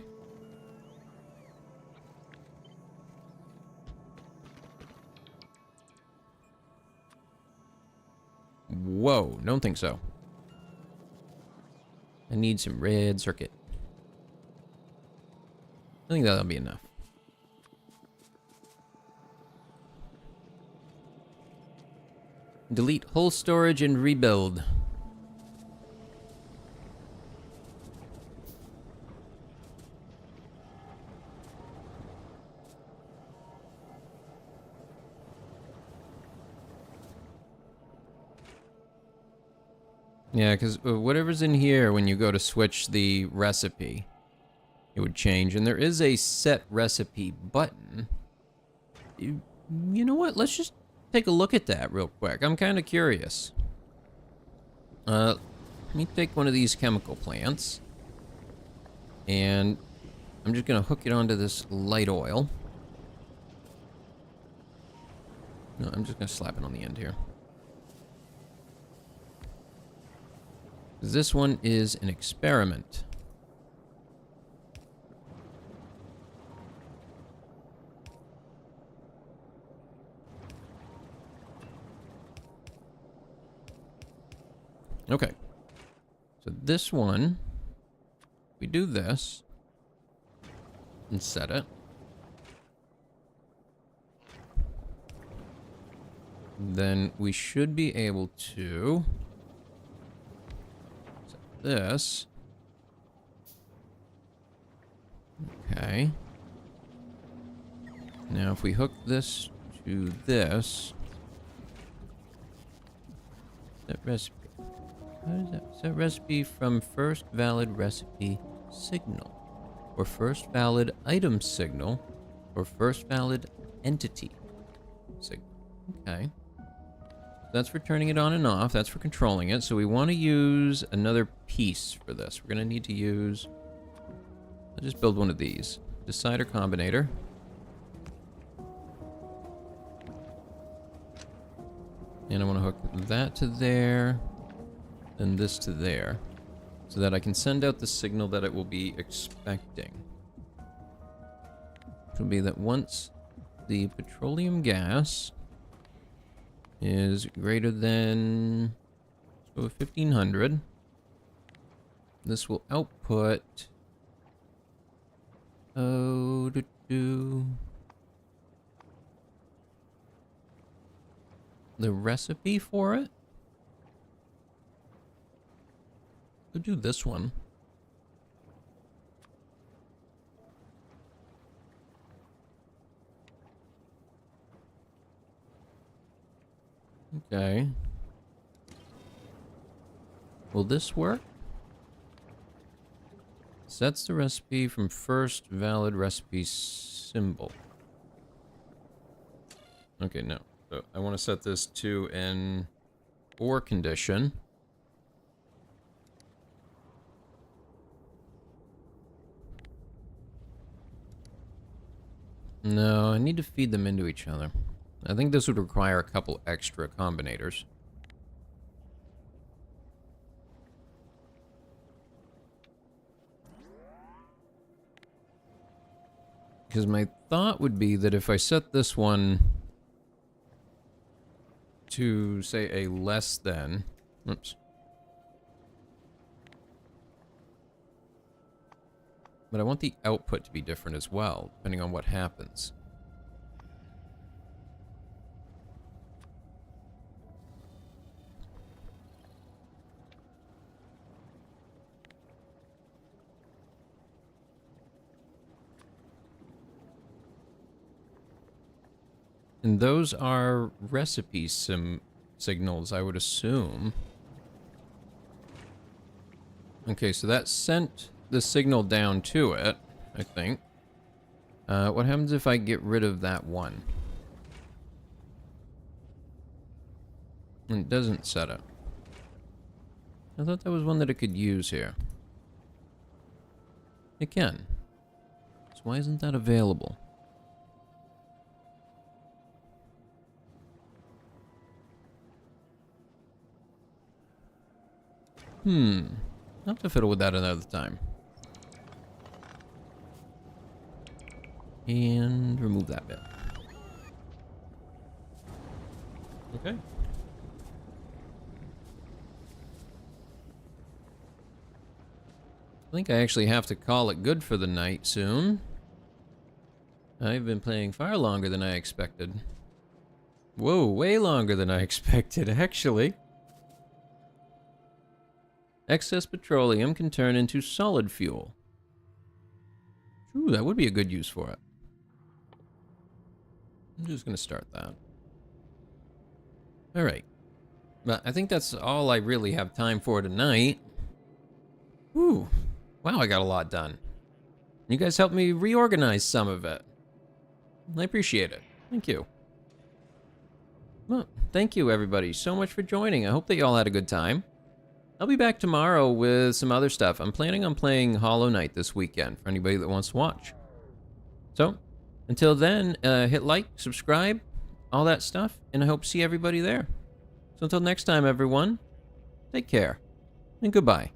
Whoa, don't think so. I need some red circuit. I think that'll be enough. Delete whole storage and rebuild. Yeah, because whatever's in here when you go to switch the recipe, it would change. And there is a set recipe button. You know what? Let's just take a look at that real quick. I'm kind of curious. Let me take one of these chemical plants. And I'm just going to hook it onto this light oil. No, I'm just going to slap it on the end here. Because this one is an experiment. Okay. So this one, we do this and set it. Then we should be able to set this. Okay. Now if we hook this to this, set recipe. How does that set recipe from first valid recipe signal, or first valid item signal, or first valid entity signal? Okay. That's for turning it on and off. That's for controlling it. So we want to use another piece for this. We're going to need to use... I'll just build one of these. Decider combinator. And I want to hook that to there. And this to there. So that I can send out the signal that it will be expecting. Which will be that once the petroleum gas is greater than, so 1500, this will output the recipe for it. We'll do this one. Okay. Will this work? Sets the recipe from first valid recipe symbol. Okay, no. So I want to set this to an OR condition. No, I need to feed them into each other. I think this would require a couple extra combinators. Because my thought would be that if I set this one to, say, a less than... Oops. But I want the output to be different as well, depending on what happens. And those are recipe signals, I would assume. Okay, so that sent the signal down to it, I think. What happens if I get rid of that one? And it doesn't set it. I thought that was one that it could use here. It can. So why isn't that available? I'll have to fiddle with that another time. And remove that bit. Okay. I think I actually have to call it good for the night soon. I've been playing far longer than I expected. Whoa, way longer than I expected, actually. Excess petroleum can turn into solid fuel. Ooh, that would be a good use for it. I'm just going to start that. Alright. But I think that's all I really have time for tonight. Ooh. Wow, I got a lot done. You guys helped me reorganize some of it. I appreciate it. Thank you. Well, thank you everybody so much for joining. I hope that you all had a good time. I'll be back tomorrow with some other stuff. I'm planning on playing Hollow Knight this weekend for anybody that wants to watch. So, until then, hit like, subscribe, all that stuff, and I hope to see everybody there. So until next time, everyone, take care. and goodbye.